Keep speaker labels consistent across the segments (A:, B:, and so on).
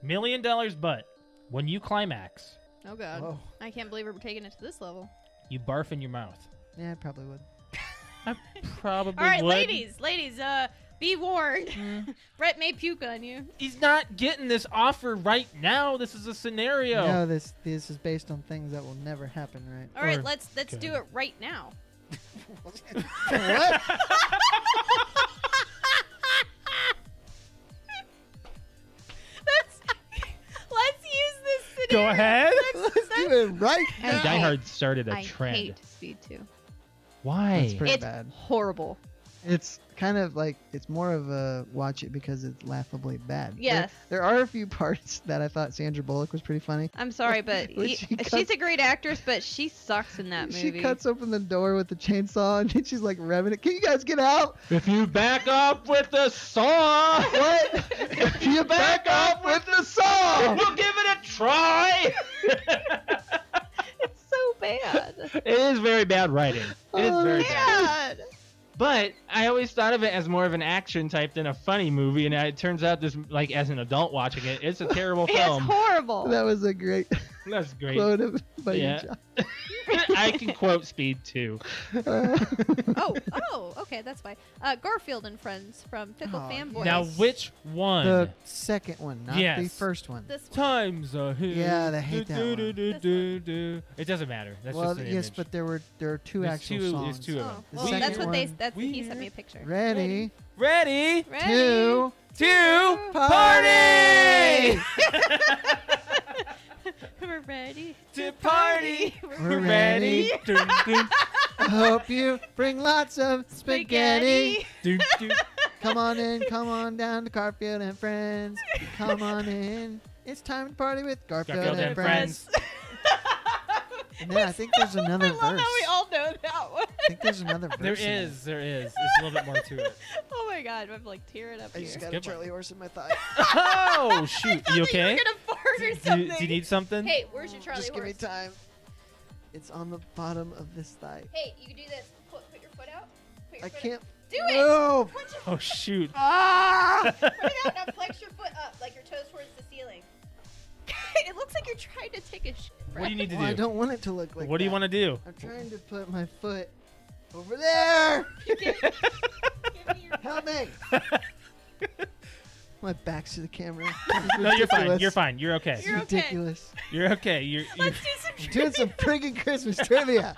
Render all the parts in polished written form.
A: $1 million, but when you climax,
B: Oh god.
C: Oh.
B: I can't believe we're taking it to this level.
A: you barf in your mouth.
C: Yeah, I probably would.
A: I probably
B: All right,
A: would.
B: ladies, be warned. Brett may puke on you.
A: He's not getting this offer right now. This is a scenario.
C: No, this is based on things that will never happen, right?
B: All right,
A: Or-
B: let's
A: okay.
B: do it right now.
C: What?
B: Let's use this scenario.
A: Go ahead.
C: Let's do it right
B: I
C: now.
A: Die Hard started a
B: I
A: trend.
B: hate Speed 2.
A: Why?
C: That's pretty
B: It's
C: bad.
B: horrible.
C: It's kind of like, it's more of a watch it because it's laughably bad.
B: Yes.
C: There are a few parts that I thought Sandra Bullock was pretty funny.
B: I'm sorry, but
C: When she
B: she's
C: cuts-
B: a great actress, but she sucks in that movie.
C: She cuts open the door with the chainsaw and she's like revving it. Can you guys get out?
A: If you back up with the saw,
C: What?
A: if you back up with the saw, we'll give it a try.
B: It's so bad.
A: It is very bad writing. It is
C: Oh,
A: very bad.
B: Bad.
A: But I always thought of it as more of an action type than a funny movie, and it turns out this, like, as an adult watching it, it's a terrible
B: It's
A: film.
B: horrible.
C: That was a great
A: That's great.
C: quote of by
A: Yeah.
C: John.
A: I can quote Speed too.
B: Oh, okay, that's fine. Garfield and Friends from Pickle
C: Oh,
B: Fanboys.
A: Now, which one?
C: The second one, not the
A: Yes.
C: first one.
B: This one.
A: Times ahead.
C: Yeah, I hate that one.
A: It doesn't matter. That's
C: Well,
A: just an
C: yes,
A: image.
C: but there are two
A: There's
C: actual
A: two-
C: songs.
A: there's two of them.
B: Oh,
C: The
B: well,
C: second
B: that's what they.
C: one-
B: That's he sent me a picture.
C: Ready,
A: Ready?
B: Ready.
C: two,
A: To
C: party!
B: We're ready
A: To party.
C: We're ready.
A: Dun, dun,
C: I hope you bring lots of spaghetti.
A: dun, dun.
C: Come on down to Garfield and Friends. Come on in. It's time to party with Garfield,
A: Garfield
C: and
A: and
C: Friends. And then I think there's another
B: I
C: verse.
B: love how we all know that one.
C: I think there's another verse.
A: There
C: in it.
A: is. There's a little bit more to it.
B: Oh my god, I'm like tearing up
C: I
B: here.
C: just got a
A: Good one.
C: Charlie horse in my thigh.
A: Oh shoot!
B: I
A: You
B: thought that
A: okay?
B: You were gonna fart or
A: Do
B: something.
A: you need something?
B: Hey, where's your Charlie
C: Just give me
B: horse?
C: time. It's on the bottom of this thigh.
B: Hey, you can do this. Put your foot out. Put your
C: I
B: foot
C: can't
B: Do it.
C: move.
B: Put your
A: Oh shoot!
B: Ah! Put it out. Now flex your foot up, like your toes towards the ceiling. It looks like you're trying to take a shit.
A: What do you need to
C: Well, I
A: do?
C: don't want it to look like
A: What do you
C: that.
A: want to do?
C: I'm trying to put my foot over there.
B: Give me your
C: Help me. My back's to the camera.
A: No, you're fine.
C: Ridiculous.
A: You're fine. You're okay.
C: It's
B: You're okay.
C: ridiculous.
A: You're okay. You're
B: Let's do some
C: I'm doing some friggin' Christmas trivia.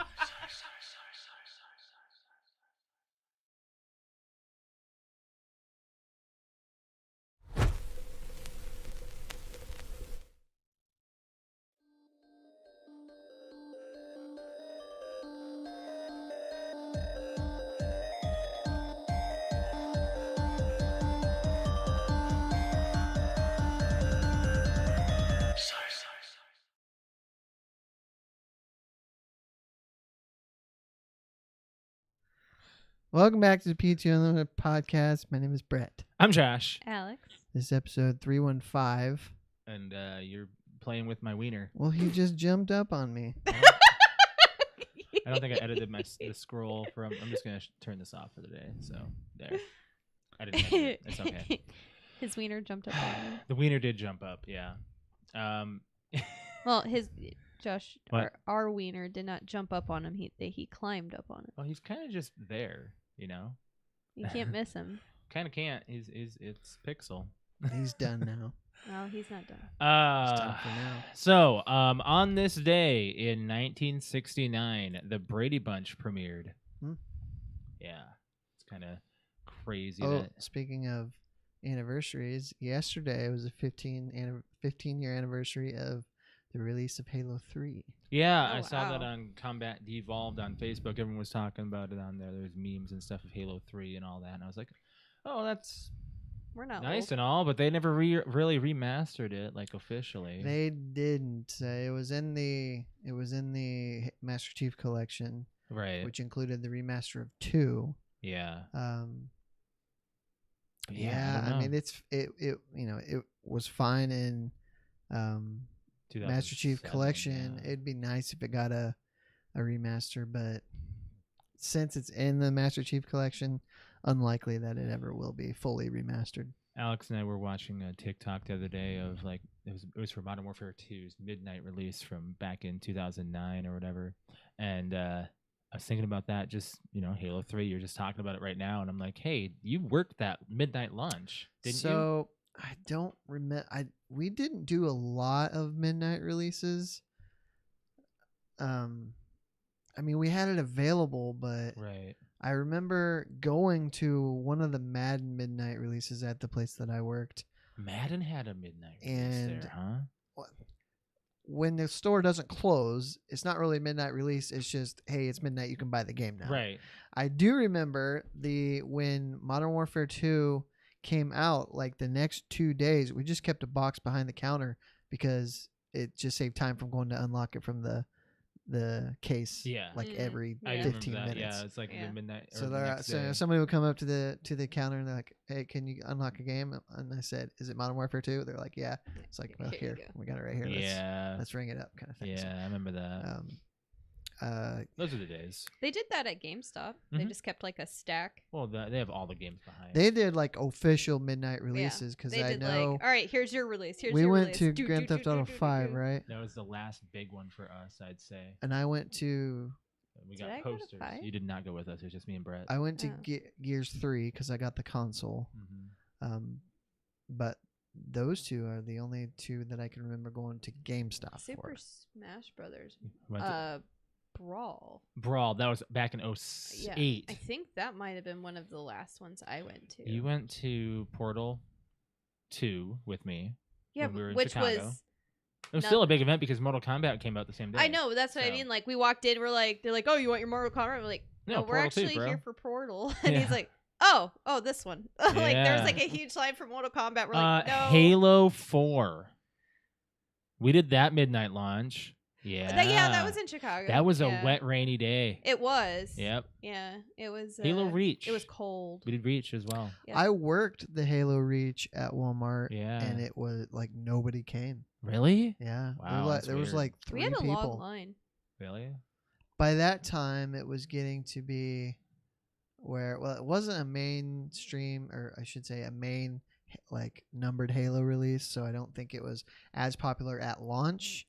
C: Welcome back to the PTOUnlimited podcast. My name is Brett.
A: I'm Josh,
B: Alex.
C: This is episode 315.
A: and you're playing with my wiener.
C: Well, he just jumped up on me.
A: I don't think I edited the scroll from. I'm just gonna turn this off for the day. So there. I didn't edit it. It's okay.
B: His wiener jumped up on you.
A: The wiener did jump up. Yeah.
B: Well, Josh,
A: What?
B: our wiener did not jump up on him. He climbed up on it.
A: Well, he's kind of just there. You know.
B: You can't miss him.
A: Kind of can't. It's Pixel.
C: He's done now.
B: No, he's not done.
C: It's done for now.
A: So, on this day in 1969, the Brady Bunch premiered.
C: Hmm.
A: Yeah, it's kind of crazy.
C: Oh,
A: That,
C: speaking of anniversaries, yesterday was a 15-year anniversary of the release of Halo 3.
A: yeah,
B: Oh,
A: I saw that
B: wow.
A: on Combat Devolved on Facebook. Everyone was talking about it on there. There's memes and stuff of Halo 3 and all that, and I was like, oh, that's
B: We're not
A: nice
B: old.
A: and all, but they never really remastered it like officially.
C: They didn't. It was in the Master Chief Collection,
A: Right.
C: which included the remaster of 2.
A: Yeah. But
C: Yeah,
A: don't
C: I mean
A: know.
C: it was fine in Master Chief
A: 2007,
C: Collection.
A: yeah.
C: It'd be nice if it got a remaster, but since it's in the Master Chief Collection, unlikely that it ever will be fully remastered.
A: Alex and I were watching a TikTok the other day of like it was for Modern Warfare 2's midnight release from back in 2009 or whatever, and I was thinking about that. Just Halo 3. You're just talking about it right now, and I'm like, hey, you worked that midnight launch, didn't you?
C: So I don't remember. We didn't do a lot of midnight releases. I mean, we had it available, but
A: Right.
C: I remember going to one of the Madden midnight releases at the place that I worked.
A: Madden had a midnight release
C: And
A: there, huh?
C: when the store doesn't close, it's not really a midnight release. It's just, hey, it's midnight. You can buy the game now.
A: Right.
C: I do remember when Modern Warfare 2 came out, like the next 2 days, we just kept a box behind the counter because it just saved time from going to unlock it from the case.
A: Yeah.
C: Like every
A: I
C: 15
A: remember that.
C: minutes.
A: Yeah, it's like the midnight. Or
C: So
A: the next day.
C: somebody would come up to the counter and they're like, "Hey, can you unlock a game?" And I said, "Is it Modern Warfare 2?" They're like, "Yeah." It's like, "Well,
B: Here you
C: here,
B: go.
C: we got it right here.
A: Yeah.
C: Let's ring it up," kind of thing.
A: Yeah, I remember that.
C: So,
A: Those are the days.
B: They did that at GameStop. They
A: Mhm.
B: just kept like a stack.
A: Well, they have all the games behind.
C: they did like official midnight releases because
B: They
C: I
B: did
C: know
B: like, all right, here's your release. Here's
C: we
B: your
C: went
B: release.
C: to Grand Theft Auto 5, right?
A: That was the last big one for us, I'd say.
C: And I went to
A: We
B: Did
A: got
B: I go to
A: posters.
B: 5?
A: You did not go with us. It was just me and Brett.
B: Oh.
C: Gears 3 because I got the console. But those two are the only two that I can remember going to GameStop
B: Super
C: for.
B: Smash Brothers.
A: Went to
B: Brawl.
A: Brawl. That was back in 08.
B: Yeah, I think that might have been one of the last ones I went to.
A: You went to Portal 2 with me.
B: Yeah,
A: when we were in
B: which
A: Chicago.
B: was.
A: It was
B: No.
A: still a big event because Mortal Kombat came out the same day.
B: I know, that's what I
A: So-
B: mean. Like, we walked in, they're like, oh, you want your Mortal Kombat? We're like,
A: No,
B: no, we're
A: Portal 2,
B: actually
A: bro.
B: here for Portal. And
A: Yeah.
B: he's like, oh, this one. Like, there's
A: Yeah.
B: like a huge line for Mortal Kombat. We're like, no.
A: Halo 4. We did that midnight launch. Yeah.
B: That was in Chicago.
A: That was a
B: Yeah.
A: wet, rainy day.
B: It was.
A: Yep.
B: Yeah, it was.
A: Halo Reach.
B: It was cold.
A: We did Reach as well.
B: Yeah.
C: I worked the Halo Reach at Walmart,
A: Yeah.
C: and it was like nobody came.
A: Really?
C: Yeah,
A: Wow, that's
C: there was
A: weird.
C: like 3
B: We had a
C: people.
B: long line.
A: Really?
C: By that time, it was getting to be where it wasn't a mainstream, or I should say a main like numbered Halo release, so I don't think it was as popular at launch.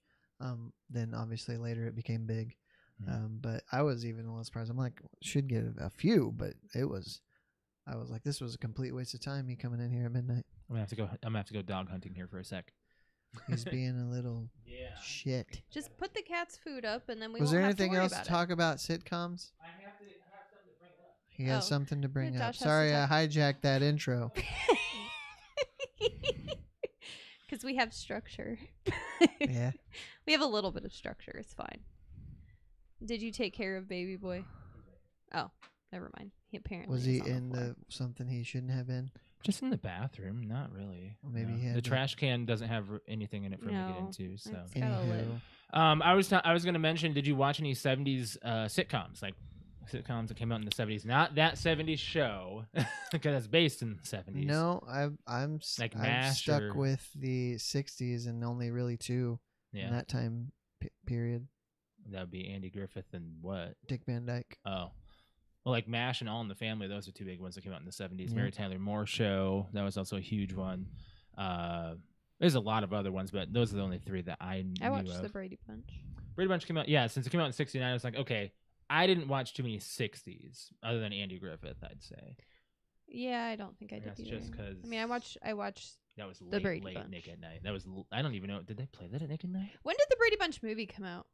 C: Then obviously later it became big. But I was even a little surprised. I'm like, should get a few, but I was like, this was a complete waste of time. Me coming in here at midnight.
A: I'm gonna have to go dog hunting here for a sec.
C: He's being a little shit.
B: Just put the cat's food up, and then we
C: Was
B: won't
C: there
B: have to
C: anything
B: worry
C: else to
B: about
C: talk about sitcoms?
A: I have something to bring up.
C: He has
B: Oh.
C: something to bring
B: Yeah,
C: up.
B: Josh has to
C: Sorry, I
B: talk.
C: hijacked that intro.
B: Because we have structure.
C: Yeah.
B: We have a little bit of structure. It's fine. Did you take care of baby boy? Oh, never mind. He apparently
C: Was
B: is
C: he
B: on
C: in
B: floor.
C: the something he shouldn't have been?
A: Just in the bathroom, not really.
C: Or maybe
A: No.
C: he had
A: the
C: to-
A: trash can doesn't have anything in it for him to
B: No,
A: get into. So,
B: it's got a lid.
C: Anywho,
A: I was gonna mention. Did you watch any '70s sitcoms, like sitcoms that came out in the '70s? Not that '70s show, because it's based in the '70s.
C: no, I'm
A: Like
C: I'm
A: MASH
C: stuck
A: or-
C: with the '60s and only really 2 in
A: Yeah,
C: that time period.
A: that would be Andy Griffith and what?
C: Dick Van Dyke.
A: Oh, well, like MASH and All in the Family. Those are two big ones that came out in the '70s.
C: Yeah.
A: Mary Tyler Moore Show. That was also a huge one. There's a lot of other ones, but those are the only three that I knew
B: I watched
A: of.
B: the Brady Bunch.
A: Brady Bunch came out. Yeah, since it came out in '69, I was like, okay, I didn't watch too many '60s other than Andy Griffith. I'd say
B: Yeah, I don't think I did
A: that's
B: either.
A: just because.
B: I mean, I watched.
A: That was
B: The Brady
A: late
B: Bunch.
A: Nick at Night. That was I don't even know. Did they play that at Nick at Night?
B: When did the Brady Bunch movie come out?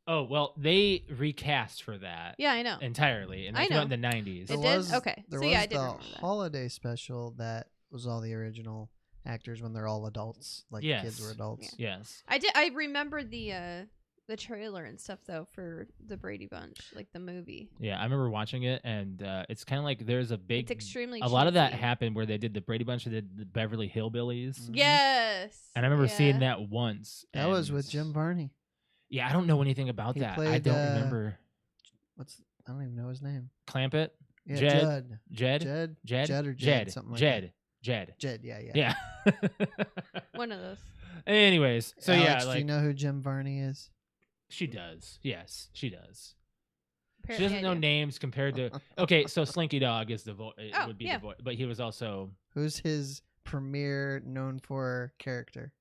A: Oh well, they recast for that
B: Yeah, I know.
A: entirely, and
B: I
A: that came out
B: know.
A: in the '90s.
B: It
C: There
B: did? Okay.
C: There
B: So,
C: was
B: yeah, I did
C: the
B: remember that.
C: holiday special that was all the original actors when they're all adults, like
A: Yes.
C: kids were adults.
A: Yes.
B: I did. I remember the trailer and stuff though for the Brady Bunch, like the movie.
A: Yeah, I remember watching it, and it's kind of like there's a big.
B: It's extremely.
A: A lot of that
B: cheesy.
A: happened where they did the Brady Bunch, they did the Beverly Hillbillies,
C: Mhm.
B: Yes.
A: and I remember
B: yeah.
A: seeing that once.
C: That was
A: and-
C: with Jim Varney.
A: Yeah, I don't know anything about
C: He
A: that. I
C: played,
A: don't remember.
C: I don't even know his name.
A: Clampett,
C: Yeah,
A: Jed.
C: Jed.
A: Jed,
C: Jed or Jed, something like
A: Jed,
C: that.
A: Jed.
C: Jed, yeah.
A: Yeah.
B: One of those.
A: Anyways, so
C: Alex,
A: yeah,
C: do you
A: like
C: know who Jim Varney is?
A: she does. Yes, she does. She
B: Apparently
A: doesn't
B: I
A: know
B: do.
A: names compared to. Okay, so Slinky Dog is the
B: Oh,
A: would be
B: yeah.
A: the voice, but he was also
C: Who's his premier known for character.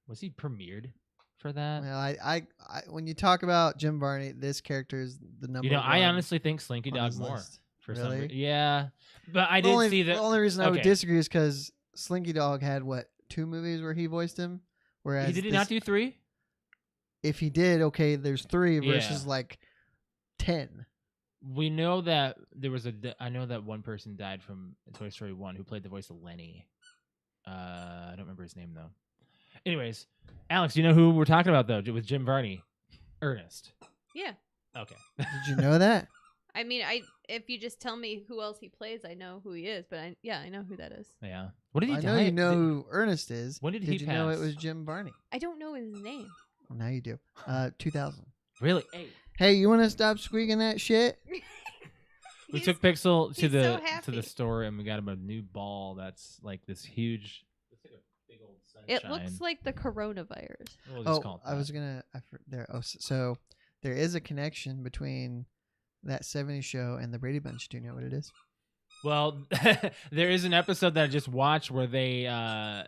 A: Was he premiered for that?
C: Well, I when you talk about Jim Varney, this character is the number
A: You know,
C: one.
A: I honestly think Slinky
C: on
A: Dog
C: his
A: more
C: list.
A: for some
C: Really?
A: reason. Yeah, but I
C: The
A: did
C: only,
A: see that.
C: the only reason I would
A: okay.
C: disagree is because Slinky Dog had what 2 movies where he voiced him, whereas
A: He did he
C: this-
A: not do 3?
C: if he did, okay, there's 3
A: Yeah.
C: versus like 10.
A: We know that there was I know that one person died from Toy Story 1 who played the voice of Lenny. I don't remember his name though. Anyways, Alex, you know who we're talking about though? With Jim Varney, Ernest.
B: Yeah.
A: Okay.
C: Did you know that?
B: I mean, if you just tell me who else he plays, I know who he is. But I know who that is.
A: Yeah. What did he
C: I
A: die?
C: know you know who Ernest is.
A: When did he
C: you know it
A: pass?
C: was Jim Varney?
B: I don't know his name.
C: Well, now you do. 2000.
A: Really? Hey.
C: Hey, you want to stop squeaking that shit?
A: We
B: He's-
A: took Pixel to
B: he's so
A: the
B: happy.
A: store and we got him a new ball that's like this huge. It's like a big old sunshine.
B: It looks like the coronavirus.
A: We'll just
C: Oh,
A: call it
C: I was
A: that.
C: gonna. There. Oh, so there is a connection between that '70s show and the Brady Bunch. Do you know what it is?
A: Well, there is an episode that I just watched where they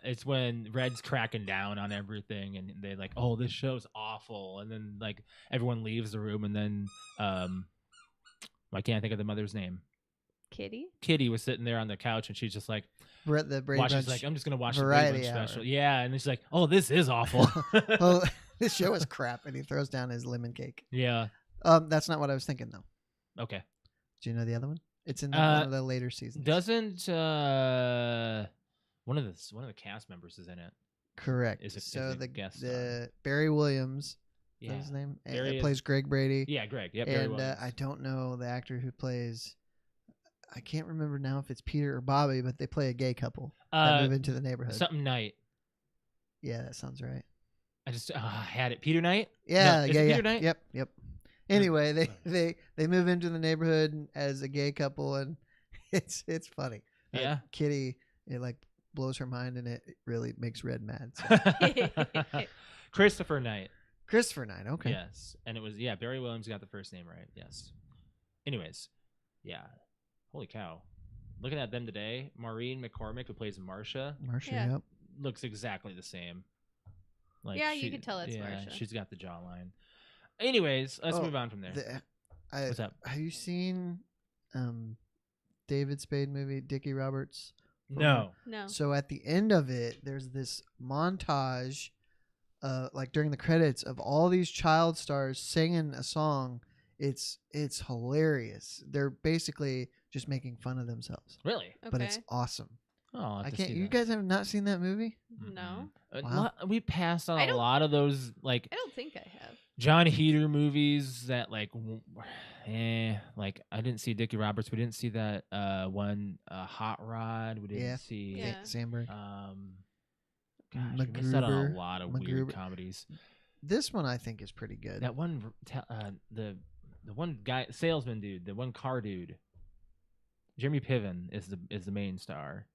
A: it's when Red's cracking down on everything and they like, oh, this show's awful, and then like everyone leaves the room and then I can't think of the mother's name.
B: Kitty.
A: Kitty was sitting there on the couch and she's just like
C: The Brady
A: watching.
C: Bunch.
A: She's like, I'm just gonna watch the
C: Variety
A: Brady Bunch
C: Hour.
A: special. Yeah, and she's like, oh, this is awful.
C: Oh, this show is crap, and he throws down his lemon cake.
A: Yeah.
C: That's not what I was thinking though.
A: Okay.
C: Do you know the other one? It's in one of the later seasons.
A: Doesn't one of the cast members is in it?
C: Correct.
A: Is
C: So
A: a
C: the
A: guest star.
C: the Barry Williams, is
A: Yeah.
C: that his name?
A: Barry
C: It
A: is-
C: plays Greg Brady.
A: Yeah, Greg. Yep. Barry
C: And
A: Williams.
C: I don't know the actor who plays. I can't remember now if it's Peter or Bobby, but they play a gay couple that move into the neighborhood.
A: Something Knight.
C: Yeah, that sounds right.
A: I just had it. Peter Knight.
C: Yeah,
A: is
C: yeah,
A: it
C: yeah.
A: Peter Knight?
C: Yep. Anyway, they move into the neighborhood as a gay couple, and it's funny.
A: Yeah.
C: Kitty, it like blows her mind, and it really makes Red mad. So.
A: Christopher Knight.
C: Christopher Knight, okay.
A: Yes, and it was Barry Williams got the first name right. Yes. Anyways, yeah. Holy cow! Looking at them today, Maureen McCormick, who plays Marcia,
C: Marcia,
B: Yeah.
C: yep.
A: looks exactly the same. Like
B: Yeah, you could tell it's Marcia.
A: She's got the jawline. Anyways, let's
C: Oh,
A: move on from there. What's up?
C: Have you seen David Spade movie, Dickie Roberts?
A: No.
B: No.
C: So at the end of it, there's this montage, like during the credits, of all these child stars singing a song. It's hilarious. They're basically just making fun of themselves,
A: Really?
B: Okay.
C: but it's awesome.
A: Oh, I'll have
C: I
A: to
C: can't.
A: see
C: You
A: that.
C: guys have not seen that movie?
B: No.
C: Wow.
A: We passed on
B: I
A: a
B: don't-
A: lot of those like
B: I don't think I have.
A: John Heater movies that like like I didn't see Dickie Roberts. We didn't see that one Hot Rod. We didn't
C: Yeah.
A: see
B: Yeah.
C: Sandberg.
A: gosh, we missed out on a
C: MacGruber.
A: lot of weird
C: MacGruber.
A: comedies.
C: This one I think is pretty good.
A: That one the one guy salesman dude, the one car dude. Jeremy Piven is the main star.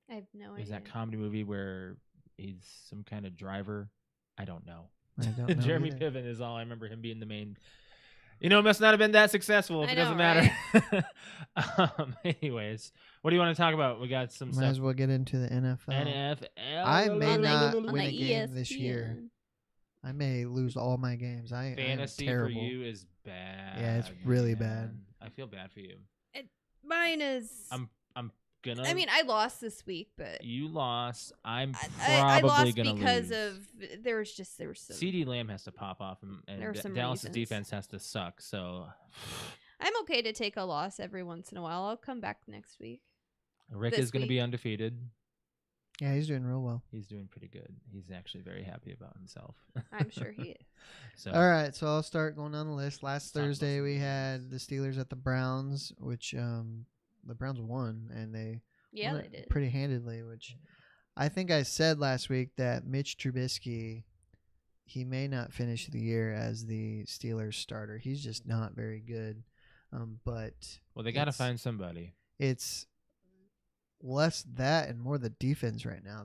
B: I have no
A: Is
B: idea.
A: that comedy movie where he's some kind of driver? I don't know.
C: I don't know
A: Jeremy
C: either.
A: Piven is all I remember him being the main. You know, it must not have been that successful if
B: I
A: it doesn't
B: know,
A: matter. Anyways, what do you want to talk about? We got some
C: Might
A: stuff.
C: as well get into the NFL.
A: NFL.
C: I may
B: On the-
C: not
B: on
C: win
B: the
C: a game this year.
B: ESPN.
C: I may lose all my games. I am
A: Fantasy for
C: terrible.
A: you is bad.
C: Yeah, it's really bad.
A: man. I feel bad for you.
B: Mine is.
A: I'm gonna.
B: I mean, I lost this week, but
A: you lost. I'm
B: I
A: probably
B: lost
A: gonna
B: because
A: lose.
B: of there was some.
A: CD Lamb has to pop off, and
B: There were some
A: Dallas'
B: reasons.
A: defense has to suck. So
B: I'm okay to take a loss every once in a while. I'll come back next week.
A: Rick
B: This
A: is going to be
B: week.
A: undefeated.
C: Yeah, he's doing real well.
A: He's doing pretty good. He's actually very happy about himself.
B: I'm sure he is.
A: So
C: All right, so I'll start going down the list. Last
A: Start
C: Thursday we
A: listening.
C: had the Steelers at the Browns, which the Browns won, and they
B: Yeah,
C: won
B: they
C: it
B: did.
C: pretty handedly. Which I think I said last week that Mitch Trubisky, he may not finish the year as the Steelers starter. He's just not very good. But
A: well, they got to
C: it's-
A: find somebody.
C: it's less that and more the defense right now.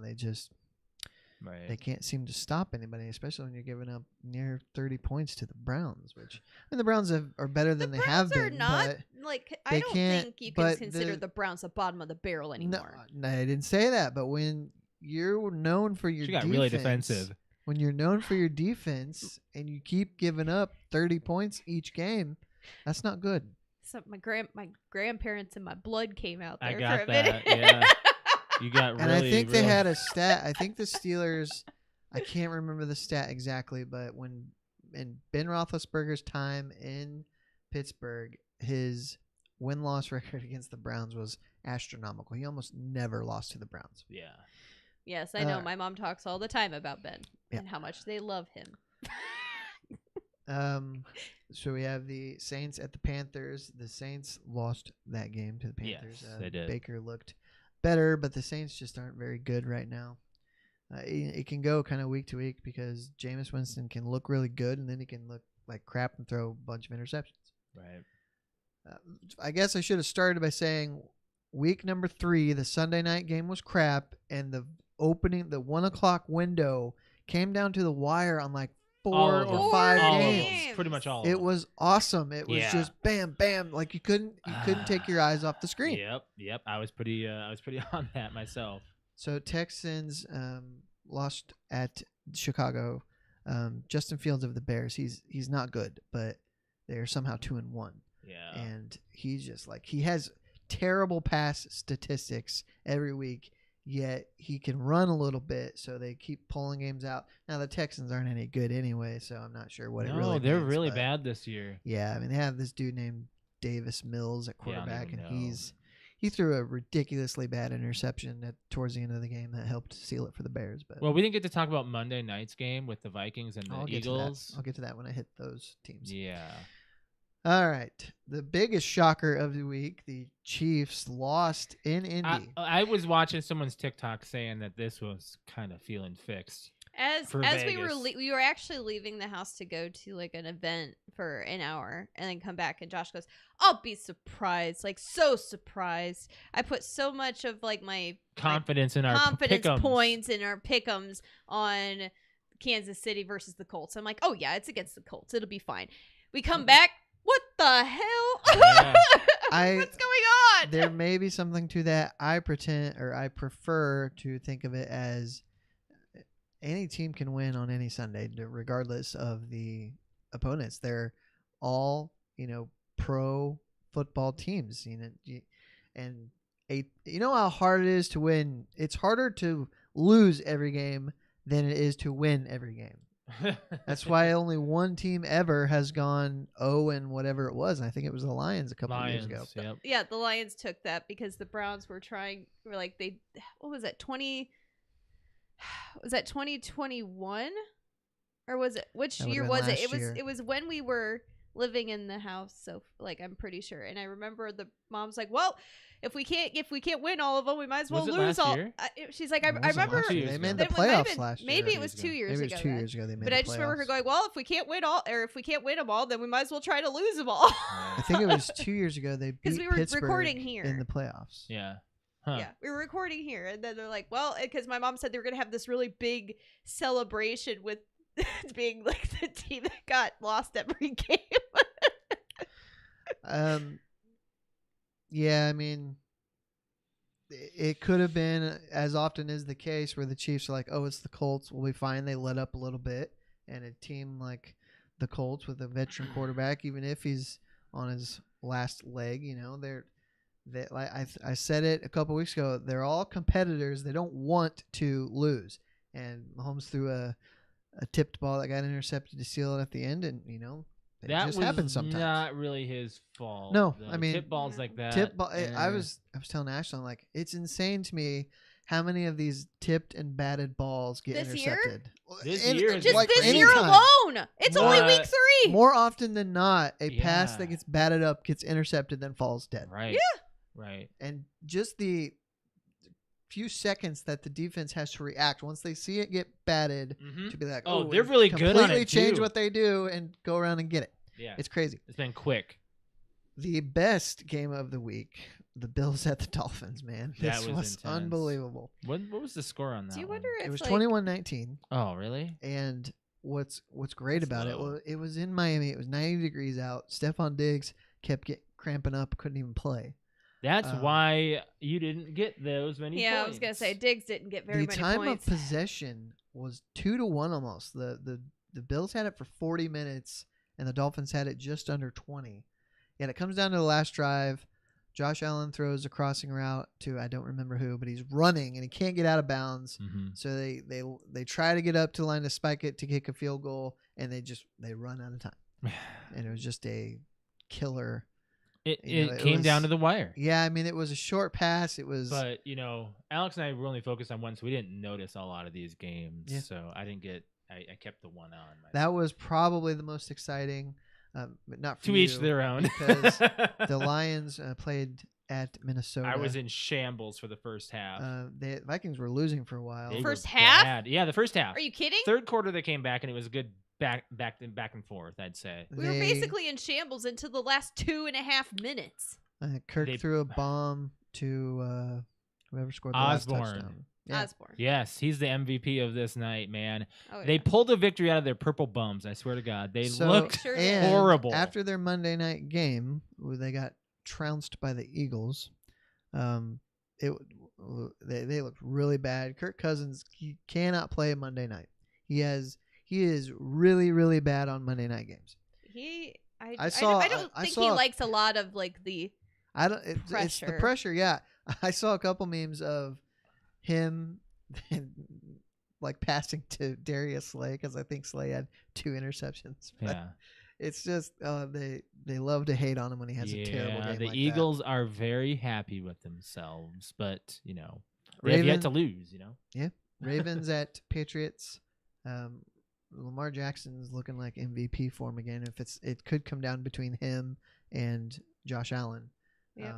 A: Right.
C: They can't seem to stop anybody, especially when you're giving up near 30 points to the Browns, which I mean, the Browns are better than
B: The
C: they
B: Browns
C: have
B: are
C: been.
B: not
C: But
B: like
C: they
B: I don't
C: can't-
B: think you can
C: but
B: consider
C: the-
B: the Browns the bottom of the barrel anymore.
C: no, I didn't say that. But when you're known for your
A: She got
C: defense,
A: really defensive.
C: when you're known for your defense and you keep giving up 30 points each game, that's not good.
B: So my grandparents and my blood came out there
A: I
B: for
A: got
B: a minute.
A: that. Yeah. You got really.
C: And I think they
A: really-
C: had a stat. I think the Steelers, I can't remember the stat exactly, but when in Ben Roethlisberger's time in Pittsburgh, his win-loss record against the Browns was astronomical. He almost never lost to the Browns.
A: Yeah.
B: Yes, I know. My mom talks all the time about Ben and how much they love him.
C: So we have the Saints at the Panthers. The Saints lost that game to the Panthers.
A: Yes, they did.
C: Baker looked better, but the Saints just aren't very good right now. It can go kind of week to week because Jameis Winston can look really good, and then he can look like crap and throw a bunch of interceptions.
A: Right.
C: I guess I should have started by saying week number 3, the Sunday night game was crap, and the 1 o'clock window came down to the wire on like 4 or 5
A: All of them.
C: games.
A: Pretty much all of
C: It
A: them.
C: was awesome. It was
A: Yeah.
C: just bam, bam. Like you couldn't take your eyes off the screen.
A: Yep. I was pretty on that myself.
C: So Texans lost at Chicago. Justin Fields of the Bears. He's not good, but they're somehow 2-1.
A: Yeah.
C: And he's just like he has terrible pass statistics every week. Yet he can run a little bit, so they keep pulling games out. Now the Texans aren't any good anyway, so I'm not sure what it really
A: they're
C: means,
A: really
C: but
A: bad this year.
C: Yeah, I mean they have this dude named Davis Mills at
A: Yeah, I don't
C: quarterback,
A: even
C: and
A: know.
C: he threw a ridiculously bad interception towards the end of the game that helped seal it for the Bears. But
A: Well, we didn't get to talk about Monday night's game with the Vikings and the
C: I'll get
A: Eagles.
C: to that. I'll get to that when I hit those teams.
A: Yeah.
C: All right, the biggest shocker of the week: the Chiefs lost in Indy.
A: I was watching someone's TikTok saying that this was kind of feeling fixed.
B: As
A: For
B: we were
A: Vegas.
B: we were actually leaving the house to go to like an event for an hour and then come back, and Josh goes, "I'll be surprised, like so surprised." I put so much of like my
A: Confidence in our
B: confidence
A: pick'ems.
B: points in our pick'ems on Kansas City versus the Colts. I'm like, "Oh yeah, it's against the Colts. It'll be fine." We come back. What the hell?
A: Yeah.
B: What's going on?
C: There may be something to that. I prefer to think of it as any team can win on any Sunday, regardless of the opponents. They're all, pro football teams, and you know how hard it is to win. It's harder to lose every game than it is to win every game. That's why only one team ever has gone 0 and whatever it was. And I think it was the Lions a couple of years ago.
A: Yep.
B: Yeah, the Lions took that because the Browns were what was that, 2021? Or was it, which
C: That would've
B: year
C: been
B: was it?
C: last year.
B: It was when we were living in the house, so like I'm pretty sure. And I remember the mom's like, "Well, if we can't win all of them, we might as well
A: Was it
B: lose
A: last
B: all."
A: year?
B: She's like, I
C: It wasn't
B: remember
C: last year.
A: 2 years
C: They made
A: ago.
C: the
B: It might have
C: playoffs
B: been-
C: last year.
B: Maybe it
A: 2
B: was
A: years
B: 2
A: ago.
B: years
C: Maybe it
B: ago.
C: was 2
B: then.
C: years ago they made
B: But
C: the
B: I just remember her
C: playoffs.
B: going, "Well, if we can't win all, or if we can't win them all, then we might as well try to lose them all."
C: I think it was 2 years ago they beat
B: 'Cause we were
C: Pittsburgh
B: recording here.
C: in the playoffs.
A: Yeah. Huh.
B: Yeah, we were recording here, and then they're like, "Well," because my mom said they were gonna have this really big celebration with being like the team that got lost every game.
C: Yeah, I mean, it could have been, as often is the case, where the Chiefs are like, "Oh, it's the Colts. We'll be fine." They let up a little bit, and a team like the Colts with a veteran quarterback, even if he's on his last leg, like I said it a couple weeks ago, they're all competitors. They don't want to lose. And Mahomes threw a tipped ball that got intercepted to seal it at the end, and it
A: That
C: just
A: was
C: happens sometimes.
A: not really his fault.
C: No,
A: The
C: I mean,
A: tip balls like that.
C: Tip ball.
A: eh.
C: I was telling Ashley, I'm like, it's insane to me how many of these tipped and batted balls get
B: This year?
C: intercepted.
A: This year has
B: Just
A: Like,
B: this year
C: anytime.
B: alone, it's only
A: More-
B: week 3.
C: More often than not, a pass that
A: Yeah.
C: gets batted up gets intercepted, then falls dead.
A: Right.
B: Yeah.
A: Right.
C: And just the few seconds that the defense has to react once they see it get batted
A: Mm-hmm.
C: to be like,
A: Oh,
C: oh,
A: they're
C: and
A: really good on
C: completely
A: it,
C: change
A: too.
C: what they do and go around and get it.
A: Yeah.
C: It's crazy.
A: It's been quick.
C: The best game of the week the Bills at the Dolphins, man.
A: That
C: This
A: was
C: was
A: intense.
C: unbelievable.
A: What was the score on that?
B: Do you
A: one?
B: wonder if
C: It was
B: like,
C: 21-19.
A: Oh, really?
C: And what's great
A: That's
C: about it?
A: low.
C: Well, it was in Miami. It was 90 degrees out. Stephon Diggs kept cramping up, couldn't even play.
A: That's why you didn't get those many points.
B: I was gonna say Diggs didn't get very
C: The
B: many
C: time
B: points.
C: of possession was 2-1 almost. The Bills had it for 40 minutes, and the Dolphins had it just under 20. And it comes down to the last drive. Josh Allen throws a crossing route to I don't remember who, but he's running and he can't get out of bounds.
A: Mm-hmm.
C: So they try to get up to the line to spike it to kick a field goal, and they run out of time. And it was just a killer.
A: It
C: it
A: came
C: was-
A: down to the wire.
C: Yeah, I mean it was a short pass. It was
A: But Alex and I were only focused on one, so we didn't notice a lot of these games.
C: Yeah.
A: So I didn't get. I kept the one on.
C: that was probably the most exciting, but not for
A: to
C: you,
A: each their own.
C: because the Lions played at Minnesota.
A: I was in shambles for the first half.
C: The Vikings were losing for a while.
A: They were
B: First half?
A: bad. Yeah, the first half.
B: Are you kidding?
A: Third quarter they came back and it was a good back and forth. I'd say.
B: We were basically in shambles until the last 2.5 minutes.
C: Kirk
A: they-
C: threw a bomb to whoever scored the
A: Osborne.
C: last touchdown. Yeah.
B: Osborne.
A: Yes, he's the MVP of this night, man.
B: Oh,
A: They
B: yeah.
A: pulled a victory out of their purple bums. I swear to God, they
C: So-
A: looked
B: Sure
C: And
B: did.
A: horrible.
C: After their Monday night game, where they got trounced by the Eagles, they looked really bad. Kirk Cousins, he cannot play Monday night. He is really, really bad on Monday night games.
B: I
C: saw-
B: don't
C: I
B: think
C: saw-
B: he likes a lot of like the
C: It's the pressure. Yeah, I saw a couple memes of him like passing to Darius Slay because I think Slay had 2 interceptions. But
A: yeah,
C: it's just they love to hate on him when he has a terrible game.
A: the
C: like
A: Eagles are very happy with themselves, but they have
C: Raven-
A: yet to lose.
C: that. Ravens at Patriots. Lamar Jackson's looking like MVP form again. It could come down between him and Josh Allen.
B: Yep.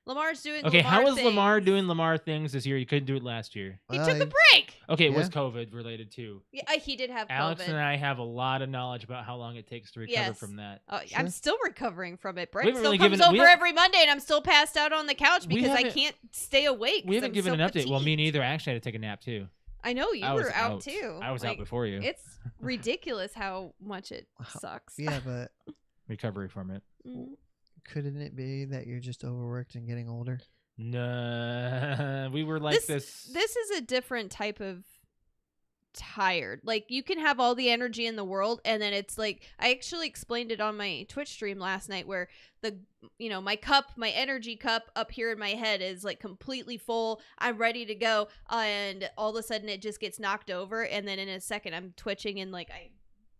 B: Lamar's doing.
A: Okay, how
B: Lamar
A: is Lamar
B: things.
A: doing Lamar things this year? He couldn't do it last year.
B: He
C: Well,
B: took a break.
A: Okay, it was
C: Yeah.
A: COVID related too.
B: Yeah, he did have
A: Alex
B: COVID.
A: and I have a lot of knowledge about how long it takes to recover
B: Yes.
A: from that.
B: Oh,
C: Sure.
B: I'm still recovering from it. Brett
A: haven't
B: still
A: really
B: comes
A: given- we
B: over
A: ha-
B: every Monday, and I'm still passed out on the couch
A: We
B: because I
A: haven't-
B: can't stay awake.
A: We
B: 'cause
A: haven't
B: I'm
A: given
B: so
A: an update. Well, me
B: fatigued.
A: neither. I actually had to take a nap too.
B: I know you
A: I was
B: were out too.
A: I was out
B: Like,
A: before you.
B: It's ridiculous how much it sucks.
C: Yeah, but
A: Recovery from it.
B: Mhm.
C: couldn't it be that you're just overworked and getting older?
A: No, we were like this.
B: This is a different type of tired. Like you can have all the energy in the world, and then it's like I actually explained it on my Twitch stream last night, where my energy cup up here in my head is like completely full. I'm ready to go, and all of a sudden it just gets knocked over, and then in a second I'm twitching and like I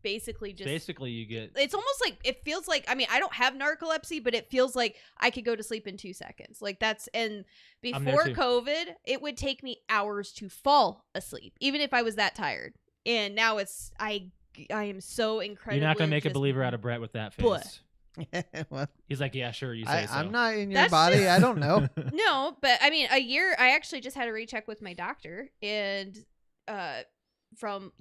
B: basically just
A: Basically, you get.
B: it's almost like it feels like I don't have narcolepsy, but it feels like I could go to sleep in 2 seconds. Like that's and
A: I'm there
B: before
A: too.
B: COVID, it would take me hours to fall asleep, even if I was that tired. And now it's I am so incredibly.
A: You're not gonna make a
B: just
A: believer out of Brett with that
B: But-
A: face.
C: Well,
A: He's like, yeah, sure, you say so.
C: I'm not in your
B: That's
C: body.
B: just-
C: I don't know.
B: No, but I mean, a year. I actually just had a recheck with my doctor, and from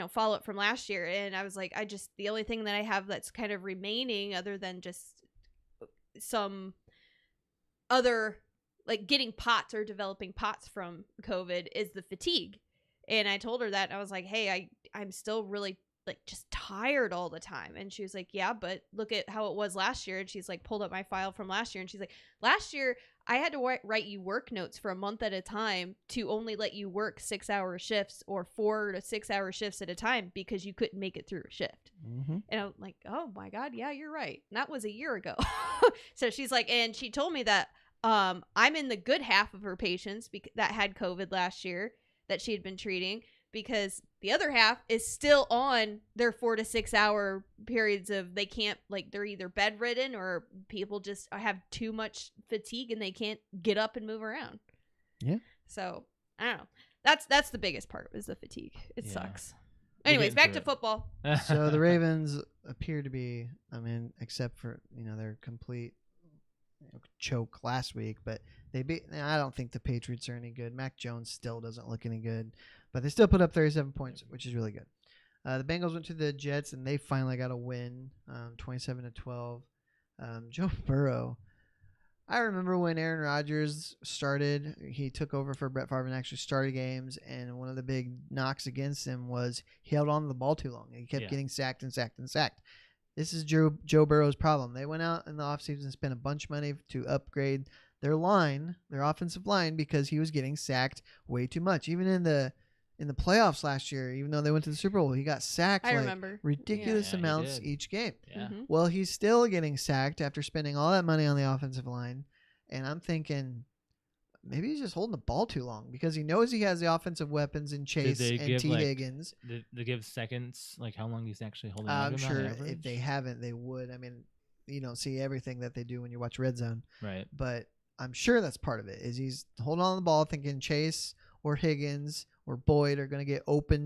B: follow up from last year, and I was like, the only thing that I have that's kind of remaining, other than just some other like getting POTS or developing POTS from COVID, is the fatigue. And I told her that, and I was like, hey, I'm still really like just tired all the time. And she was like, yeah, but look at how it was last year. And she's like pulled up my file from last year, and she's like, last year I had to write you work notes for a month at a time to only let you work 6-hour shifts or 4 to 6 hour shifts at a time because you couldn't make it through a shift.
C: Mm-hmm.
B: And I'm like, oh my God, yeah, you're right. And that was a year ago. So she's like, and she told me that I'm in the good half of her patients that had COVID last year that she had been treating, because the other half is still on their 4 to 6 hour periods of they can't, like, they're either bedridden or people just have too much fatigue and they can't get up and move around.
C: Yeah.
B: So I don't know. That's the biggest part, is the fatigue. It
A: Yeah.
B: sucks.
A: We're
B: Anyways,
A: getting
B: back
A: through
B: to
A: it.
B: football.
C: So the Ravens appear to be, except for their complete choke last week, but I don't think the Patriots are any good. Mac Jones still doesn't look any good, but they still put up 37 points, which is really good. The Bengals went to the Jets, and they finally got a win, 27-12. Joe Burrow, I remember when Aaron Rodgers started, he took over for Brett Favre and actually started games. And one of the big knocks against him was he held on to the ball too long. He kept getting sacked and sacked and sacked. This is Joe Burrow's problem. They went out in the offseason and spent a bunch of money to upgrade their offensive line, because he was getting sacked way too much. Even in the playoffs last year, even though they went to the Super Bowl, he got sacked ridiculous amounts each game.
A: Yeah.
B: Mhm.
C: Well, he's still getting sacked after spending all that money on the offensive line. And I'm thinking maybe he's just holding the ball too long, because he knows he has the offensive weapons in Chase and T. Higgins.
A: They give seconds, like how long he's actually holding on
C: I'm
A: to him
C: sure
A: on average?
C: if they haven't, they would. I mean, you don't see everything that they do when you watch Red Zone.
A: Right.
C: But I'm sure that's part of it, is he's holding on to the ball thinking Chase or Higgins or Boyd are going to get open,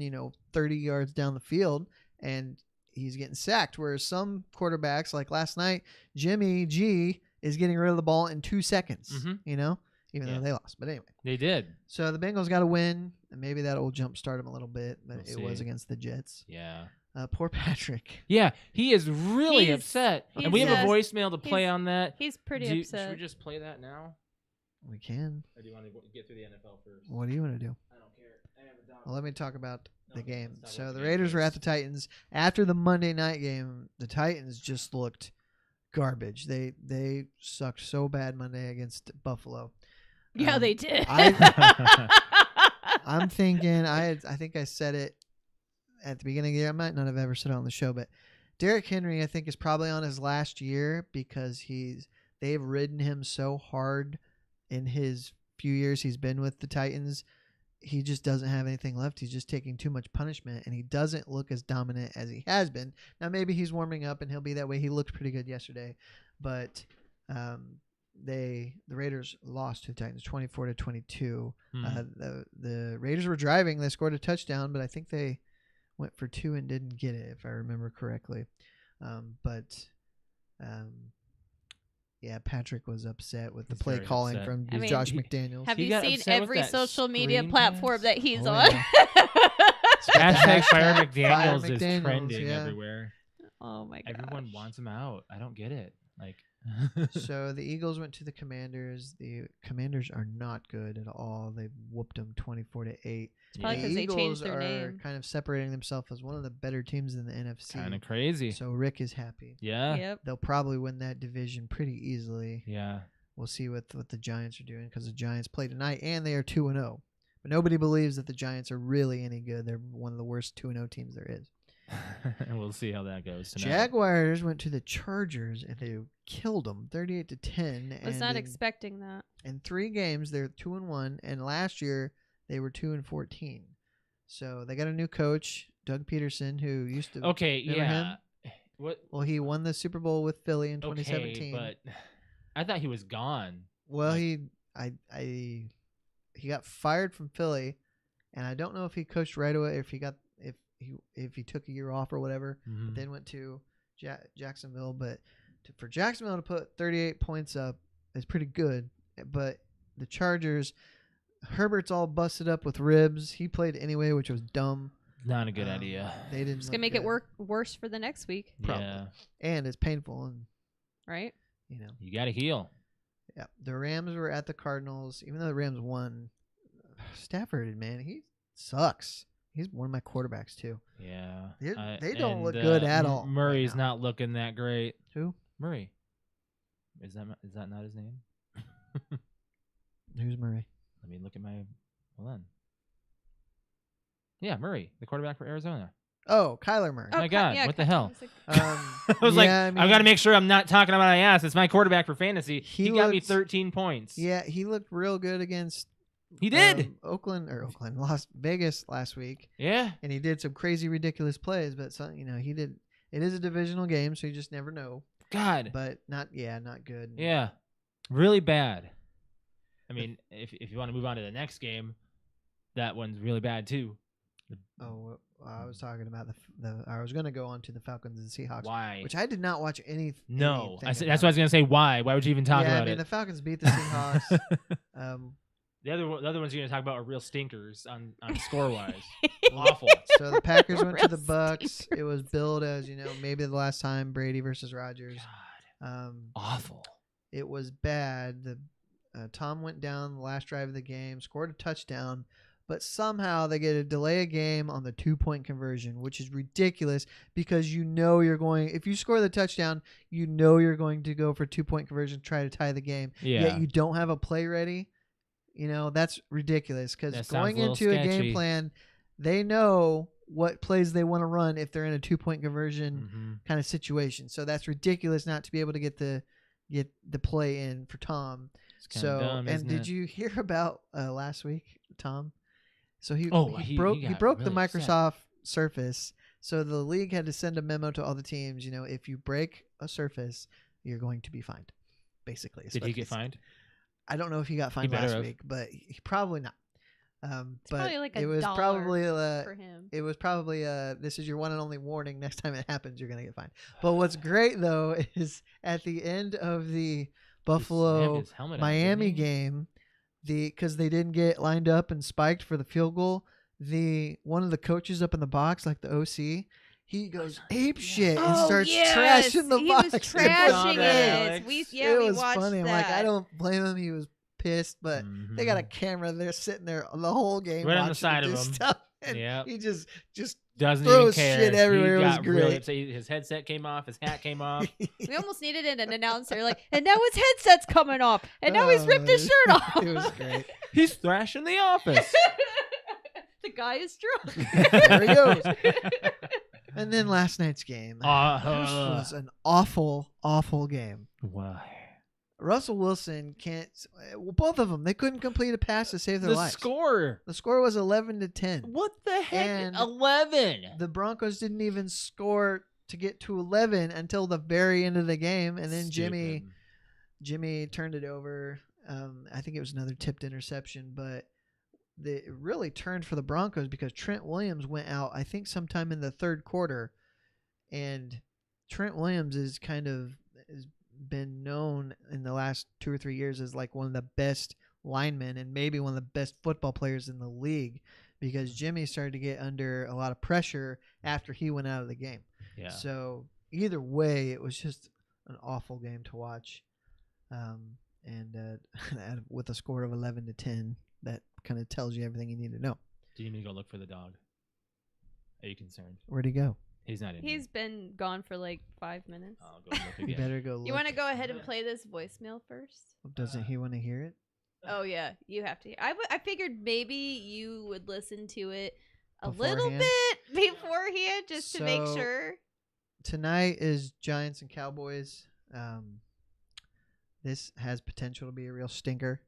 C: 30 yards down the field, and he's getting sacked. Whereas some quarterbacks, like last night, Jimmy G is getting rid of the ball in 2 seconds, even though they lost. But anyway.
A: They did.
C: So the Bengals got to win, and maybe that will jumpstart them a little bit, but
A: We'll
C: it
A: see.
C: was against the Jets.
A: Yeah.
C: Poor Patrick.
A: Yeah, he is really
B: He's-
A: upset. And
B: he's,
A: we have a
B: uh,
A: voicemail to play
B: he's
A: on that.
B: He's pretty
A: Should
B: upset.
A: we just play that now?
C: We can.
A: Or do you want to get through the NFL first?
C: What do you want to do?
A: I don't care. I haven't done
C: Well, let me talk about the
A: Okay,
C: game.
A: let's talk
C: So
A: about
C: the
A: the game
C: Raiders were at
A: first.
C: the Titans. After the Monday night game, the Titans just looked garbage. They sucked so bad Monday against Buffalo.
B: Yeah, they did.
C: I'm thinking I think I said it at the beginning of the year. I might not have ever said it on the show, but Derrick Henry, I think, is probably on his last year, because they've ridden him so hard in his few years he's been with the Titans. He just doesn't have anything left. He's just taking too much punishment, and he doesn't look as dominant as he has been. Now, maybe he's warming up and he'll be that way. He looked pretty good yesterday, but the Raiders lost to the Titans 24-22. The Raiders were driving. They scored a touchdown, but I think they went for 2 and didn't get it, if I remember correctly. Yeah, Patrick was upset with the
A: He's
C: play
A: very
C: calling
A: upset.
C: from
B: I mean,
C: Josh
A: he-
C: McDaniels.
B: Have
A: He
B: you
A: got
B: seen
A: upset with
B: every
A: that
B: social media
A: screen
B: platform
A: pass?
B: that he's
C: Oh,
B: on?
A: Hashtag Fire
C: Fire
A: McDaniels is
C: McDaniels,
A: trending
C: yeah.
A: everywhere.
B: Oh my god.
A: Everyone wants him out. I don't get it. Like,
C: So the Eagles went to the Commanders. The Commanders are not good at all. They whooped them 24-8.
B: It's probably
C: The
B: 'cause they changed
C: Eagles
B: their
C: are
B: name.
C: kind of separating themselves as one of the better teams in the NFC.
A: kind of crazy.
C: So Rick is happy.
A: Yeah.
B: Yep.
C: They'll probably win that division pretty easily.
A: Yeah.
C: We'll see what the Giants are doing, because the Giants play tonight and they are 2-0. But nobody believes that the Giants are really any good. They're one of the worst 2-0 teams there is.
A: And we'll see how that goes tonight.
C: Jaguars went to the Chargers and they killed them 38-10.
B: Was not expecting that.
C: In 3 games, they're 2-1, and last year they were 2-14. So they got a new coach, Doug Peterson, who used to.
A: Okay.
C: Remember
A: Yeah.
C: him?
A: What?
C: Well, he won the Super Bowl with Philly in
A: Okay,
C: 2017.
A: but I thought he was gone.
C: Well,
A: Like-
C: he got fired from Philly, and I don't know if he coached right away, or if he took a year off or whatever.
A: Mhm.
C: Then went to Jacksonville. But for Jacksonville to put 38 points up is pretty good. But the Chargers, Herbert's all busted up with ribs. He played anyway, which was dumb.
A: Not a good idea.
C: They didn't.
B: It's gonna make it worse for the next week,
C: probably.
A: Yeah.
C: And it's painful, and
B: right?
A: You got to heal.
C: Yeah, the Rams were at the Cardinals. Even though the Rams won, Stafford, man, he sucks. He's one of my quarterbacks too.
A: Yeah.
C: They don't
A: and,
C: look good at all.
A: Murray's
C: right now.
A: not looking that great.
C: Who?
A: Murray. Is that not his name?
C: Who's Murray?
A: Let me look at my. Hold on. Yeah, Murray, the quarterback for Arizona.
C: Oh, Kyler Murray.
A: my God, what the hell? I was like,
C: yeah, I
A: I've got to make sure I'm not talking about my ass. It's my quarterback for fantasy.
C: He
A: He got me
C: looked-
A: 13 points.
C: Yeah, he looked real good against.
A: He did.
C: Las Vegas last week,
A: Yeah.
C: and he did some crazy, ridiculous plays. But he did. It is a divisional game, so you just never know.
A: God.
C: But not good.
A: Yeah. Really bad. I mean, if you want to move on to the next game, that one's really bad too.
C: Oh, I was talking about I was going to go on to the Falcons and Seahawks.
A: Why?
C: Which I did not watch any.
A: No.
C: anything
A: That's what I was going to say. Why? Why would you even talk
C: yeah,
A: about
C: I mean,
A: it?
C: the Falcons beat the Seahawks.
A: The other ones you're going to talk about are real stinkers on score wise. Awful.
C: So the Packers went to the
B: Real
C: Bucks.
B: stinkers.
C: It was billed as maybe the last time Brady versus Rodgers.
A: God. Awful.
C: it was bad. Tom went down the last drive of the game, scored a touchdown, but somehow they get a delay a game on the 2-point conversion, which is ridiculous because if you score the touchdown, you're going to go for 2-point conversion, try to tie the game.
A: Yeah.
C: Yet you don't have a play ready. That's ridiculous because going into a game plan, they know what plays they want to run if they're in a 2-point conversion kind of situation. So that's ridiculous not to be able to get the play in for Tom. So
A: dumb,
C: and did
A: it?
C: you hear about last week, Tom? So he
A: he
C: broke
A: really
C: the Microsoft Surface. So the league had to send a memo to all the teams. If you break a surface, you're going to be fined. Basically,
A: did he get fined?
C: I don't know if he got fined last week, but he probably not.
B: It's
C: but
B: probably like
C: it was probably
B: for him.
C: It was probably this is your one and only warning. Next time it happens, you're gonna get fined. But what's great though is at the end of the Buffalo Miami game, because they didn't get lined up and spiked for the field goal, one of the coaches up in the box, like the OC, he goes ape shit and starts trashing the box.
B: He was trashing it.
C: It was
B: watched
C: funny.
B: that.
C: I'm like, I don't blame him. He was pissed, but they got a camera. They're sitting there the whole game
A: right
C: watching
A: on the side of him.
C: stuff. And he just
A: doesn't
C: throws
A: even care.
C: shit everywhere.
A: He
C: It was
A: got really
C: great.
A: upset. His headset came off. His hat came off.
B: We almost needed an announcer, like, and now his headset's coming off, and now he's ripped his shirt off.
C: It was great.
A: He's thrashing the office.
B: The guy is drunk.
C: There he goes. And then last night's game was an awful, awful game.
A: Why?
C: Russell Wilson can't. Both of them, they couldn't complete a pass to save their lives. The score was 11-10.
A: What the heck?
C: And
A: 11.
C: The Broncos didn't even score to get to 11 until the very end of the game, and then Jimmy turned it over. I think it was another tipped interception, but it really turned for the Broncos because Trent Williams went out, I think, sometime in the third quarter, and Trent Williams has been known in the last 2 or 3 years as like one of the best linemen and maybe one of the best football players in the league because Jimmy started to get under a lot of pressure after he went out of the game.
A: Yeah.
C: So either way, it was just an awful game to watch. And with a score of 11-10, that kind of tells you everything you need to know.
A: Do you need to go look for the dog? Are you concerned?
C: Where'd he go?
A: He's not in here.
B: He's been gone for like 5 minutes.
A: I'll go look again.
C: You better go look.
B: You want to go ahead and play this voicemail first?
C: Doesn't he want to hear it?
B: Oh, yeah. You have to. I figured maybe you would listen to it a
C: Beforehand?
B: little bit beforehand just to make
C: So,
B: sure.
C: Tonight is Giants and Cowboys. This has potential to be a real stinker.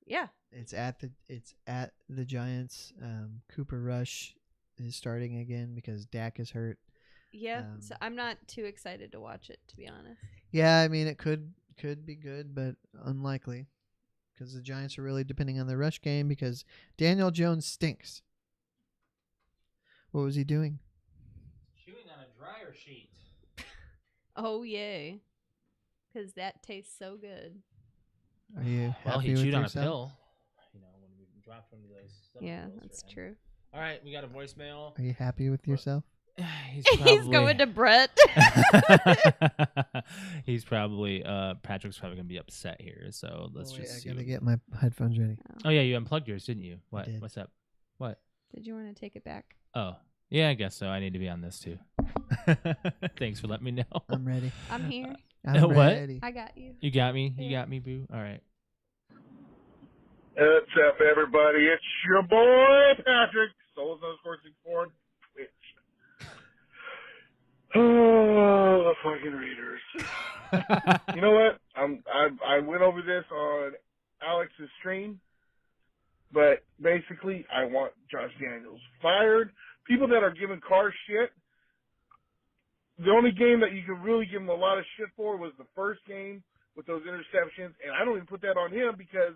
B: Yeah.
C: It's at the Giants. Cooper Rush is starting again because Dak is hurt.
B: Yeah. So I'm not too excited to watch it, to be honest.
C: Yeah, I mean it could be good, but unlikely because the Giants are really depending on the rush game because Daniel Jones stinks. What was he doing?
A: Chewing on a dryer sheet.
B: Oh, yay. Because that tastes so good.
C: Are you happy
A: Well, he
C: with
A: chewed on a
C: yourself?
A: pill. When we dropped one of those.
B: Yeah, that's true.
A: All right, we got a voicemail.
C: Are you happy with yourself?
B: He's going to Brett.
A: He's probably Patrick's probably gonna be upset here. So let's just see.
C: I gotta get my headphones ready.
A: Oh yeah, you unplugged yours, didn't you? What?
C: did.
A: What's up? What?
B: Did you want to take it back?
A: Oh yeah, I guess so. I need to be on this too. Thanks for letting me know.
C: I'm ready.
B: I'm here.
C: I'm
A: What?
C: ready.
B: I got you.
A: You got me. You
B: Yeah.
A: got me, boo. All right.
D: What's up, everybody? It's your boy Patrick, Souls of Coursing Ford, Twitch. Oh, the fucking readers. You know what? I went over this on Alex's stream, but basically, I want Josh Daniels fired. People that are giving Carr shit. The only game that you could really give him a lot of shit for was the first game with those interceptions, and I don't even put that on him because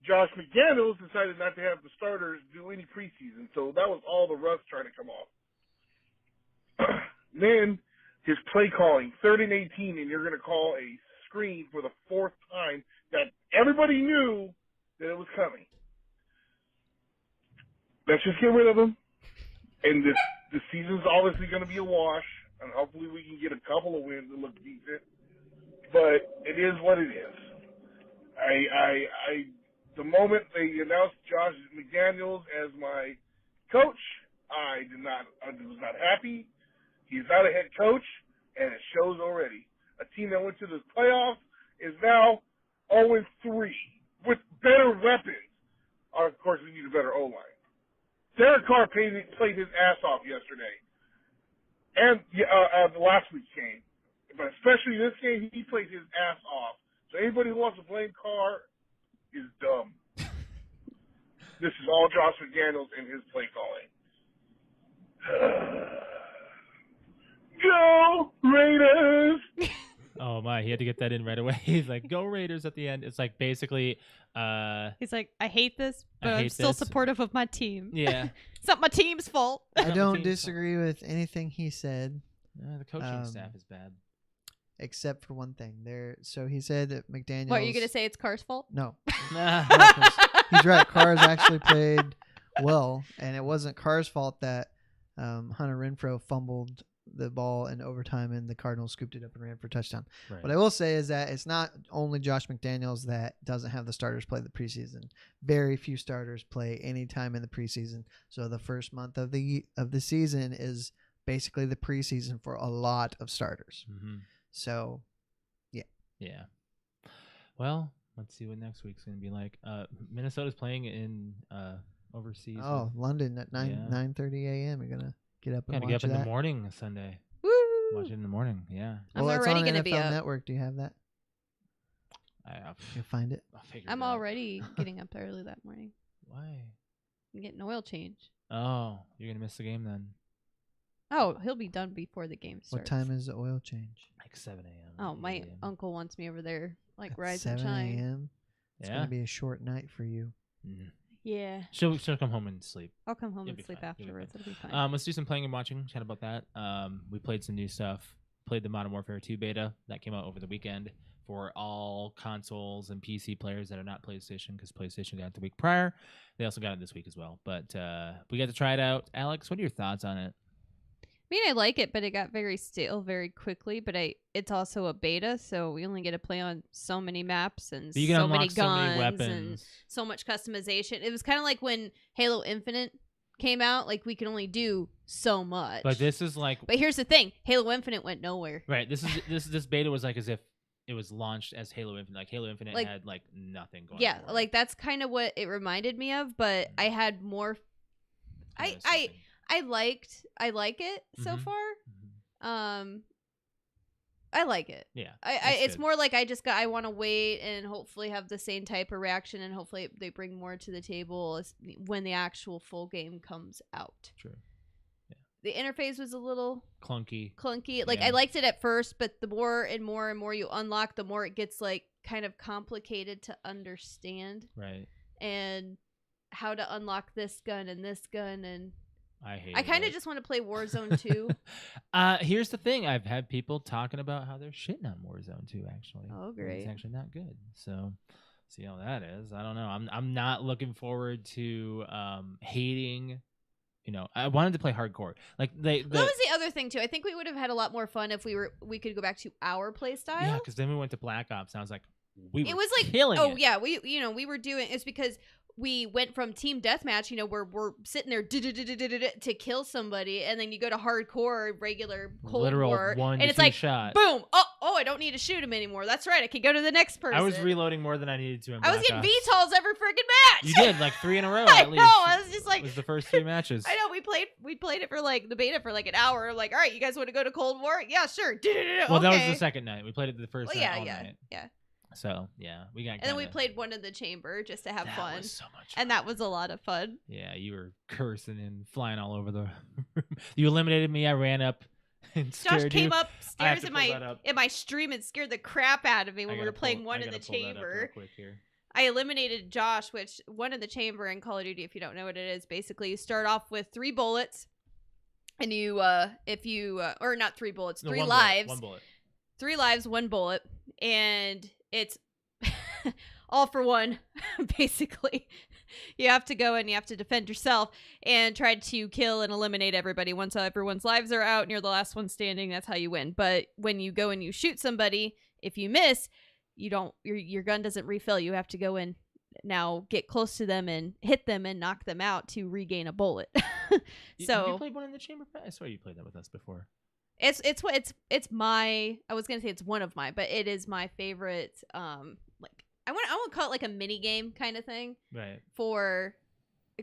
D: Josh McDaniels decided not to have the starters do any preseason, so that was all the rust trying to come off. Then his play calling, 3rd and 18, and you're going to call a screen for the 4th time that everybody knew that it was coming. Let's just get rid of him, and the season's obviously going to be a wash, and hopefully we can get a couple of wins and look decent. But it is what it is. The moment they announced Josh McDaniels as my coach, I was not happy. He's not a head coach, and it shows already. A team that went to the playoffs is now 0-3 with better weapons. Of course, we need a better O-line. Derek Carr played his ass off yesterday, and the last week's game. But especially this game, he played his ass off. So anybody who wants to blame Carr is dumb. This is all Josh McDaniels and his play calling. Go Raiders!
A: Oh my, he had to get that in right away. He's like, "Go Raiders!" at the end. It's like basically,
B: He's like, I hate this, but I'm
A: hate
B: still
A: this.
B: supportive of my team.
A: yeah,
B: It's not my team's fault.
C: I don't
A: team's
C: disagree with anything he said,
A: the coaching staff is bad.
C: except for one thing. So he said that McDaniels.
B: What, are you going to say it's Carr's fault?
C: No.
A: Nah.
C: No, 'cause he's right. Carr's actually played well, and it wasn't Carr's fault that Hunter Renfrow fumbled the ball in overtime and the Cardinals scooped it up and ran for a touchdown.
A: Right.
C: What I will say is that it's not only Josh McDaniels that doesn't have the starters play the preseason. Very few starters play any time in the preseason. So the first month of the season is basically the preseason for a lot of starters.
A: Mm-hmm.
C: So
A: Yeah. Well, let's see what next week's going to be like. Minnesota's playing in overseas.
C: London at 9:30 a.m. You're gonna get up and
A: Gotta
C: watch
A: get up in
C: that.
A: the morning Sunday.
B: Woo!
A: Watch it in the morning. Yeah.
B: I'm
C: Well, it's
B: already
C: on
B: going to be
C: NFL
B: up.
C: Network. Do you have that? You'll find it.
A: I'll figure
B: I'm
A: it out.
B: already getting up early that morning.
A: Why?
B: I'm getting oil change.
A: Oh, you're going to miss the game then.
B: Oh, he'll be done before the game
C: What
B: starts.
C: time is the oil change?
A: Like 7 a.m.
B: Oh, my
A: 8 a.m.
B: uncle wants me over there. Like,
C: At
B: rise and
C: 7
B: shine.
C: a.m. It's
A: Yeah.
C: gonna be a short night for you.
A: Mhm.
B: Yeah.
A: She'll come home and sleep.
B: I'll come home
A: You'll
B: and
A: be
B: sleep
A: fine. You'll be
B: afterwards. It'll be fine.
A: Let's do some playing and watching. Chat about that. We played some new stuff. Played the Modern Warfare 2 beta that came out over the weekend for all consoles and PC players that are not PlayStation, because PlayStation got it the week prior. They also got it this week as well. But we got to try it out. Alex, what are your thoughts on it?
B: I mean, I like it, but it got very stale very quickly. But it's also a beta, so we only get to play on so many maps and
A: But you can
B: so
A: unlock
B: many
A: so
B: guns
A: many
B: and
A: weapons.
B: so much customization. It was kind of like when Halo Infinite came out. Like, we could only do so much.
A: But this is like
B: But here's the thing: Halo Infinite went nowhere.
A: right. This beta was like as if it was launched as Halo Infinite. Like Halo Infinite
B: Like-
A: had like nothing going.
B: Yeah,
A: for it.
B: like that's kind of what it reminded me of. But I had more.
A: Kinda
B: I
A: something.
B: I like it so
A: Mhm.
B: far.
A: Mhm.
B: I like it.
A: Yeah,
B: It's
A: good.
B: more like I want to wait and hopefully have the same type of reaction, and hopefully they bring more to the table when the actual full game comes out.
A: True.
B: The interface was a little
A: Clunky.
B: clunky. Like,
A: Yeah.
B: I liked it at first, but the more and more and more you unlock, the more it gets like kind of complicated to understand,
A: Right.
B: and how to unlock this gun and this gun, and
A: I hate.
B: I kind of just want to play Warzone 2.
A: Here's the thing: I've had people talking about how they're shitting on Warzone 2. Actually,
B: Oh,
A: and
B: great.
A: It's actually not good. So, see how that is. I don't know. I'm not looking forward to hating. You know, I wanted to play hardcore. Like
B: That was the other thing too. I think we would have had a lot more fun if we could go back to our play style.
A: yeah, because then we went to Black Ops, and I was like, we
B: It
A: were
B: was like,
A: killing
B: oh
A: it.
B: yeah, we were doing. It's because we went from team deathmatch, where we're sitting there to kill somebody, and then you go to hardcore, regular Cold
A: Literal
B: War,
A: one
B: and
A: to
B: it's
A: two
B: like
A: shot.
B: boom, oh, I don't need to shoot him anymore. That's right, I can go to the next person.
A: I was reloading more than I needed to. In
B: I was
A: Black
B: getting
A: Ops.
B: VTOLs every freaking match.
A: You did like 3 in a row.
B: I
A: At least.
B: know. I was just like,
A: It was the first 3 matches.
B: I know we played it for like the beta for like an hour. I'm like, all right, you guys want to go to Cold War? Yeah, sure.
A: Well, that was
B: Okay.
A: the second night. We played it the first
B: Well,
A: night.
B: yeah,
A: all
B: yeah,
A: night.
B: yeah.
A: So yeah, we got.
B: And then we
A: kinda-
B: played one in the chamber just to have
A: that
B: fun.
A: Was so much.
B: And that was a lot of fun.
A: Yeah, you were cursing and flying all over the room. You eliminated me. I ran up and
B: Josh
A: scared
B: came
A: you. I have
B: upstairs
A: to
B: in
A: pull that up.
B: my stream and scared the crap out of me when
A: I
B: we were
A: gotta
B: playing
A: pull-
B: one
A: I
B: in the
A: gotta pull that up real
B: chamber.
A: quick here.
B: I eliminated Josh, which one in the chamber in Call of Duty, if you don't know what it is, basically you start off with 3 bullets, and you or not 3 bullets,
A: No,
B: 3
A: one bullet,
B: lives.
A: 1 bullet.
B: 3 lives, 1 bullet, and it's all for one, basically. You have to go and you have to defend yourself and try to kill and eliminate everybody. Once everyone's lives are out and you're the last one standing, that's how you win. But when you go and you shoot somebody, if you miss, your gun doesn't refill. You have to go in now, get close to them and hit them and knock them out to regain a bullet.
A: Have you
B: So
A: played one in the chamber? I swear you played that with us before.
B: it's my, I was gonna say it's one of my, but it is my favorite. Like I want to call it like a mini game kind of thing
A: Right.
B: for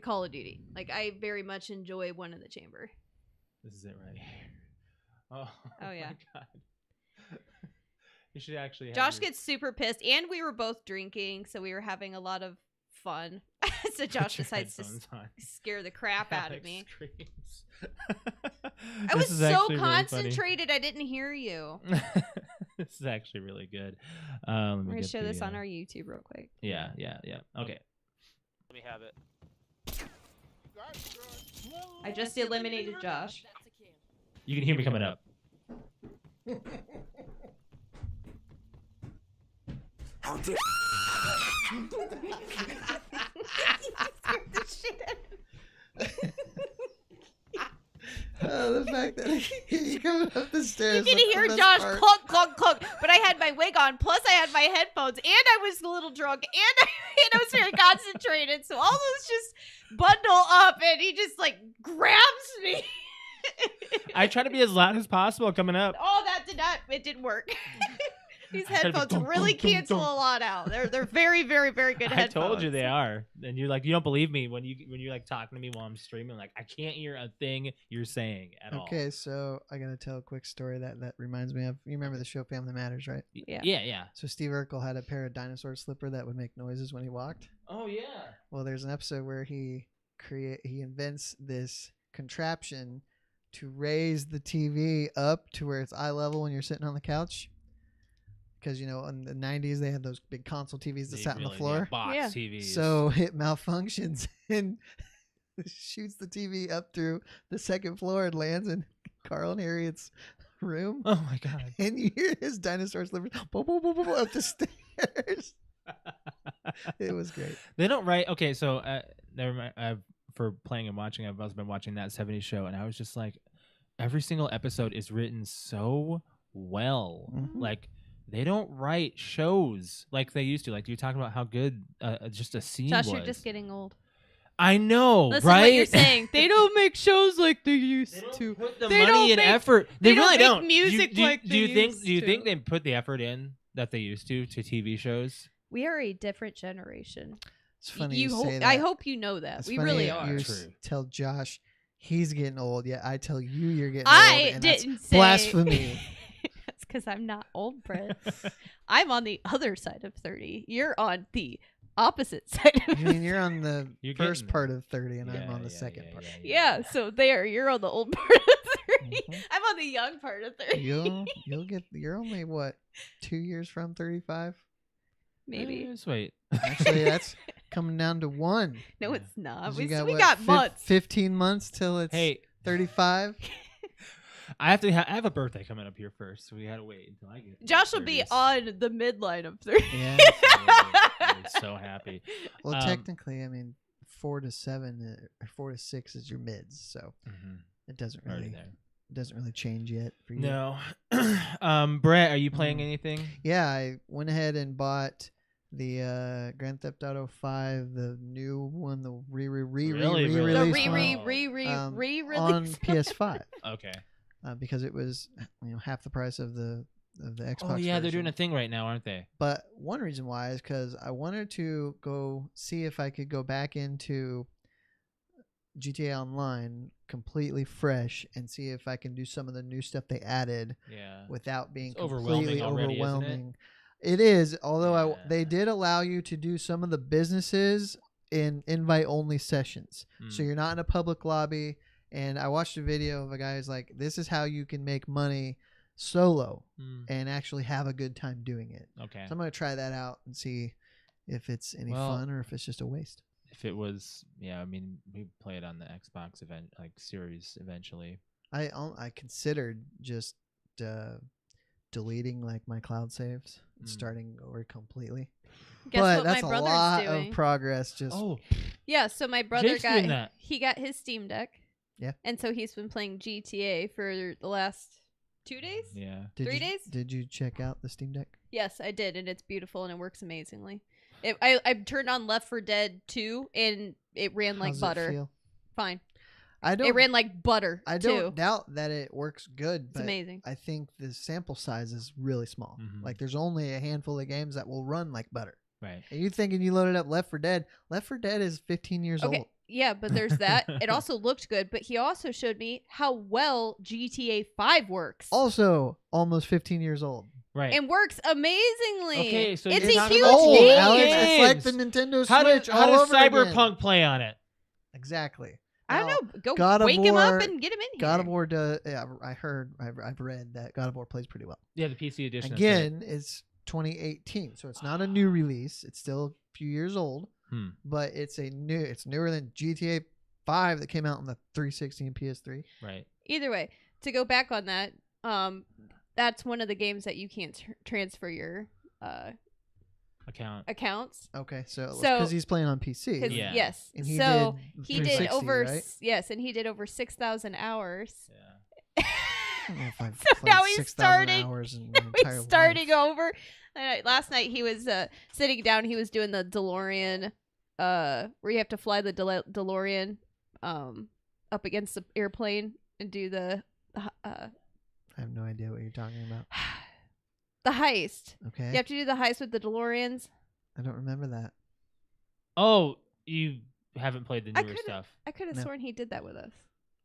B: Call of Duty. Like I very much enjoy One in the Chamber.
A: This is it right here. Oh
B: yeah.
A: my God. You should actually have
B: Josh
A: your-
B: gets super pissed, and we were both drinking, so we were having a lot of fun. So Josh
A: Put your
B: decides to
A: headphones on.
B: scare the crap out of
A: Alex
B: me.
A: screams.
B: I was
A: This is
B: so
A: actually really funny.
B: concentrated, I didn't hear you.
A: This is actually really good.
B: We're
A: Let me
B: gonna
A: get
B: show
A: the,
B: this on our YouTube real quick.
A: Yeah. Okay.
E: Let me have it.
B: I just eliminated Josh.
A: You can hear me coming up.
C: The fact that he's coming up the stairs.
B: You can
C: like,
B: hear
C: the best
B: Josh
C: part.
B: clunk, clunk, clunk. But I had my wig on, plus I had my headphones, and I was a little drunk, and I was very concentrated. So all those just bundle up, and he just like grabs me.
A: I try to be as loud as possible coming up.
B: Oh, it didn't work. These
A: I tried to be
B: headphones
A: dum,
B: really
A: dum, dum,
B: cancel
A: dum.
B: a lot out. They're very, very, very good
A: I
B: headphones.
A: told you they are, and you're like, you don't believe me when you're like talking to me while I'm streaming. Like, I can't hear a thing you're saying at all.
C: Okay, so I gotta tell a quick story that reminds me of. You remember the show Family Matters, right?
B: Yeah.
A: Yeah.
C: So Steve Urkel had a pair of dinosaur slipper that would make noises when he walked.
A: Oh yeah.
C: Well, there's an episode where he invents this contraption to raise the TV up to where it's eye level when you're sitting on the couch. Because, you know, in the 90s, they had those big console TVs that sat on the floor.
A: Box
B: Yeah.
A: TVs.
C: So it malfunctions and shoots the TV up through the second floor and lands in Carl and Harriet's room.
A: Oh my God.
C: And you hear his dinosaur slippers boom, boom, boom, boom, boom, up the stairs. It was great.
A: They don't write. Okay, so never mind. For playing and watching, I've also been watching that 70s show, and I was just like, every single episode is written so well.
C: Mhm.
A: Like, they don't write shows like they used to. Like, you're talking about how good just a scene
B: Josh,
A: was.
B: you're just getting old.
A: I know,
B: Listen
A: right?
B: to what you're saying. They don't make shows like they used
A: They don't
B: to.
A: put the
B: They
A: money
B: don't
A: and
B: make-
A: effort. They
B: don't
A: really
B: make
A: don't.
B: music like
A: do
B: they
A: you think?
B: used
A: Do you
B: to.
A: think they put the effort in that they used to TV shows?
B: We are a different generation.
C: It's funny you say that.
B: I hope you know that.
C: It's
B: We
C: funny
B: really
C: you
B: are.
A: True.
C: tell Josh he's getting old, yet I tell you you're getting
B: I
C: old. And that's
B: didn't say
C: blasphemy.
B: That's because I'm not old, Brett. I'm on the other side of 30. You're on the opposite side
C: I
B: of
C: mean, you're on the
A: You're
C: first
A: getting
C: part
A: there.
C: of 30, and I'm
A: Yeah,
C: on the
A: yeah,
C: second
A: yeah,
C: part.
B: Yeah, so there, you're on the old part of 30.
C: Mhm.
B: I'm on the young part of 30.
C: You're only what 2 years from 35.
B: Maybe.
A: Just wait.
C: Actually, that's coming down to one.
B: No,
A: Yeah.
B: it's not.
C: 'Cause
B: We
C: you got,
B: we
C: what,
B: got months.
C: 15 months till it's
A: Hey,
C: 35.
A: I have to. I have a birthday coming up here first, so we gotta wait until I get. to
B: Josh
A: my
B: will be
A: 30s.
B: on the midline of 30.
C: Yeah.
A: I'm so happy.
C: Well,
A: Um,
C: technically, I mean, 4 to 7 or 4 to 6 is your mids, so it doesn't
A: Already
C: really
A: there.
C: change yet for you.
A: No. Brett, are you playing anything?
C: Yeah, I went ahead and bought the Grand Theft Auto 5, the new one, the
A: Really?
C: re-release
B: The
C: one,
B: re-release.
C: on PS5
A: Okay.
C: because it was half the price of the Xbox.
A: Oh yeah, they're doing
C: version.
A: a thing right now, aren't they?
C: But one reason why is because I wanted to go see if I could go back into GTA Online completely fresh and see if I can do some of the new stuff they added
A: Yeah.
C: without being
A: It's overwhelming
C: completely
A: already, isn't it?
C: overwhelming. It is, although they
A: Yeah.
C: did allow you to do some of the businesses in invite-only sessions. So
A: Mm.
C: you're not in a public lobby. And I watched a video of a guy who's like, this is how you can make money solo
A: Mm.
C: and actually have a good time doing it.
A: Okay.
C: So I'm going to try that out and see if it's any
A: Well,
C: fun or if it's just a waste.
A: If it was, yeah, I mean, we play it on the Xbox event, like series eventually.
C: I considered just deleting like my cloud saves and
A: Mm.
C: starting over completely.
B: Guess
C: but
B: what
C: that's
B: my
C: a
B: brother's
C: lot
B: doing?
C: of progress. Just
A: Oh,
B: Yeah, so my brother
A: Jake's doing that.
B: he got his Steam Deck.
C: Yeah.
B: And so he's been playing GTA for the last 2 days?
A: yeah.
B: 3 days?
C: Did you check out the Steam Deck?
B: Yes, I did, and it's beautiful and it works amazingly. I turned on Left 4 Dead 2 and it ran like
C: How's it
B: butter.
C: feel?
B: Fine.
C: I don't.
B: It ran like butter.
C: I
B: too.
C: don't doubt that it works good,
B: It's
C: but
B: amazing.
C: I think the sample size is really small.
A: Mhm.
C: Like there's only a handful of games that will run like butter.
A: Right.
C: And you thinking you loaded up Left 4 Dead? Left 4 Dead is 15 years
B: Okay,
C: old.
B: yeah, but there's that. It also looked good, but he also showed me how well GTA 5 works.
C: Also, almost 15 years old.
A: Right.
B: And works amazingly.
A: Okay, so
B: it's
A: you're
B: a
A: talking
B: huge
A: about
C: old,
B: game.
C: Alex.
A: games.
C: It's like the Nintendo
A: how
C: Switch
A: does, how
C: all
A: does
C: over
A: Cyberpunk
C: again.
A: play on it?
C: Exactly.
B: I
C: Now,
B: don't know. Go
C: God of
B: wake him
C: War-
B: up and get him in here.
C: God of War does. Yeah, I've read that God of War plays pretty well.
A: Yeah, the PC edition.
C: Again, it's 2018, so it's not a new release. It's still a few years old, but it's newer than GTA 5 that came out on the 360 and PS3.
A: Right.
B: Either way, to go back on that, that's one of the games that you can't transfer your accounts.
C: Okay, so
B: So-
C: because he's playing on PC.
B: 'Cause-
A: Yeah.
B: Yes.
C: And he
B: so
C: did
B: he did
C: 360,
B: over
C: right?
B: yes, and he did over 6,000 hours.
A: Yeah.
C: I don't know if I've
B: So
C: played
B: now he's
C: 6,000
B: starting-
C: hours in my
B: He's
C: entire
B: starting
C: life.
B: over. Last night he was sitting down. He was doing the DeLorean, where you have to fly the DeLorean up against the airplane and do the
C: I have no idea what you're talking about.
B: the heist.
C: Okay,
B: You have to do the heist with the DeLoreans.
C: I don't remember that.
A: Oh, you haven't played the
B: I
A: newer
B: could've-
A: stuff.
B: I could have
C: No.
B: sworn he did that with us.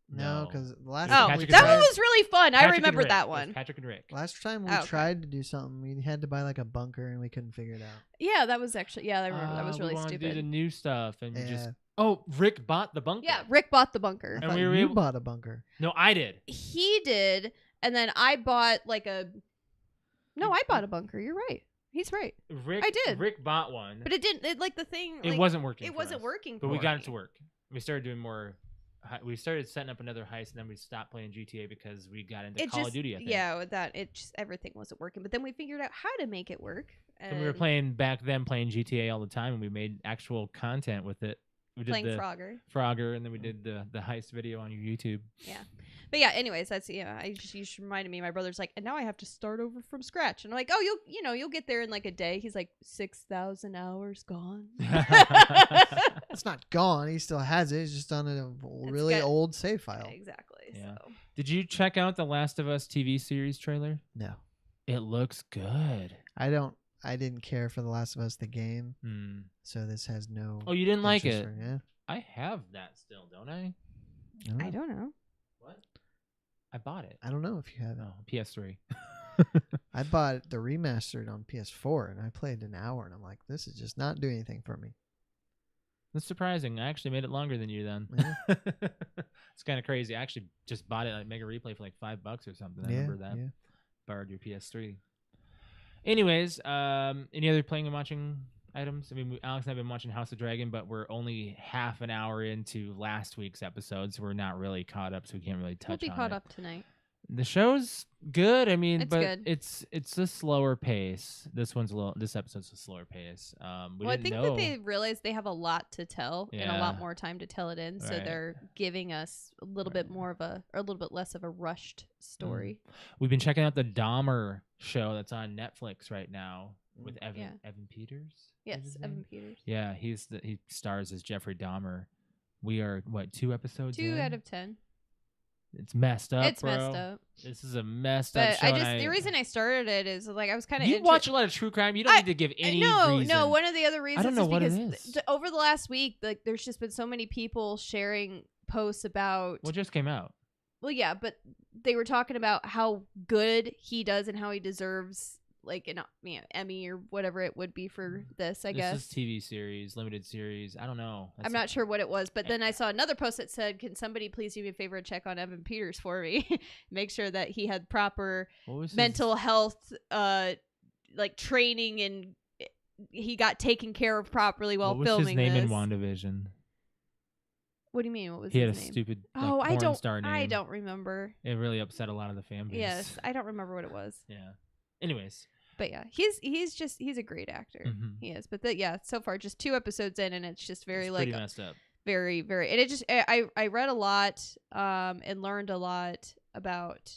C: No,
A: No.
C: because the last
A: Yeah,
B: Oh,
C: time we
A: Patrick
B: that
A: and
B: one
C: tried,
B: was really fun. I
A: Patrick and
B: remember
A: Rick.
B: that
A: That's
B: one.
A: Patrick and Rick.
C: last time we
B: Oh, okay.
C: tried to do something, we had to buy like a bunker and we couldn't figure it out.
B: Yeah, that was actually I remember that was
A: We
B: really
A: wanted to do the
B: stupid.
A: new stuff, and we
C: Yeah.
A: just Rick bought the bunker.
B: Yeah, Rick bought the bunker.
C: I
A: And
C: thought
A: we were
C: you
A: able-
C: bought a bunker.
A: No, I did.
B: He did, and then I bought like a. No, I bought a bunker. You're right. He's right.
A: Rick.
B: I did.
A: Rick bought one.
B: But it didn't. It, like the thing.
A: it
B: like,
A: wasn't working.
B: It
A: for
B: wasn't
A: us.
B: working.
A: But we
B: for
A: got
B: me.
A: it to work. We started doing more. We started setting up another heist, and then we stopped playing GTA because we got into
B: It
A: Call
B: just
A: of Duty. I think.
B: yeah, with that it just everything wasn't working. But then we figured out how to make it work.
A: And we were playing back then, playing GTA all the time, and we made actual content with it. We did
B: playing
A: the
B: Frogger.
A: Frogger, and then we did the heist video on your YouTube.
B: But yeah, anyways, that's I just you just reminded me. My brother's like, and now I have to start over from scratch. And I'm like, oh, you'll get there in like a day. He's like 6,000 hours gone.
C: It's not gone. He still has it. He's just on a really
B: got-
C: old save file.
B: Exactly.
A: Yeah.
B: So
A: Did you check out the Last of Us TV series trailer?
C: No,
A: It looks good.
C: I didn't care for The Last of Us the game,
A: Hmm.
C: so this has no.
A: Oh, you didn't like
C: interest
A: it?
C: for- yeah.
A: I have that still, don't I?
B: I don't know.
A: What? I bought it.
C: I don't know if you have it.
A: Oh, PS3.
C: I bought the remastered on PS4 and I played an hour and I'm like, this is just not doing anything for me.
A: That's surprising. I actually made it longer than you then.
C: Yeah.
A: It's kind of crazy. I actually just bought it like Mega Replay for like $5 or something. I
C: Yeah,
A: remember that.
C: yeah.
A: Borrowed your PS3. Anyways, any other playing and watching items? I mean, Alex and I have been watching House of Dragon, but we're only half an hour into last week's episode, so we're not really caught up, so we can't really touch
B: We'll be
A: on
B: caught
A: it.
B: up tonight.
A: The show's good. I mean,
B: It's
A: but
B: good.
A: it's a slower pace. This episode's a slower pace. We
B: Well, I
A: didn't
B: think
A: know.
B: that they realize they have a lot to tell and a lot
A: Yeah.
B: more time to tell it in, so
A: Right.
B: they're giving us a little bit more of or a little bit less of a rushed story.
A: We've been checking out the Dahmer show that's on Netflix right now with Evan
B: Yeah.
A: Evan Peters. is
B: Yes,
A: his
B: Evan
A: name?
B: Peters.
A: Yeah, he stars as Jeffrey Dahmer. We are 2 episodes
B: 2
A: in?
B: out of 10.
A: It's messed up.
B: It's
A: bro.
B: messed up.
A: This is a messed up
B: But
A: show.
B: the reason I started it is like I was kind of
A: you watch a lot of true crime. You don't need to give any
B: no,
A: reason.
B: one of the other reasons
A: know
B: is
A: what it
B: because
A: is.
B: over the last week, like there's just been so many people sharing posts about.
A: What just came out?
B: Well, yeah, but they were talking about how good he does and how he deserves like an Emmy or whatever it would be for this. I guess
A: This is TV series, limited series. I don't know.
B: I'm not sure what it was, but then I saw another post that said, "Can somebody please do me a favor and check on Evan Peters for me, make sure that he had proper
A: What was his-
B: mental health, like training and he got taken care of properly while
A: What was
B: filming
A: his name
B: this."
A: in WandaVision?
B: What do you mean? What was
A: He had a
B: his name?
A: stupid
B: Oh,
A: like,
B: I
A: porn
B: don't.
A: star name.
B: I don't remember.
A: It really upset a lot of the fan base.
B: Yes, I don't remember what it was.
A: Yeah. Anyways.
B: But yeah, he's a great actor.
A: Mhm.
B: He is. But so far just 2 episodes in, and it's just very
A: It's
B: like
A: pretty messed up.
B: very, very. And it just I read a lot and learned a lot about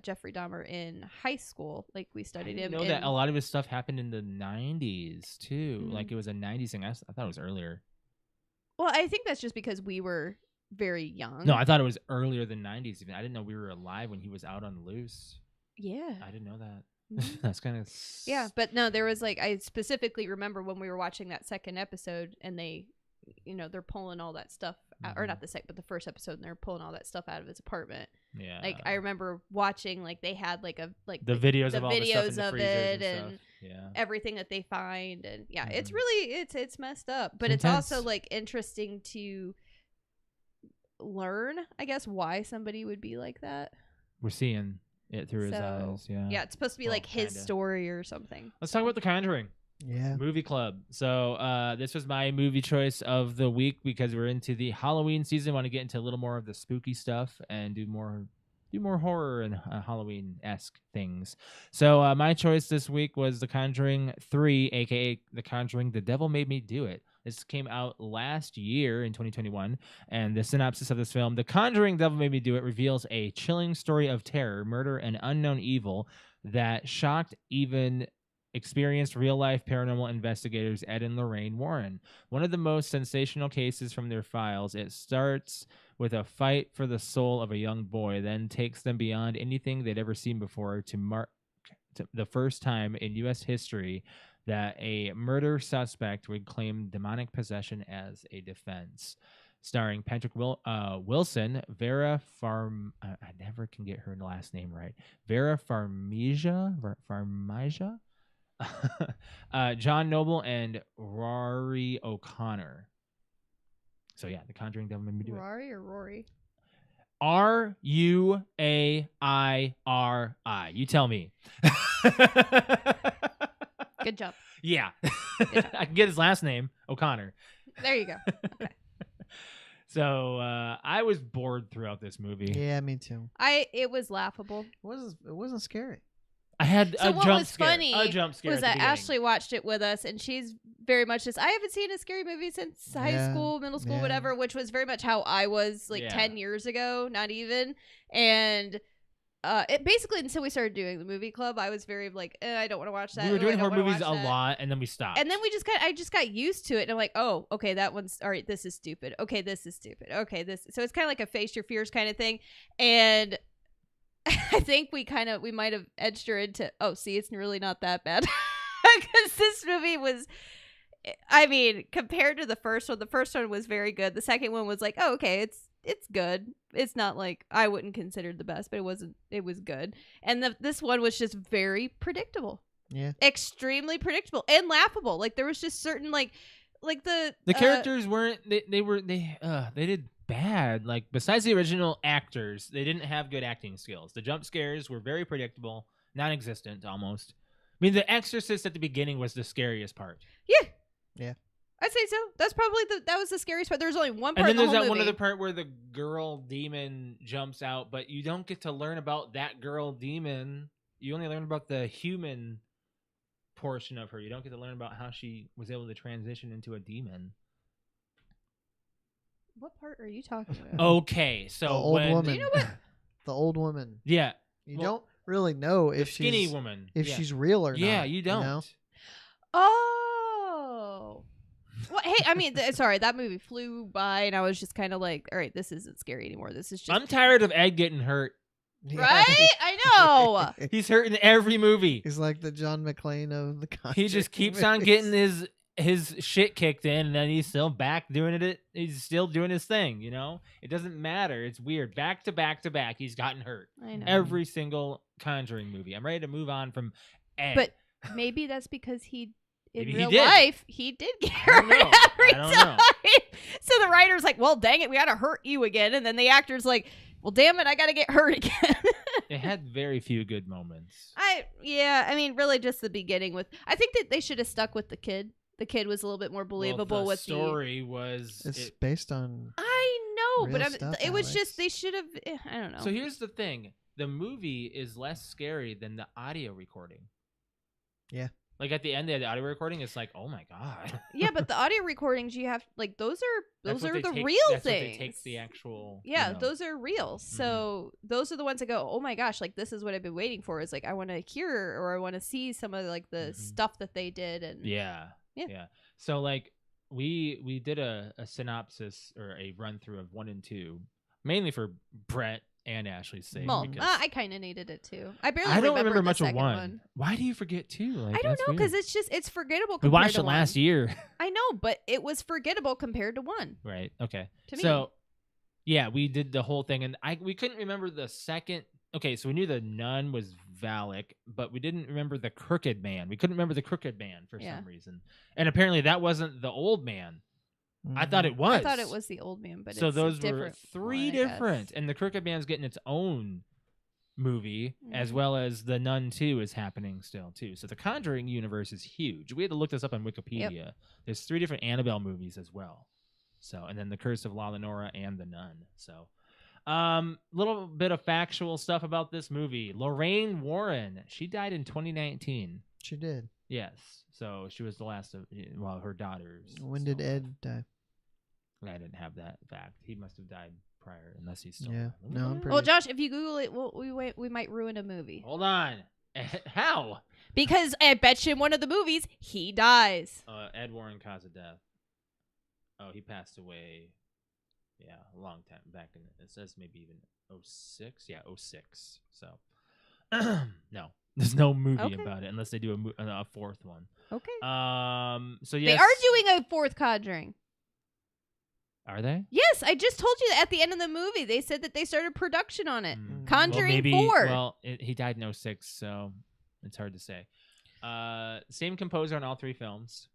B: Jeffrey Dahmer in high school. Like we
A: I
B: studied
A: didn't
B: him.
A: know that
B: in-
A: a lot of his stuff happened in the 90s too.
B: Mhm.
A: Like it was a 90s thing. I thought it was earlier.
B: Well, I think that's just because we were very young.
A: No, I thought it was earlier than 90s even. I didn't know we were alive when he was out on loose.
B: Yeah.
A: I didn't know that.
B: Mhm.
A: That's kind of
B: Yeah, but no, there was like I specifically remember when we were watching that second episode and they, they're pulling all that stuff out, or not the second, but the first episode, and they're pulling all that stuff out of his apartment.
A: Yeah.
B: Like I remember watching, like they had like
A: the videos
B: the
A: of all the stuff in
B: videos
A: the
B: of
A: freezers
B: it
A: and
B: and
A: stuff. Yeah.
B: everything that they find, and yeah, it's
A: Mhm.
B: really it's messed up, but
A: It's
B: it's also
A: intense.
B: like interesting to learn, I guess, why somebody would be like that.
A: We're seeing it through his
B: So,
A: eyes. Yeah.
B: Yeah, it's supposed to be
A: Well,
B: like his
A: kinda.
B: story or something.
A: Let's talk about The Conjuring.
C: Yeah.
A: Movie club. So this was my movie choice of the week because we're into the Halloween season. Want to get into a little more of the spooky stuff and do more horror and Halloween-esque things. So my choice this week was The Conjuring 3, aka The Conjuring: The Devil Made Me Do It. This came out last year in 2021, and the synopsis of this film: The Conjuring: Devil Made Me Do It reveals a chilling story of terror, murder, and unknown evil that shocked even experienced real-life paranormal investigators Ed and Lorraine Warren. One of the most sensational cases from their files. It starts with a fight for the soul of a young boy, then takes them beyond anything they'd ever seen before to mark the first time in U.S. history that a murder suspect would claim demonic possession as a defense. Starring Patrick Wilson, Vera I never can get her last name right. Vera Farmiga, John Noble, and Rory O'Connor. So yeah, The Conjuring: Devil Made Me Do It.
B: Rory or Rory?
A: Ruairi. You tell me.
B: Good job.
A: Yeah. I can get his last name, O'Connor.
B: There you go. Okay.
A: So I was bored throughout this movie.
C: Yeah, me too.
B: It was laughable.
C: It wasn't scary.
A: I had
B: So
A: a
B: what
A: jump
B: was
A: scare.
B: funny
A: A jump scare
B: was
A: at the
B: that
A: beginning.
B: Ashley watched it with us, and she's very much this. I haven't seen a scary movie since high
C: Yeah,
B: school, middle school,
C: yeah.
B: whatever, which was very much how I was like
A: Yeah.
B: 10 years ago, not even. And it basically until we started doing the movie club, I was very like, I don't want to watch that.
A: We were
B: Oh, I
A: doing
B: don't
A: horror
B: wanna
A: movies a
B: watch that.
A: lot, and then we stopped.
B: And then I just got used to it, and I'm like, oh, okay, that one's all right. This is stupid. Okay, this is stupid. Okay, this. So it's kind of like a face your fears kind of thing, and I think we might have edged her into, oh, see, it's really not that bad, because this movie was. I mean, compared to the first one was very good. The second one was like, oh, okay, it's good. It's not like I wouldn't consider it the best, but it was good. And this one was just very predictable.
C: Yeah.
B: Extremely predictable and laughable. Like there was just certain like the
A: characters weren't they did bad. Like besides the original actors, they didn't have good acting skills. The jump scares were very predictable, non-existent almost. I mean, The Exorcist at the beginning was the scariest part.
B: Yeah.
C: Yeah.
B: I'd say so. That's probably that was the scariest part. There's only one part
A: And then
B: in the
A: there's
B: whole
A: that
B: movie.
A: one other part where the girl demon jumps out, but you don't get to learn about that girl demon. You only learn about the human portion of her. You don't get to learn about how she was able to transition into a demon.
B: What part are you talking about?
A: Okay, so
C: The old
A: when
C: woman.
B: Do you know what?
C: The old woman.
A: yeah,
C: You
A: Well,
C: don't really know
A: the
C: if
A: skinny
C: she's
A: woman,
C: if
A: yeah.
C: she's real or
A: yeah,
C: not.
A: you don't.
C: know?
B: Oh. Well, hey, I mean, sorry, that movie flew by, and I was just kind of like, all right, this isn't scary anymore. This is just
A: I'm tired of Ed getting hurt.
C: Yeah.
B: right. I know.
A: He's hurt in every movie.
C: He's like the John McClane of the Conjuring.
A: He just keeps on
C: movies.
A: getting his shit kicked in, and then he's still back doing it. He's still doing his thing. You know, it doesn't matter. It's weird. Back to back to back, he's gotten hurt.
B: I know.
A: Every single Conjuring movie. I'm ready to move on from Ed.
B: But maybe that's because in
A: Maybe he
B: real
A: did.
B: life he did get
A: I don't
B: hurt
A: know.
B: every
A: I don't
B: time.
A: know.
B: So the writer's like, well, dang it, we gotta hurt you again, and then the actor's like, well, damn it, I gotta get hurt again.
A: It had very few good moments.
B: I mean, really, just the beginning with. I think that they should have stuck with the kid. The kid was a little bit more believable
A: Well, the
B: with
A: story was.
C: It's based on.
B: I know, but
C: Real stuff,
B: it was
C: Alex.
B: just they should have. I don't know.
A: So here's the thing: the movie is less scary than the audio recording.
C: Yeah.
A: Like at the end of the audio recording, it's like, oh my god.
B: Yeah, but the audio recordings you have like those
A: That's
B: are
A: what
B: the
A: they take-
B: real
A: that's
B: things.
A: what they take the actual.
B: Yeah,
A: you know.
B: those are real. So those are the ones that go, oh my gosh, like this is what I've been waiting for. Is like I want to hear or I want to see some of like the stuff that they did and
A: Yeah. So like we did a synopsis or a run through of 1 and 2, mainly for Brett and Ashley's sake.
B: Well,
A: because
B: I kind of needed it too. I barely
A: I don't
B: remember
A: remember
B: the
A: much of
B: second
A: 1. Why do you forget 2? Like,
B: I don't
A: that's
B: know because
A: weird.
B: it's forgettable.
A: We
B: Compared
A: watched
B: to
A: it last
B: 1.
A: year.
B: I know, but it was forgettable compared to 1.
A: Right. Okay.
B: To me.
A: So, yeah, we did the whole thing, and we couldn't remember the second. Okay, so we knew the nun was Valak, but we didn't remember the crooked man. We couldn't remember the crooked man for some reason, and apparently that wasn't the old man. I thought it was.
B: I thought it was the old man, but
A: so
B: it's
A: those
B: a
A: were
B: different
A: 3
B: one, I
A: different,
B: guess.
A: and the crooked man's getting its own movie as well as the Nun 2 is happening still too. So the Conjuring universe is huge. We had to look this up on Wikipedia. There's 3 different Annabelle movies as well. So, and then the Curse of La Lenora and the Nun. So, little bit of factual stuff about this movie. Lorraine Warren, she died in 2019.
C: She did.
A: Yes. So she was the last of her daughters.
C: When did Ed die?
A: I didn't have that fact. He must have died prior, unless he's still.
C: Yeah.
A: alive.
C: No, I'm pretty.
B: Well, Josh, if you Google it, we might ruin a movie.
A: Hold on. How?
B: Because I bet you in one of the movies he dies.
A: Ed Warren caused of death. Oh, he passed away. Yeah, a long time back in. It says maybe even 06. Yeah, 06. So, no, there's no movie about it unless they do a 4th one.
B: Okay.
A: So yes,
B: they are doing a 4th Conjuring.
A: Are they?
B: Yes, I just told you that at the end of the movie. They said that they started production on it. Conjuring
A: well,
B: 4.
A: Well, he died in 06, so it's hard to say. Same composer on all 3 films.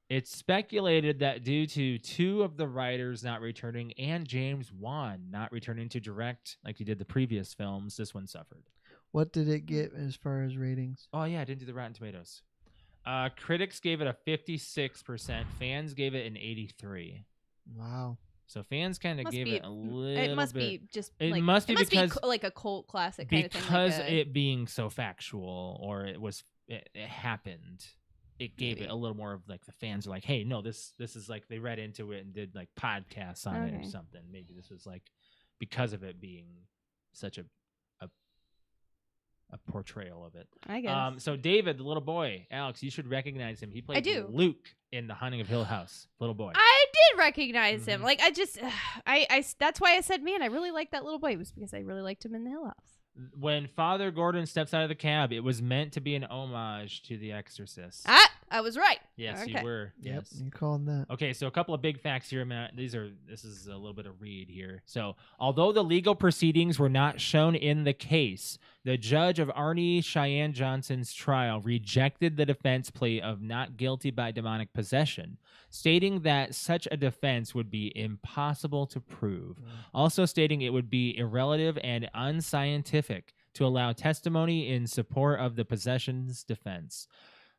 A: It's speculated that due to 2 of the writers not returning and James Wan not returning to direct like he did the previous films, this one suffered.
C: What did it get as far as ratings?
A: Oh, yeah, I didn't do the Rotten Tomatoes. Critics gave it a 56%. Fans gave it an 83%.
C: Wow.
A: So fans kind of gave it a little
B: It must
A: bit.
B: be just.
A: It
B: like,
A: must be
B: it must
A: because
B: be like a cult classic kind of thing.
A: because
B: like
A: it being so factual, or it happened. It gave it a little more of like the fans are like, hey, no, this is like they read into it and did like podcasts on it or something. Maybe this was like because of it being such a portrayal of it.
B: I guess.
A: So David, the little boy, Alex, you should recognize him. He played Luke in The Haunting of Hill House. Little boy.
B: I did recognize him. Like I just, I that's why I said, man, I really like that little boy. It was because I really liked him in the Hill House.
A: When Father Gordon steps out of the cab, it was meant to be an homage to The Exorcist.
B: I was right.
A: Yes,
B: okay.
A: you were.
C: Yep,
A: Yes.
C: you called that.
A: Okay, so a couple of big facts here, Matt. This is a little bit of read here. So, although the legal proceedings were not shown in the case, the judge of Arnie Cheyenne Johnson's trial rejected the defense plea of not guilty by demonic possession, stating that such a defense would be impossible to prove. Also stating it would be irrelative and unscientific to allow testimony in support of the possession's defense.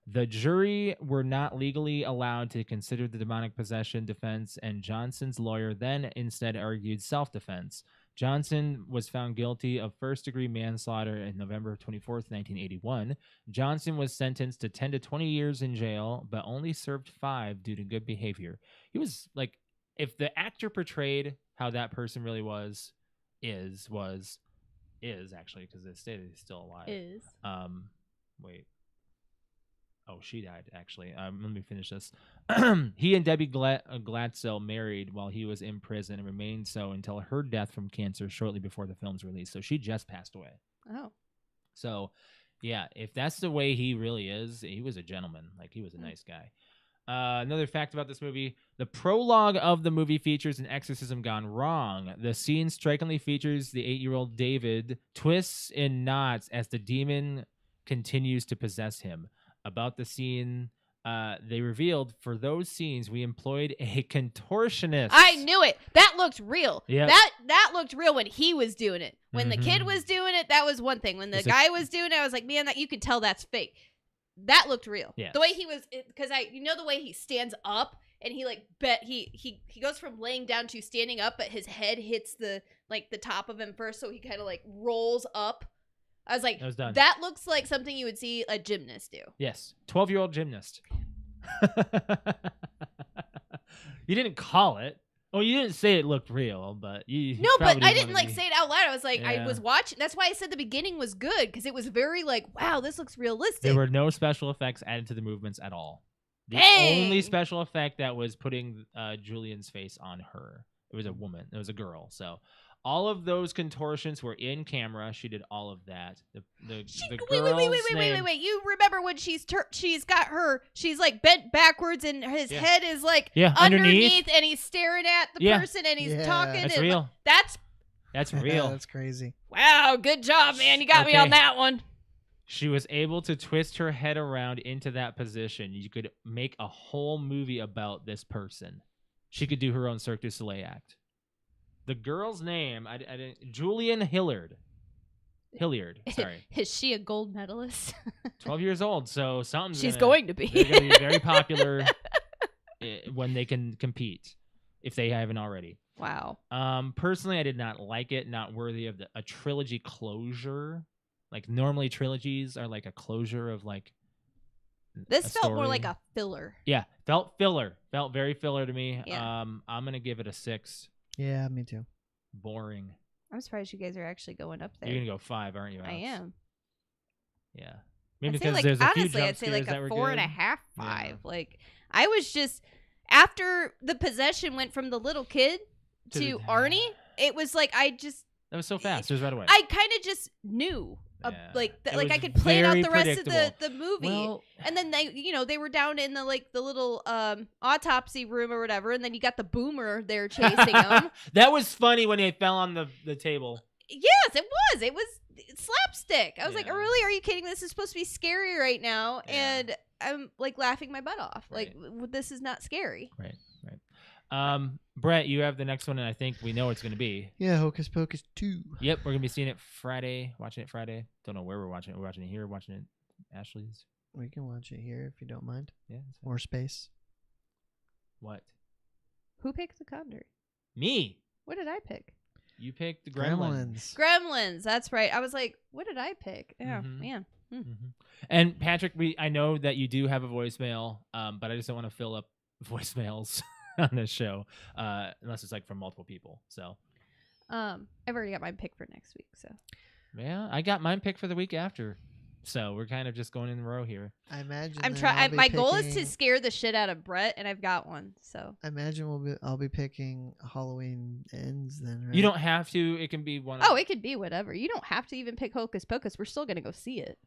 A: The jury were not legally allowed to consider the demonic possession defense, and Johnson's lawyer then instead argued self-defense. Johnson was found guilty of first-degree manslaughter on November 24th, 1981. Johnson was sentenced to 10 to 20 years in jail, but only served 5 due to good behavior. He was like, if the actor portrayed how that person really is actually, because it stated he's still alive. Wait. Oh, she died, actually. Let me finish this. He and Debbie Glatzel married while he was in prison and remained so until her death from cancer shortly before the film's release. So she just passed away.
B: Oh.
A: So, yeah, if that's the way he really is, he was a gentleman. Like, he was a nice guy. Another fact about this movie, the prologue of the movie features an exorcism gone wrong. The scene strikingly features the 8-year-old David twists and knots as the demon continues to possess him. About the scene, they revealed for those scenes we employed a contortionist.
B: I knew it. That looked real.
A: Yeah.
B: That looked real when he was doing it. When the kid was doing it, that was one thing. When the guy was doing it, I was like, man, that you could tell that's fake. That looked real.
A: Yes.
B: The way he was, because the way he stands up and he he goes from laying down to standing up, but his head hits the top of him first, so he kind of like rolls up. I was like,
A: That was done.
B: that looks like something you would see a gymnast do.
A: Yes, 12-year-old gymnast. You didn't call it. Oh, you didn't say it looked real, but you.
B: No,
A: probably
B: but I didn't
A: wanna
B: like
A: be-
B: say it out loud. I was like, I
A: Yeah.
B: was watching. That's why I said the beginning was good because it was very like, wow, this looks realistic.
A: There were no special effects added to the movements at all. The
B: Dang.
A: only special effect that was putting Julian's face on her. It was a woman. It was a girl. So all of those contortions were in camera. She did all of that. The
B: Wait. You remember when she's like bent backwards and his head is like underneath and he's staring at the person and he's talking.
A: That's
B: and
A: real. That's real.
C: That's crazy.
B: Wow, good job, man. You got me on that one.
A: She was able to twist her head around into that position. You could make a whole movie about this person. She could do her own Cirque du Soleil act. The girl's name, I didn't. Julian Hilliard. Sorry.
B: Is she a gold medalist?
A: 12 years old, so
B: She's going to be.
A: They're going to be very popular when they can compete, if they haven't already.
B: Wow.
A: Personally, I did not like it. Not worthy of a trilogy closure. Like normally trilogies are like a closure of like.
B: This
A: a
B: felt more
A: story.
B: like a filler.
A: Yeah, felt filler. Felt very filler to me.
B: Yeah.
A: I'm gonna give it a 6.
C: Yeah, me too.
A: Boring.
B: I'm surprised you guys are actually going up there.
A: You're gonna go 5, aren't you, Alex?
B: I am.
A: Yeah. Maybe
B: I'd say,
A: because
B: like,
A: there's a few
B: honestly,
A: jump
B: I'd say
A: scares
B: like
A: that
B: a
A: were
B: 4.5,
A: good.
B: 5.
A: Yeah.
B: Like I was just after the possession went from the little kid to Arnie. It was like
A: That was so fast. It was right away.
B: I kind of just knew.
A: Yeah.
B: Like
A: It
B: I
A: was
B: could plan out
A: very
B: the rest of
A: predictable.
B: the movie.
A: Well,
B: And then they were down in the little autopsy room or whatever, and then you got the boomer there chasing them.
A: that was funny when they fell on the table.
B: Yes, it was. It was slapstick. I was like,
A: Yeah.
B: oh, really? Are you kidding? This is supposed to be scary right now,
A: Yeah.
B: and I'm like laughing my butt off.
A: Right.
B: Like this is not scary.
A: Right. Brett, you have the next one, and I think we know what it's going to be.
C: Yeah, Hocus Pocus 2.
A: Yep, we're going to be seeing it Friday, watching it Friday. Don't know where we're watching it. We're watching it here, watching it at Ashley's.
C: We can watch it here if you don't mind.
A: Yeah.
C: More space.
A: What?
B: Who picked the Conjuring?
A: Me.
B: What did I pick?
A: You picked the Gremlins.
B: Gremlins. That's right. I was like, what did I pick? Oh
A: Mhm.
B: man.
A: Mm-hmm. And Patrick, I know that you do have a voicemail, but I just don't want to fill up voicemails on this show unless it's like from multiple people. So
B: I've already got my pick for next week. So
A: yeah, I got mine picked for the week after. So we're kind of just going in a row here.
C: I imagine.
B: I'm
C: then
B: trying.
C: I'll be
B: My goal is to
C: picking-
B: scare the shit out of Brett, and I've got one. So
C: I imagine I'll be picking Halloween Ends then. Right?
A: You don't have to. It can be one.
B: oh, it could be whatever. You don't have to even pick Hocus Pocus. We're still gonna go see it.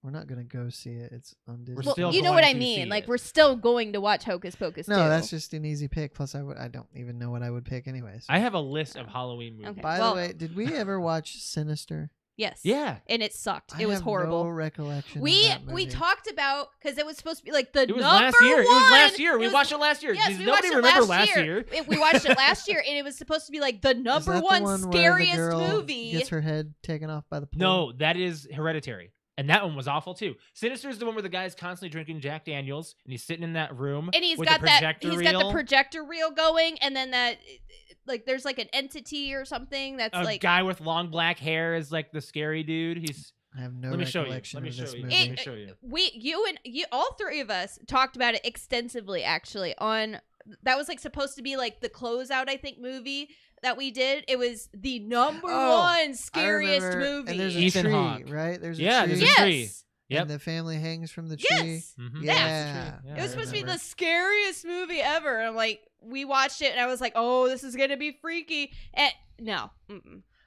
C: We're not gonna go see it. It's on Disney.
A: We're
B: Well,
A: still
B: you know
A: going
B: what I
A: to
B: mean.
A: see
B: Like
A: it.
B: we're still going to watch Hocus Pocus.
C: No,
B: too.
C: that's just an easy pick. Plus, I don't even know what I would pick anyways.
A: I have a list of Halloween movies.
B: Okay.
C: By
B: Well-
C: the way, did we ever watch Sinister?
B: yes.
A: Yeah.
B: And it sucked.
C: I
B: It was
C: have
B: horrible.
C: No recollection.
B: We
C: of that
B: we
C: movie.
B: talked about because it was supposed to be like the
A: It was
B: number
A: last year.
B: one.
A: It was last year. We
B: It was-
A: watched it last year.
B: Yes,
A: Does
B: we
A: nobody
B: watched it
A: remember
B: last year. We watched it last year, and it was supposed to be like the
C: Is
B: number
C: that the
B: one
C: where the
B: scariest
C: girl
B: movie.
C: Gets her head taken off by the pool.
A: No, that is Hereditary. And that one was awful too. Sinister is the one where the guy's constantly drinking Jack Daniels and he's sitting in that room
B: And he's
A: with
B: got
A: the
B: that.
A: projector
B: He's
A: reel.
B: got the projector reel going, and then that, like, there's like an entity or something that's
A: a
B: like.
A: guy with long black hair is like the scary dude. He's
C: I have no
A: Let me show you.
C: recollection
A: Let me
C: of this
A: show you.
C: movie.
A: Let me show you.
B: You, all three of us talked about it extensively. Actually, on that was like supposed to be like the closeout, I think, movie that we did. It was the number
C: Oh,
B: one
C: I
B: scariest
C: remember,
B: movie.
C: And there's a
A: Ethan
C: tree,
A: Hawke.
C: right? There's a
A: Yeah,
C: tree.
A: there's a
B: yes.
A: tree. Yep.
C: And the family hangs from the tree.
B: Yes.
A: Mhm.
C: Yeah.
A: That's the tree.
B: It was
C: I
B: supposed to be
C: remember.
B: the scariest movie ever. And I'm like, we watched it, and I was like, oh, this is gonna be freaky. And no,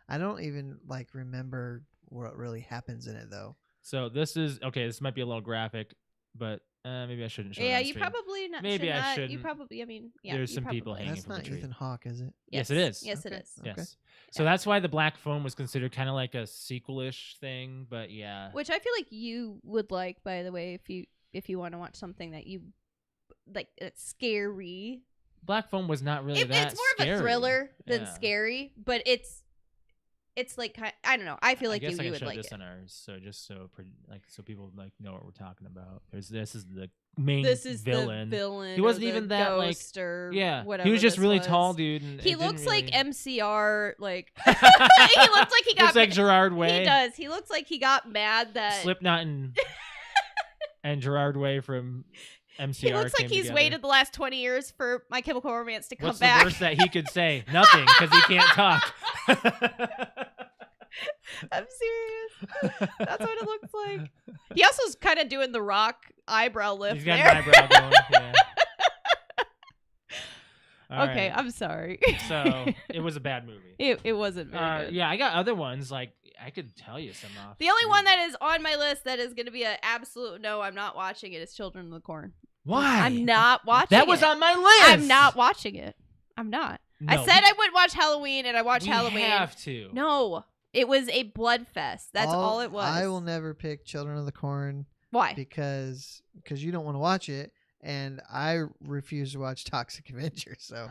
C: I don't even like remember what really happens in it though.
A: So this is okay. This might be a little graphic, but maybe I shouldn't show it
B: yeah,
A: on
B: you
A: stream.
B: probably not.
A: Maybe
B: should
A: I
B: not,
A: shouldn't.
B: You probably. I mean, yeah.
A: There's
B: you
A: some
B: probably.
A: people hanging
C: That's
A: from the
C: not
A: tree.
C: Ethan Hawke, is it?
A: Yes, it is.
B: Yes, it
C: Okay.
B: is.
A: Yes.
C: Okay.
A: So that's why the black phone was considered kind of like a sequelish thing, but yeah.
B: Which I feel like you would like, by the way, if you want to watch something that you like, it's scary.
A: Black phone was not really
B: It's
A: that
B: more of a
A: scary.
B: thriller than
A: Yeah.
B: scary, but it's like I don't know. I feel like
A: I guess I
B: you
A: can
B: would
A: show
B: like
A: this
B: it.
A: on ours, so just so people like know what we're talking about. This is the main
B: this is
A: villain.
B: the villain.
A: He wasn't
B: or the
A: even that, like-
B: ghost or
A: Yeah,
B: whatever.
A: he was just
B: this
A: really
B: was.
A: tall, dude. And
B: He
A: it didn't
B: looks like
A: really-
B: MCR. Like he looks like he got.
A: looks like Gerard Way.
B: He does. He looks like he got mad that
A: Slipknot and Gerard Way from MCR.
B: he looks like
A: came
B: he's
A: together.
B: waited the last 20 years for My Chemical Romance to come
A: What's
B: back.
A: the worst that he could say? Nothing, because he can't talk.
B: I'm serious. That's what it looks like. He also is kind of doing the Rock eyebrow lift
A: He's got
B: there.
A: an eyebrow going. Yeah. All
B: Okay,
A: right.
B: I'm sorry.
A: So it was a bad movie.
B: It wasn't very good.
A: Yeah, I got other ones. Like I could tell you some off.
B: The only one that is on my list that is going to be an absolute no, I'm not watching it, is Children of the Corn.
A: Why?
B: I'm not watching
A: That was
B: it.
A: on my list.
B: I'm not watching it. I'm not. I
A: No,
B: said I would watch Halloween, and I watched
A: we
B: Halloween.
A: have to.
B: No, it was a blood fest. That's all it was.
C: I will never pick Children of the Corn
B: Why?
C: because you don't want to watch it, and I refuse to watch Toxic Avenger. So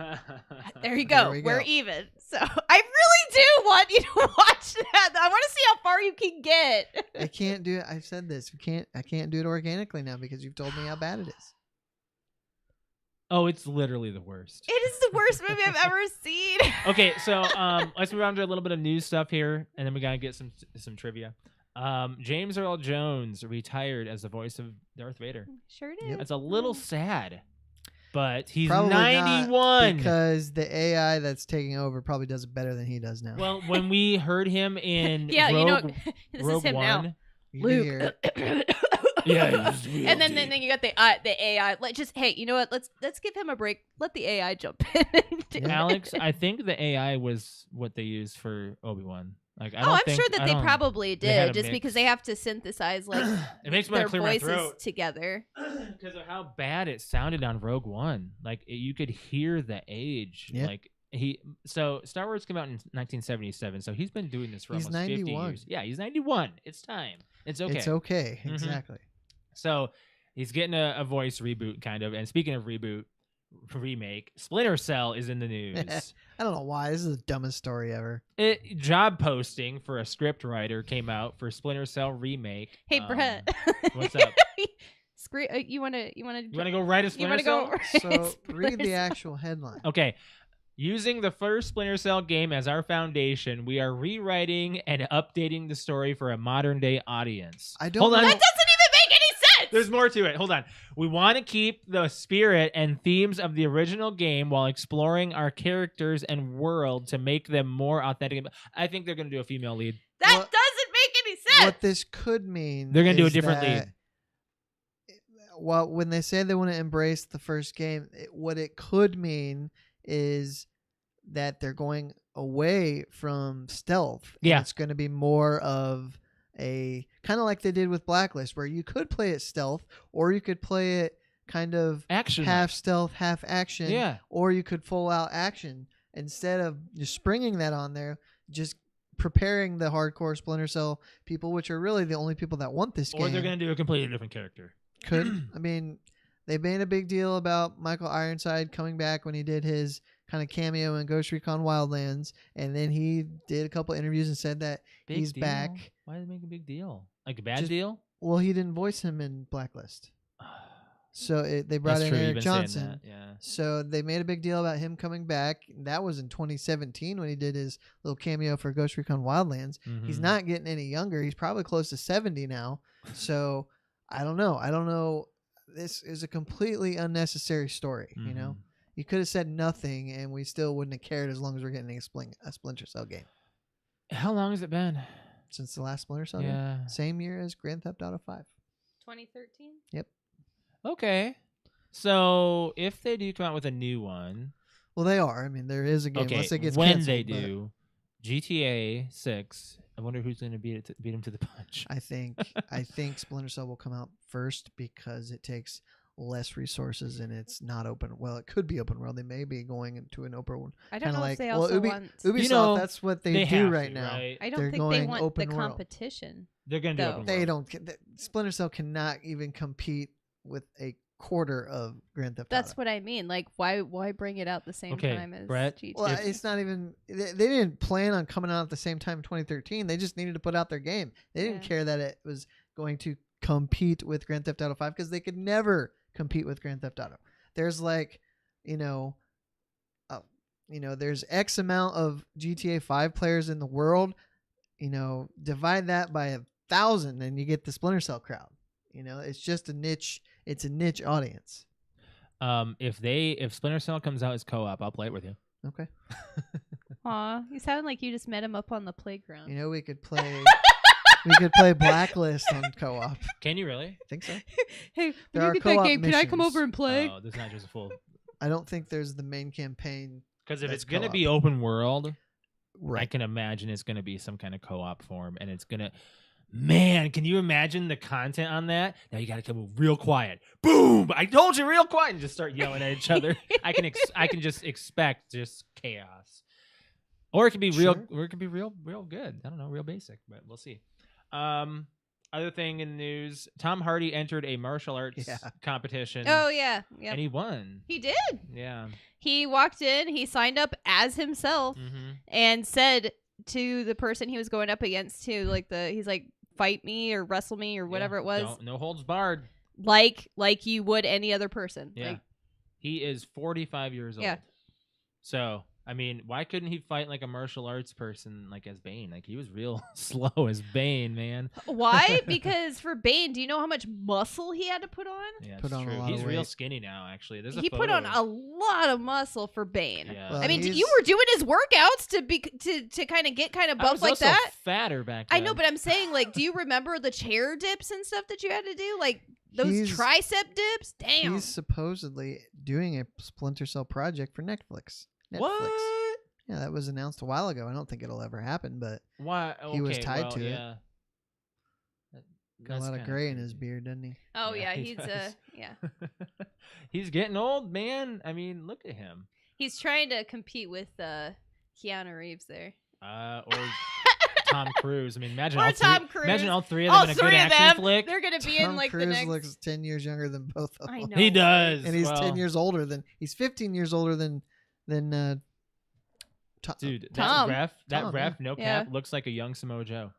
B: There you go.
C: There we
B: We're
C: go.
B: even. So I really do want you to watch that. I want to see how far you can get.
C: I can't do it. I've said this. I can't do it organically now because you've told me how bad it is.
A: Oh, it's literally the worst.
B: It is the worst movie I've ever seen.
A: Okay, so let's move on to a little bit of news stuff here, and then we gotta get some trivia. James Earl Jones retired as the voice of Darth Vader.
B: Sure did.
C: Yep.
A: That's a little sad, but he's
C: Probably not,
A: 91.
C: because the AI that's taking over probably does it better than he does now.
A: Well, when we heard him in
B: Yeah,
A: Rogue,
B: you know, this
A: Rogue
B: is him
A: One,
B: now.
C: You can hear
B: Luke.
C: it.
A: yeah, he's real
B: And then
A: deep.
B: you got the AI. Like, just hey, you know what? Let's give him a break. Let the AI jump in. And do it.
A: Alex, I think the AI was what they used for Obi-Wan. Like, I
B: Oh,
A: don't
B: I'm
A: think,
B: sure that
A: I
B: they
A: don't-
B: probably
A: they had
B: did,
A: a
B: just
A: mix.
B: because they have to synthesize like
A: It makes me
B: their
A: want to clear my
B: voices
A: throat
B: together.
A: because of how bad it sounded on Rogue One. Like you could hear the age.
C: Yeah.
A: Like so Star Wars came out in 1977, so he's been doing this for
C: He's
A: almost 50
C: 91.
A: years. Yeah, he's 91. It's time. It's okay.
C: It's okay.
A: Mhm.
C: Exactly.
A: So he's getting a voice reboot, kind of. And speaking of reboot, remake, Splinter Cell is in the news.
C: I don't know why. This is the dumbest story ever.
A: Job posting for a script writer came out for Splinter Cell remake.
B: Hey, Brett.
A: what's up?
B: You want to
A: You want to go write a
B: you
A: Splinter
B: want to
A: Cell?
B: go
C: So read the actual headline.
A: Okay. Using the first Splinter Cell game as our foundation, we are rewriting and updating the story for a modern day audience.
C: I don't
A: Hold
C: know.
A: on.
B: That doesn't even make any sense.
A: There's more to it. Hold on. We want to keep the spirit and themes of the original game while exploring our characters and world to make them more authentic. I think they're going to do a female lead.
B: That
C: What-
B: doesn't make any sense.
C: What this could mean.
A: They're gonna do a
C: is
A: different
C: that-
A: lead.
C: Well, when they say they want to embrace the first game, what it could mean is that they're going away from stealth. and
A: Yeah.
C: it's going to be more of a kind of like they did with Blacklist, where you could play it stealth, or you could play it kind of
A: Action.
C: half stealth, half action,
A: Yeah.
C: or you could full out action. Instead of just springing that on there, just preparing the hardcore Splinter Cell people, which are really the only people that want this
A: Or
C: game.
A: they're going to do a completely different character.
C: Could I mean they made a big deal about Michael Ironside coming back when he did his kind of cameo in Ghost Recon Wildlands, and then he did a couple interviews and said that
A: Big
C: he's
A: deal?
C: back.
A: Why did they make a big deal? Like a bad
C: Just-
A: deal?
C: Well, he didn't voice him in Blacklist, so they brought
A: That's
C: in
A: true. You've
C: Eric
A: been saying
C: Johnson.
A: that, yeah.
C: So they made a big deal about him coming back. That was in 2017 when he did his little cameo for Ghost Recon Wildlands. He's
A: Mhm.
C: not getting any younger. He's probably close to 70 now. So I don't know. This is a completely unnecessary story. You know,
A: Mhm.
C: you could have said nothing, and we still wouldn't have cared as long as we're getting a Splinter Cell game.
A: How long has it been?
C: Since the last Splinter Cell game,
A: Yeah.
C: same year as Grand Theft Auto 5.
B: 2013.
A: Okay. So if they do come out with a new one,
C: Well, they are. I mean, there is a game.
A: okay,
C: Unless it gets
A: when
C: canceled,
A: they
C: but
A: do GTA 6, I wonder who's going to beat him to the punch.
C: I think Splinter Cell will come out first because it takes less resources and it's not open. Well, it could be open world. They may be going into an open one.
B: I don't
C: Kinda
B: know
C: like-
B: if they
C: well,
B: also
C: Ubi-
B: want.
C: Ubisoft,
A: know,
C: that's what they,
A: They
C: do
A: have
C: right
A: to,
C: now.
A: right?
B: I don't
C: they're
B: think they
C: going
B: want
C: open
B: the
C: world.
B: competition.
A: They're going to do
B: No.
A: open
C: They
A: world.
C: don't. Splinter Cell cannot even compete with a quarter of Grand Theft
B: That's
C: Auto.
B: what I mean. Like, why bring it out the same
A: Okay,
B: time as
A: Brett,
B: GTA?
C: Well,
A: If-
C: it's not even. They didn't plan on coming out at the same time in 2013. They just needed to put out their game. They didn't
B: Yeah.
C: care that it was going to compete with Grand Theft Auto 5 because they could never compete with Grand Theft Auto. There's like, there's X amount of GTA 5 players in the world. Divide that by 1,000 and you get the Splinter Cell crowd. It's just a niche. It's a niche audience.
A: If Splinter Cell comes out as co-op, I'll play it with you.
C: Okay.
B: Aw, you sound like you just met him up on the playground.
C: We could play. We could play Blacklist on co-op.
A: Can you really?
C: I think so.
B: Hey,
C: There
B: when you
C: are
B: get that
C: co-op
B: game, can I come
C: missions.
B: over and play?
A: Oh, there's not just a full.
C: I don't think there's the main campaign.
A: Because if
C: That's
A: it's gonna
C: co-op.
A: be open world, I
C: Right.
A: can imagine it's gonna be some kind of co-op form, and it's gonna. Man, can you imagine the content on that? Now you got to come real quiet. Boom! I told you, real quiet, and just start yelling at each other. I can just expect just chaos, or it could be real,
C: Sure.
A: or it could be real good. I don't know, real basic, but we'll see. Other thing in the news: Tom Hardy entered a martial arts competition.
B: Oh yeah,
A: and he won.
B: He did.
A: Yeah.
B: He walked in. He signed up as himself and said to the person he was going up against, he's like, fight me or wrestle me or whatever it was.
A: No holds barred.
B: Like you would any other person.
A: Yeah.
B: Like,
A: He is 45 years old.
B: Yeah.
A: So, I mean, why couldn't he fight like a martial arts person, like as Bane? Like, he was real slow as Bane, man.
B: why? Because for Bane, do you know how much muscle he had to put on?
A: Yeah,
C: Put
A: it's
C: on a
A: true.
C: lot
A: He's
C: of
A: real
C: weight.
A: skinny now, actually. There's
B: He put on a lot of muscle for Bane.
A: Yeah.
C: Well,
B: I mean,
C: he's-
B: you were doing his workouts to kind of get kind of
A: I
B: buff
A: was
B: like
A: also
B: that.
A: fatter back
B: I
A: then.
B: know, but I'm saying, like, do you remember the chair dips and stuff that you had to do? Like those
C: He's-
B: tricep dips? Damn.
C: He's supposedly doing a Splinter Cell project for Netflix.
A: What?
C: Yeah, that was announced a while ago. I don't think it'll ever happen, but
A: Why?
C: He was
A: Okay,
C: tied
A: well,
C: to it.
A: yeah.
C: got a lot of gray in his beard, doesn't he?
B: Oh
A: Yeah,
B: yeah,
A: he
B: he's
A: does.
B: yeah.
A: He's getting old, man. I mean, look at him.
B: He's trying to compete with Keanu Reeves there.
A: Or Tom Cruise. I mean, imagine
B: Or
A: all
B: Tom
A: three. Imagine
B: Cruise.
A: all three of them
B: All
A: in a good
B: three of
A: action
B: them,
A: flick.
B: they're gonna be
C: Tom
B: in like
C: Cruise
B: the next.
C: looks 10 years younger than both of them.
B: I know.
A: He does,
C: And he's 10
A: well,
C: years older than he's 15 years older than
A: Dude,
B: Tom.
A: that
C: Tom,
A: ref, no
B: Yeah.
A: cap, looks like a young Samoa Joe.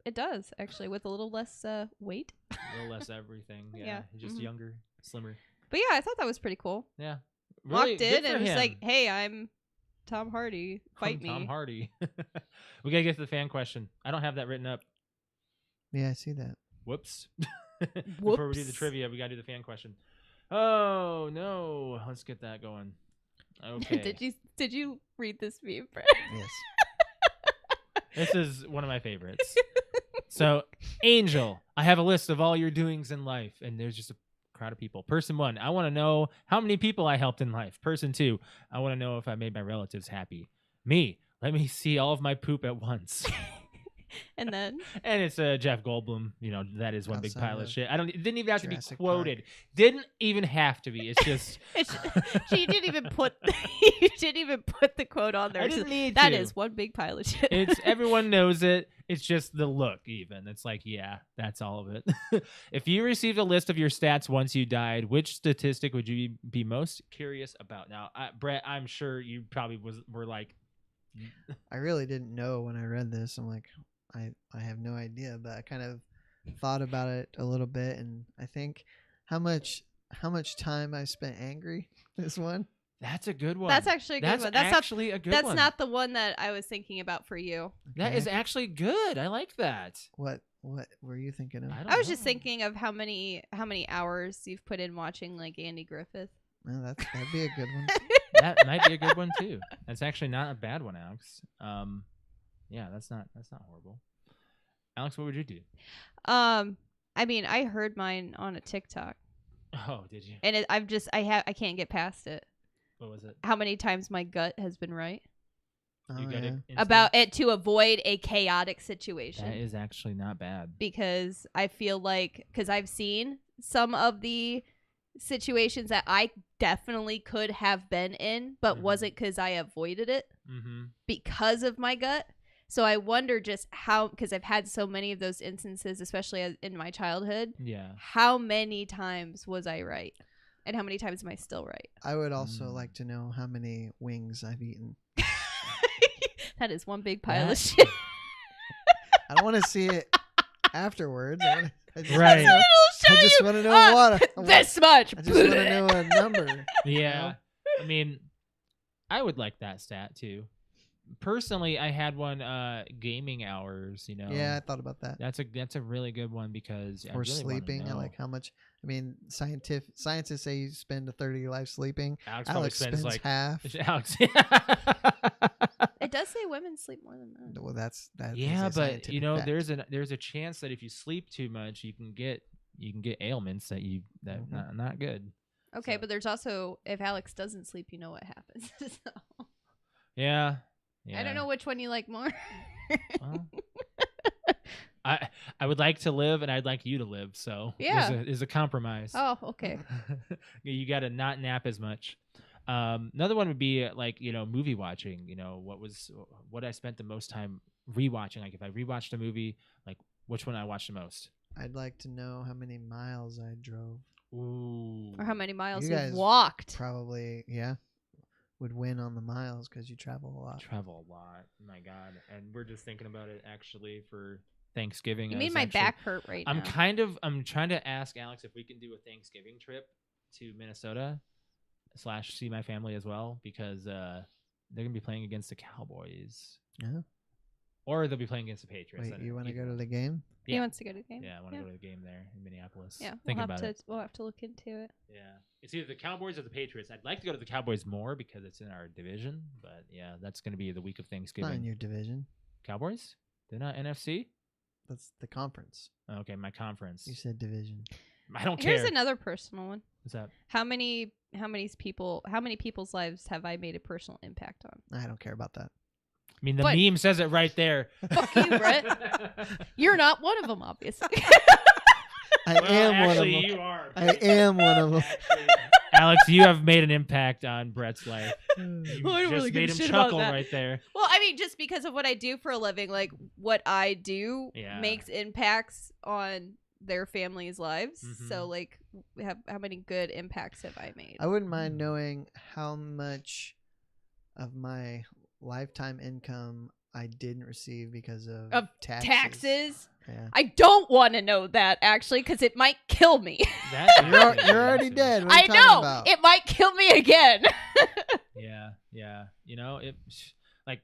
B: It does actually, with a little less weight.
A: A little less everything. Yeah,
B: Yeah,
A: he's just
B: mhm.
A: younger, slimmer.
B: But yeah, I thought that was pretty cool.
A: Yeah, really
B: Walked
A: good
B: in
A: for
B: and was
A: him.
B: like, "Hey, I'm Tom Hardy. Fight me."
A: Tom Hardy. We gotta get to the fan question. I don't have that written up.
C: Yeah, I see that.
A: Whoops. Before we do the
B: Whoops.
A: trivia, we gotta do the fan question. Oh no, let's get that going. Okay.
B: Did you read this meme, Brett?
C: Yes.
A: This is one of my favorites. So, Angel, I have a list of all your doings in life, and there's just a crowd of people. Person 1, I want to know how many people I helped in life. Person 2, I want to know if I made my relatives happy. Me, let me see all of my poop at once.
B: And then
A: And it's Jeff Goldblum. You know, that is one big
C: Outside
A: pile of
C: of
A: shit. It didn't even have to be
C: Jurassic
A: quoted. Didn't even have to be. It's just
B: she didn't even put the quote on there.
A: I
B: She's
A: didn't
B: like,
A: need
B: That
A: to.
B: is one big pile of shit.
A: It's everyone knows it. It's just the look, even. It's like, yeah, that's all of it. If you received a list of your stats once you died, which statistic would you be most curious about? Now, Brett, I'm sure you probably were like,
C: I really didn't know when I read this. I'm like, I have no idea, but I kind of thought about it a little bit, and I think how much time I spent angry this one.
A: that's a good one.
B: That's actually a good
A: That's
B: one. That's
A: actually a good
B: That's
A: one.
B: not the one that I was thinking about for you.
A: That
C: Okay.
A: is actually good. I like that.
C: What were you thinking of?
A: don't
B: I was just
A: know.
B: thinking of how many hours you've put in watching like Andy Griffith.
C: Well, that'd be a good one.
A: That might be a good one too. That's actually not a bad one, Alex. Yeah, that's not horrible. Alex, what would you do?
B: I mean, I heard mine on a TikTok,
A: Oh, did you?
B: and I can't get past it.
A: What was it?
B: How many times my gut has been right
C: Oh,
A: You got
C: yeah.
A: it
B: about it to avoid a chaotic situation.
A: That is actually not bad.
B: Because I feel like, because I've seen some of the situations that I definitely could have been in, but
A: Mhm.
B: wasn't because I avoided it
A: Mm-hmm.
B: because of my gut. So I wonder just how, because I've had so many of those instances, especially in my childhood,
A: Yeah.
B: how many times was I right? And how many times am I still right?
C: I would also
A: Mm.
C: like to know how many wings I've eaten.
B: That is one big pile
A: That-
B: of shit.
C: I don't want to see it afterwards.
A: Right.
B: It'll show
C: I just
B: you,
C: want to know what.
B: this much.
C: I just want to know a number.
A: Yeah. I mean, I would like that stat too. Personally, I had one gaming hours,
C: Yeah, I thought about that.
A: That's a really good one because I
C: Or
A: really wanna
C: sleeping. I
A: know.
C: like how much. I mean, scientists say you spend a third of your life sleeping.
A: Alex probably spends
C: spends
A: like
C: half.
A: Alex.
B: It does say women sleep more than men.
C: Well, that is
A: Yeah,
C: a
A: but
C: scientific fact.
A: there's a chance that if you sleep too much, you can get ailments that not good.
B: Okay,
A: So-
B: but there's also, if Alex doesn't sleep, you know what happens. So,
A: Yeah.
B: I don't know which one you like more.
A: Well, I would like to live, and I'd like you to live. So
B: Yeah.
A: there's a compromise.
B: Oh, okay.
A: You got to not nap as much. Another one would be like movie watching. What I spent the most time rewatching. Like if I rewatched a movie, like which one I watched the most.
C: I'd like to know how many miles I drove.
A: Ooh.
B: Or how many miles
C: You
B: you
C: guys
B: walked.
C: Probably, yeah, would win on the miles because you travel a lot.
A: Travel a lot. My God. And we're just thinking about it actually for Thanksgiving.
B: You
A: I
B: made
A: was
B: my
A: actually-
B: back hurt right
A: I'm
B: now.
A: I'm trying to ask Alex if we can do a Thanksgiving trip to Minnesota / see my family as well because they're gonna be playing against the Cowboys
C: Yeah.
A: or they'll be playing against the Patriots.
C: Wait, you want to go to the game?
B: He
A: Yeah.
B: wants to go to the game.
A: Yeah, I want to go to the game there in Minneapolis.
B: Yeah,
A: Thinking about it.
B: we'll have to look into it.
A: Yeah, it's either the Cowboys or the Patriots. I'd like to go to the Cowboys more because it's in our division, but yeah, that's gonna be the week of
C: Not in
A: Thanksgiving.
C: your division.
A: Cowboys? They're not NFC.
C: That's the conference.
A: Okay, my conference.
C: You said division.
A: I don't
B: Here's
A: care.
B: another personal one.
A: What's that?
B: How many people's lives have I made a personal impact on?
C: I don't care about that.
A: I mean, the
B: But-
A: meme says it right there.
B: Fuck you, Brett. You're not one of them, obviously.
C: I am
A: actually,
C: one of them.
A: you are.
C: I am one of them.
A: Actually, Alex, you have made an impact on Brett's life. You
B: Well, I don't
A: just
B: really give
A: made
B: a
A: him
B: shit about
A: chuckle
B: that.
A: right there.
B: Well, I mean, just because of what I do for a living, like what I do
A: Yeah.
B: makes impacts on their families' lives.
A: Mhm.
B: So, like, how many good impacts have I made?
C: I wouldn't mind knowing how much of my lifetime income I didn't receive because of
B: Taxes?
C: Yeah.
B: I don't want to know that actually, because it might kill me.
A: That's
C: You're already dead. What are
B: I
C: you talking
B: know
C: about?
B: it might kill me again.
A: Yeah. It like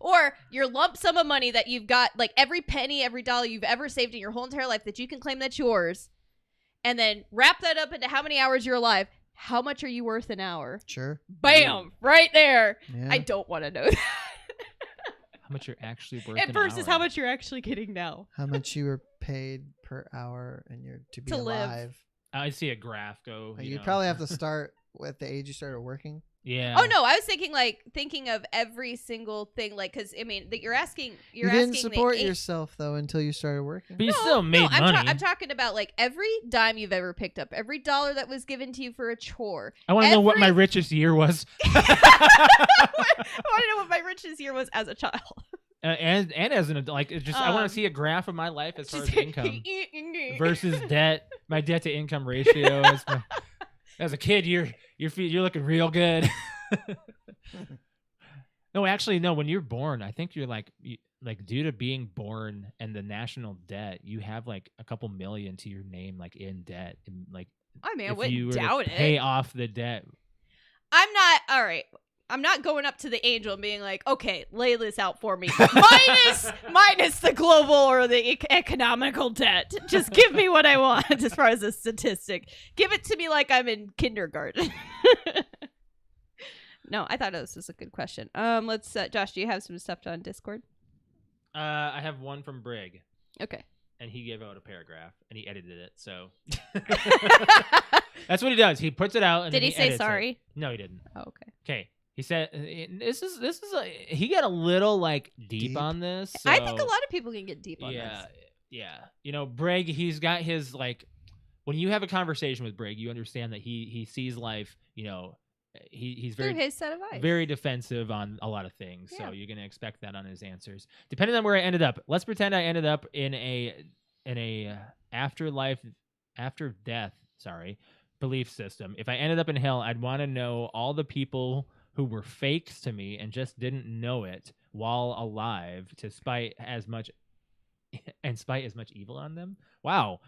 B: Or your lump sum of money that you've got, like every penny, every dollar you've ever saved in your whole entire life that you can claim that's yours, and then wrap that up into how many hours you're alive. How much are you worth an hour?
C: Sure.
B: Bam! Right there.
C: Yeah.
B: I don't want to know that.
A: how much you're actually worth.
B: And
A: an
B: versus
A: hour.
B: how much you're actually getting now.
C: How much you were paid per hour and you're to be
B: To live.
C: alive.
A: I see a graph go.
C: Like,
A: you
C: you
A: know.
C: probably have to start at the age you started working.
A: Yeah.
B: Oh no, I was thinking of every single thing, like, because I mean that you're asking
C: You didn't
B: asking
C: support
B: the
C: yourself though until you started working.
A: But you still made
B: I'm
A: money.
B: I'm talking about like every dime you've ever picked up, every dollar that was given to you for a chore.
A: I want to know what my
B: every-
A: richest year was,
B: I want to know what my richest year was as a child.
A: and as an adult. Like, it's just I want
B: Um,
A: to see a graph of my life as far as
B: Just-
A: income versus debt. My debt to income ratio. As a kid, you're looking real good. No, actually, no. When you're born, I think you're like due to being born and the national debt, you have like a couple million to your name, like in debt, and like
B: I mean, I
A: if you
B: wouldn't
A: were to
B: doubt
A: pay
B: it.
A: off the debt.
B: I'm not all right. I'm not going up to the angel and being like, okay, lay this out for me. minus the global or the economical debt. Just give me what I want as far as a statistic. Give it to me like I'm in kindergarten. No, I thought this was a good question. Let's Josh, do you have some stuff on Discord?
A: I have one from Brig,
B: Okay.
A: and he gave out a paragraph, and he edited it. So that's what he does. He puts it out, and
B: Did
A: then
B: he say
A: edits it.
B: sorry?
A: No, he didn't.
B: Oh, okay.
A: Okay. He said this is he got a little like deep
C: Deep.
A: on this.
B: I think a
A: so-
B: lot of people can get deep on
A: yeah,
B: this.
A: yeah. You know, Brig, he's got his like when you have a conversation with Brig, you understand that he sees life, you know, he's
B: Through
A: very
B: his set of eyes.
A: very defensive on a lot of things.
B: Yeah.
A: So you're going to expect that on his answers. Depending on where I ended up. Let's pretend I ended up in a afterlife after death, belief system. If I ended up in hell, I'd want to know all the people who were fakes to me and just didn't know it while alive to spite as much evil on them. Wow.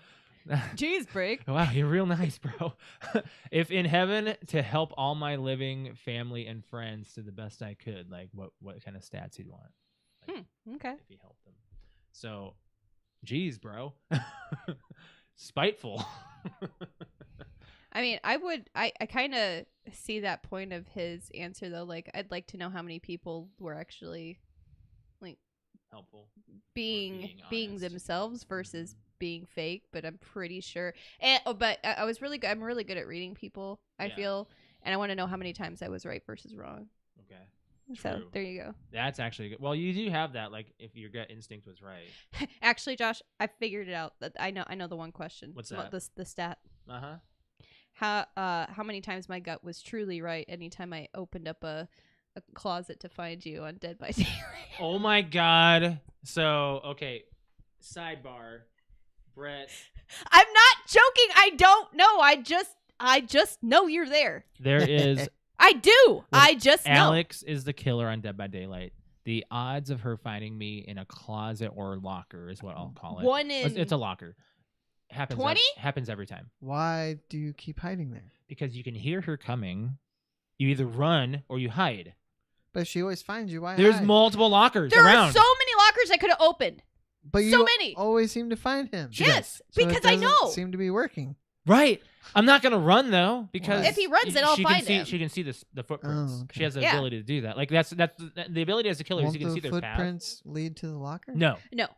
B: Jeez, break.
A: Wow, you're real nice, bro. If in heaven, to help all my living family and friends to the best I could, like what kind of stats you'd want? Like,
B: Okay.
A: if he helped them. So, geez, bro. Spiteful.
B: I mean, I kind of see that point of his answer though. Like, I'd like to know how many people were actually like
A: Helpful.
B: being
A: honest.
B: themselves versus being fake. But I'm pretty sure. And but I was really good. I'm really good at reading people. I
A: Yeah.
B: feel, and I want to know how many times I was right versus wrong.
A: Okay.
B: So
A: True.
B: there you go.
A: That's actually good. Well, you do have that. Like, if your gut instinct was right.
B: Actually, Josh, I figured it out. That I know the one question.
A: What's that?
B: The stat.
A: Uh-huh.
B: How many times my gut was truly right anytime I opened up a closet to find you on Dead by Daylight.
A: Oh my God. So, okay. Sidebar. Brett.
B: I'm not joking. I don't know. I just know you're there.
A: There is
B: I do. I just know.
A: Alex is the killer on Dead by Daylight. The odds of her finding me in a closet or locker is what I'll call it.
B: One in
A: It's a locker. Happens
B: 20?
A: Happens every time.
C: Why do you keep hiding there?
A: Because you can hear her coming. You either run or you hide.
C: But she always finds you. Why
A: There's
C: hide?
A: multiple lockers
B: There
A: around.
B: are so many lockers I could have opened.
C: But you
B: so many.
C: always seem to find him.
B: Yes,
C: So it
B: because I
C: doesn't
B: know.
C: Seem to be working.
A: Right. I'm not gonna run though because
B: If he runs, then I'll
A: she
B: find
A: can see,
B: him.
A: She can see the footprints.
C: Oh, okay.
A: She has the
B: Yeah.
A: ability to do that. Like that's the ability as a killer is
C: Won't
A: you can see
C: the
A: their path.
C: footprints lead to the locker?
A: No,
B: No.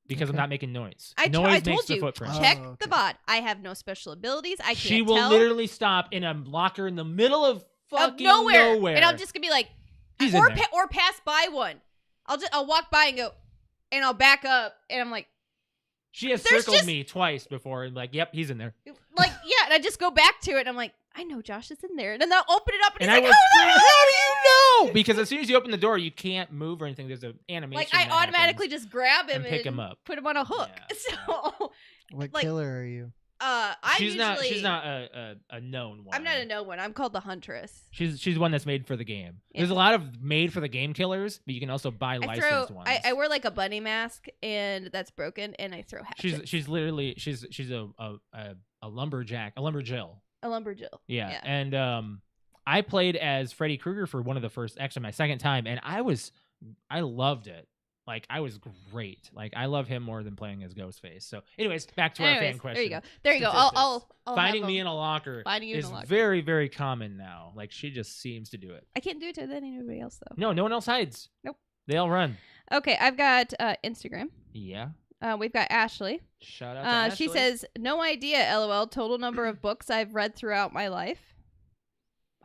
A: because I'm
C: Okay.
A: not making noise.
B: I
A: Noise
B: told
A: makes the
B: you.
A: footprints.
B: Check
C: Oh,
B: the
C: okay.
B: bot. I have no special abilities. I can't
A: She will
B: tell.
A: literally stop in a locker in the middle of
B: Of
A: fucking
B: nowhere. And I'm just gonna be like,
A: He's
B: or
A: in there.
B: or pass by one. I'll walk by and go, and I'll back up, and I'm like,
A: She has
B: There's
A: circled
B: just-
A: me twice before and like, yep, he's in there.
B: yeah, and I just go back to it, and I'm like, I know Josh is in there, and then I'll open it up, and,
A: And
B: he's
A: I
B: like,
A: will
B: oh,
A: scream,
B: no,
A: how do you know? Because as soon as you open the door, you can't move or anything. There's an animation.
B: like I
A: that
B: automatically
A: happens.
B: just grab him
A: and pick him up.
B: put him on a hook.
A: Yeah.
B: So,
C: What
B: Like-
C: killer are you?
B: I
A: She's
B: usually
A: She's not a known one.
B: I'm not a no one. I'm called the Huntress.
A: She's one that's made for the game.
B: Yeah.
A: There's a lot of made for the game killers, but you can also buy
B: I
A: licensed ones.
B: wear like a bunny mask, and that's broken, and I throw hatchets.
A: She's literally she's a lumberjack, a lumberjill.
B: a lumberjill.
A: Yeah. And I played as Freddy Krueger for one of the first, actually my second time, and I loved it. Like I was great. Like I love him more than playing as Ghostface. So, anyways, back to our fan question.
B: There you go. There you go. I'll
A: Finding
B: have
A: me
B: him-
A: in a locker
B: finding you
A: is
B: in a locker.
A: very, very common now. Like she just seems to do it.
B: I can't do it to anybody else though.
A: No one else hides.
B: Nope.
A: They all run.
B: Okay, I've got Instagram.
A: Yeah.
B: We've got Ashley.
A: Shout out to Ashley.
B: She says, "No idea. LOL. Total number of books I've read throughout my life.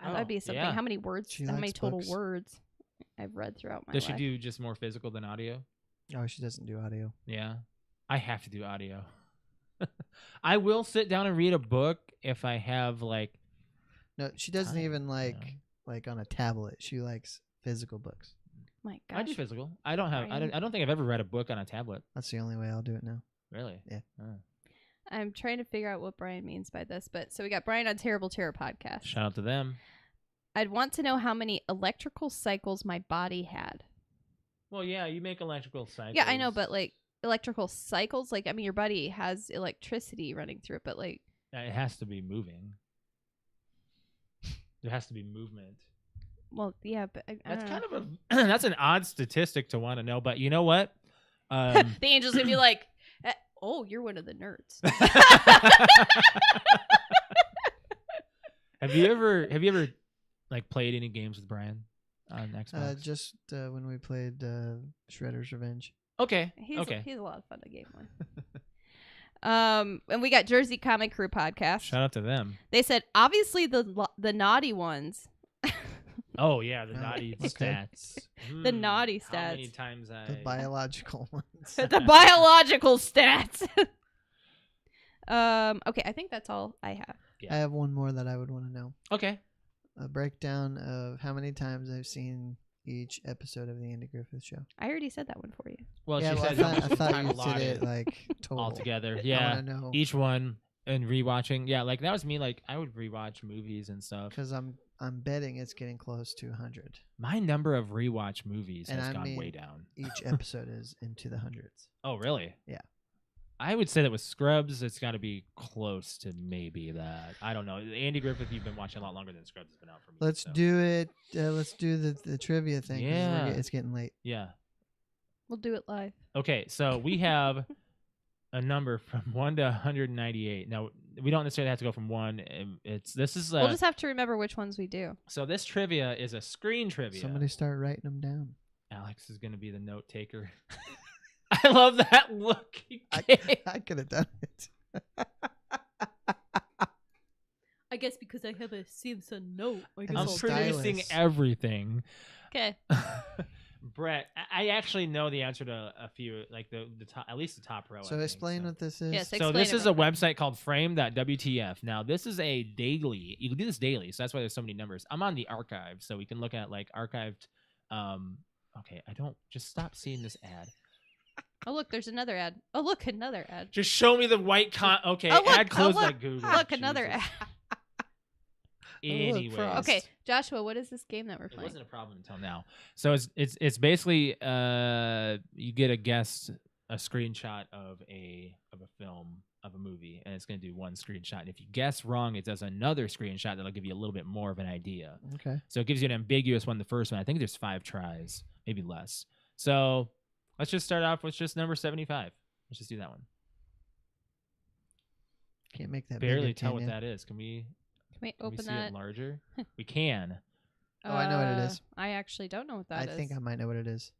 B: Wow, that'd be something.
A: yeah.
B: How many words?
C: She
B: How many
C: likes
B: total
C: books.
B: words I've read throughout my
A: Does
B: life?
A: she do just more physical than audio?
C: Oh, she doesn't do audio.
A: Yeah. I have to do audio. I will sit down and read a book if I have like
C: No, she doesn't
A: Time,
C: even
A: yeah.
C: like on a tablet. She likes physical books.
B: My
A: I do
B: gosh.
A: physical. I don't have
B: Brian.
A: I don't think I've ever read a book on a tablet.
C: That's the only way I'll do it now.
A: Really?
C: Yeah.
A: Oh.
B: I'm trying to figure out what Brian means by this, but so we got Brian on Terrible Terror podcast.
A: Shout out to them.
B: I'd want to know how many electrical cycles my body had.
A: Well, yeah, you make electrical cycles.
B: Yeah, I know, but like electrical cycles, like I mean, your body has electricity running through it, but like
A: it has to be moving. There has to be movement.
B: well, yeah, but I
A: That's
B: don't
A: kind
B: know.
A: of a that's an odd statistic to want to know, but you know what?
B: The angel's gonna be like, "Oh, you're one of the nerds."
A: Have you ever like played any games with Brian on Xbox?
C: Just when we played Shredder's Revenge.
A: Okay.
B: He's
A: okay.
B: he's a lot of fun to game with. And we got Jersey Comic Crew podcast.
A: Shout out to them.
B: They said obviously the naughty ones.
A: Oh yeah, the
C: Oh,
A: naughty
C: okay.
A: stats.
B: The naughty
A: How many
B: stats.
A: times I
C: The biological ones.
B: The biological stats. Okay, I think that's all I have.
A: Yeah.
C: I have one more that I would want to know.
A: Okay.
C: A breakdown of how many times I've seen each episode of the Andy Griffith Show.
B: I already said that one for you.
A: Well,
C: yeah,
A: she
C: well,
A: said
C: I thought
A: time
C: you did
A: allotted
C: it like total.
A: all together.
C: I
A: Yeah.
C: want to know
A: Each one and rewatching. Yeah, like that was me. Like I would rewatch movies and stuff.
C: because I'm betting it's getting close to 100.
A: My number of rewatch movies
C: And
A: has
C: I
A: gone
C: mean-
A: way down.
C: Each episode is into the hundreds.
A: Oh, really?
C: Yeah.
A: I would say that with Scrubs, it's got to be close to maybe that. I don't know. Andy Griffith, you've been watching a lot longer than Scrubs has been out for me.
C: Let's
A: so.
C: do it. Let's do the trivia thing. 'Cause
A: Yeah.
C: it's getting late.
A: Yeah.
B: We'll do it live.
A: Okay, so we have a number from 1 to 198. Now, we don't necessarily have to go from 1. This is
B: We'll just have to remember which ones we do.
A: so this trivia is a screen trivia.
C: Somebody start writing them down.
A: Alex is going to be the note taker. I love that look. he gave.
C: I could have done it.
B: I guess because I have a Samsung Note.
C: And
A: I'm
C: a
A: producing
C: stylus.
A: everything.
B: Okay.
A: Brett, I actually know the answer to a few, like the top, at least the top row.
C: So explain what this is.
B: Yes,
A: So
B: explain
A: this
B: it
A: is a
B: real quick.
A: website called frame.wtf. Now, this is a daily. You can do this daily, so that's why there's so many numbers. I'm on the archive, so we can look at like archived. Okay, I don't just stop seeing this ad.
B: Oh, look, there's another ad. Oh, look, another ad.
A: Just show me the white Okay,
B: Oh, look,
A: ad closed
B: look,
A: by Google.
B: Look, another
A: Jesus.
B: ad.
A: Anyways,
C: Frost.
B: Okay, Joshua, what is this game that we're
A: it
B: playing?
A: wasn't a problem until now. So it's basically you get a screenshot of a film of a movie, and it's going to do one screenshot. And if you guess wrong, it does another screenshot that'll give you a little bit more of an idea.
C: Okay.
A: So it gives you an ambiguous one. The first one, I think there's 5 tries, maybe less. So let's just start off with just number 75. Let's just do that one.
C: Can't make that.
A: Barely
C: bigger,
A: tell
C: can
A: what
C: ya?
A: that is. Can we
B: Can we open
A: see
B: that?
A: it larger? We can.
C: Oh, I know what it is.
B: I actually don't know what that is.
C: I think I might know what it is.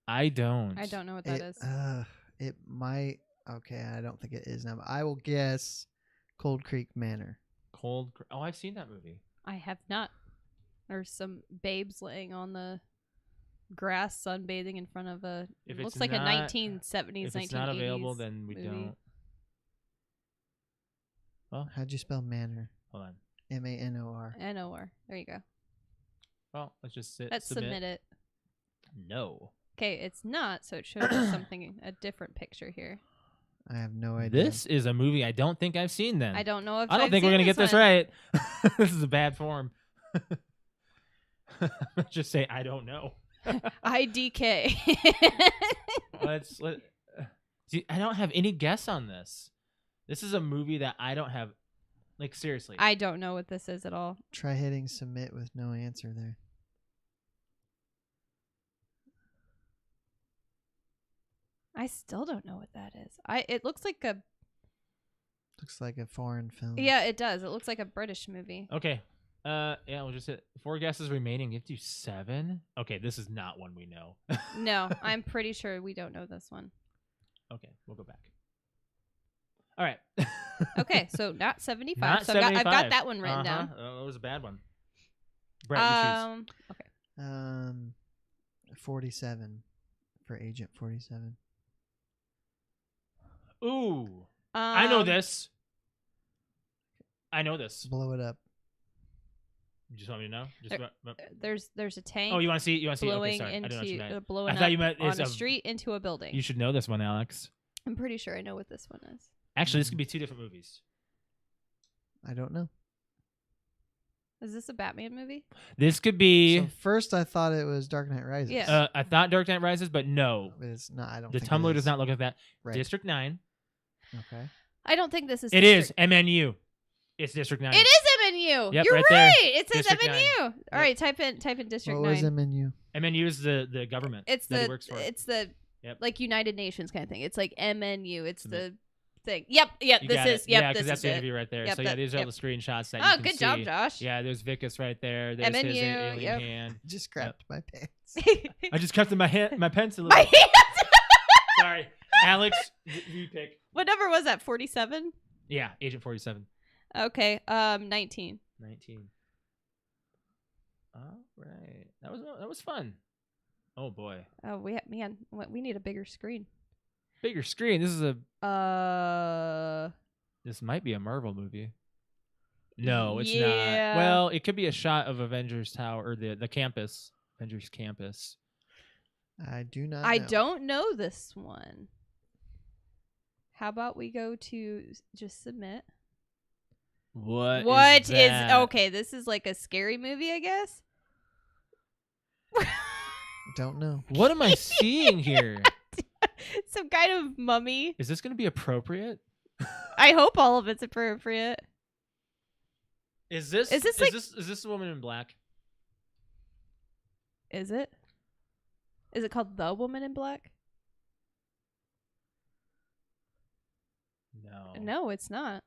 A: I don't.
B: I don't know what that is.
C: It might. Okay, I don't think it is now. But I will guess Cold Creek Manor.
A: Oh, I've seen that movie.
B: I have not. There's some babes laying on the grass, sunbathing in front of a.
A: If
B: Looks
A: it's
B: like a
A: not-
B: 1970s,
A: If
B: 1980s.
A: it's not available, then we
B: movie.
A: don't. Well,
C: How'd you spell Manor?
A: hold on.
C: MANOR.
B: NOR. There you go.
A: Well, let's just
B: Let's submit it.
A: No.
B: Okay, it's not, so it shows us something, a different picture here.
C: I have no idea.
A: This is a movie I don't think I've seen then.
B: I don't know if
A: I don't
B: I've
A: think we're
B: seen
A: going to get this
B: one.
A: right. This is a bad form. Just say, I don't know.
B: IDK.
A: See, I don't have any guess on this. This is a movie that I don't have, like, seriously.
B: I don't know what this is at all.
C: Try hitting submit with no answer there.
B: I still don't know what that is. It looks like a
C: Looks like a foreign film.
B: yeah, it does. It looks like a British movie.
A: Okay. Yeah, we'll just hit 4 guesses remaining. You have to do 7. Okay, this is not one we know.
B: No, I'm pretty sure we don't know this one.
A: Okay, we'll go back. All right.
B: Okay, so not 75.
A: Not
B: so
A: 75.
B: I've got that one written down.
A: That was a bad one. Brett, you choose.
C: 47 for Agent 47.
A: Ooh. I know
B: Um,
A: this. I know this.
C: Blow it up.
A: You just want me to know?
B: There's a tank.
A: Oh, you want to see? You want to see? Okay,
B: blowing
A: sorry. I don't know what you
B: into
A: meant.
B: blowing
A: I thought you
B: up
A: meant
B: on
A: it's
B: a street into a building.
A: You should know this one, Alex.
B: I'm pretty sure I know what this one is.
A: Actually, this could be 2 different movies.
C: I don't know.
B: Is this a Batman movie?
A: This could be.
C: So first I thought it was Dark Knight Rises.
B: Yeah.
A: I thought Dark Knight Rises, but no.
C: But it's not. I don't
A: The
C: think
A: Tumblr
C: it
A: does
C: is.
A: not look at that.
C: Right.
A: District 9.
C: Okay.
B: I don't think this is.
A: It is MNU. It's District 9.
B: It is MNU.
A: Yep,
B: You're
A: right there.
B: It says
A: District
B: MNU.
A: 9.
B: All right, type in District
C: What was
B: 9.
C: MNU?
A: MNU is the government.
B: It's
A: that he
B: the
A: works for. Yep.
B: like United Nations kind of thing. It's like MNU. It's
A: Submit.
B: the thing. Yep.
A: You
B: This
A: got
B: is.
A: it.
B: Yep.
A: Yeah,
B: this
A: because that's
B: is
A: the
B: it.
A: interview right there.
B: Yep,
A: So yeah,
B: that-
A: these are all
B: yep.
A: the screenshots that
B: Oh,
A: you can
B: good job,
A: see.
B: Josh.
A: Yeah, there's Vicus right there. There's his
B: MNU,
A: alien
B: yep.
A: hand.
C: Just grabbed my pants.
A: I just kept in my hand, my pencil.
B: My hands.
A: Sorry, Alex. You pick.
B: What number was that? 47.
A: Yeah, Agent 47.
B: Okay. 19.
A: 19. All right, that was fun. Oh boy,
B: Oh, we need a bigger screen.
A: bigger screen. This might be a Marvel movie. No, it's
B: Yeah.
A: not. Well, it could be a shot of Avengers Tower or the campus, Avengers campus.
C: I do not.
B: I
C: know.
B: don't know this one. How about we go to just submit?
A: What is that?
B: Okay? This is like a scary movie, I guess.
C: Don't know.
A: What am I seeing here?
B: some kind of mummy.
A: Is this going to be appropriate?
B: I hope all of it's appropriate.
A: Is this
B: Is this like-
A: is this the Woman in Black?
B: Is it? Is it called The Woman in Black?
A: No.
B: No, it's not.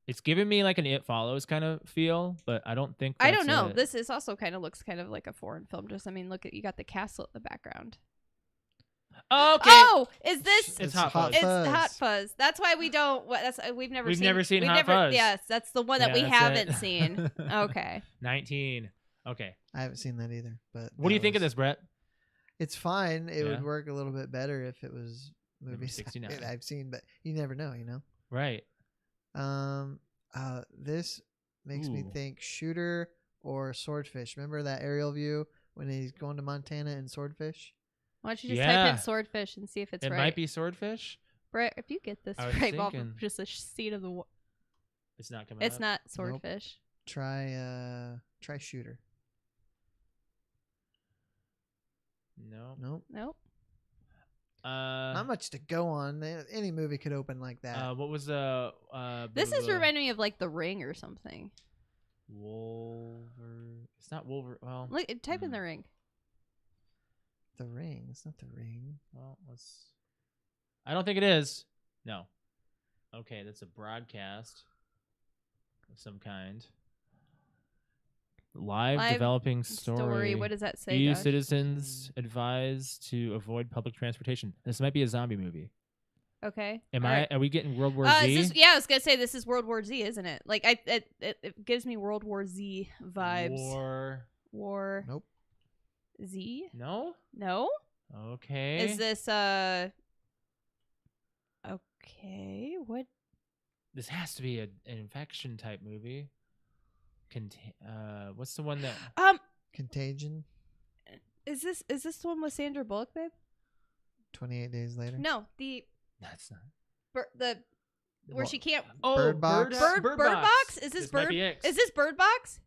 A: It's giving me like an It Follows kind of feel, but I don't think
B: I
A: that's
B: don't know.
A: it.
B: This is also kind of looks kind of like a foreign film. Just, I mean, look at you got the castle in the background.
A: Okay.
B: Oh, is this?
A: It's Hot Fuzz.
B: It's Hot Fuzz. That's why we don't. That's we've never seen
A: Hot Fuzz.
B: Yes, that's the one that
A: Yeah,
B: we
A: that's
B: haven't
A: it.
B: seen. Okay.
A: 19. Okay.
C: I haven't seen that either. But
A: What do you
C: that
A: think of
C: was-
A: this, Brett?
C: It's fine. It
A: Yeah.
C: would work a little bit better if it was
A: Number
C: movies
A: 69.
C: I've seen, but you never know, you know.
A: Right.
C: This makes me
A: Ooh.
C: think Shooter or Swordfish. Remember that aerial view when he's going to Montana in Swordfish?
B: Why don't you just
A: Yeah.
B: type in swordfish and see if it's
A: It
B: right?
A: might be Swordfish.
B: Brett, if you get this
A: I was
B: right, off
A: thinking.
B: of just a scene of the.
A: It's not coming
B: It's
A: up.
B: not swordfish.
C: Try Shooter.
A: No.
C: Nope.
B: Nope.
C: Not much to go on. Any movie could open like that.
A: What was the
B: This is
A: the
B: reminding me of like The Ring or something.
A: Wolver? It's not Wolver. Well,
B: Look, type in The Ring.
C: The Ring. It's not The Ring.
A: well, let's. I don't think it is. No. Okay, that's a broadcast of some kind. Live developing story.
B: What does that say?
A: EU
B: Josh?
A: citizens advised to avoid public transportation. This might be a zombie movie.
B: Okay.
A: Am
B: All
A: I?
B: right.
A: Are we getting World War
B: Is
A: Z?
B: this, yeah, I was gonna say this is World War Z, isn't it? Like it gives me World War Z vibes. War
C: Nope.
B: Z?
A: No.
B: No?
A: Okay.
B: Is this okay, what?
A: This has to be an infection type movie. What's the one that?
C: Contagion.
B: Is this the one with Sandra Bullock, babe?
C: 28 Days Later.
B: No, the
A: That's not.
B: where
C: What?
B: she can't.
C: Bird Box?
B: Bird Box? Is this
A: might
B: Bird?
A: be it.
B: Is this Bird Box?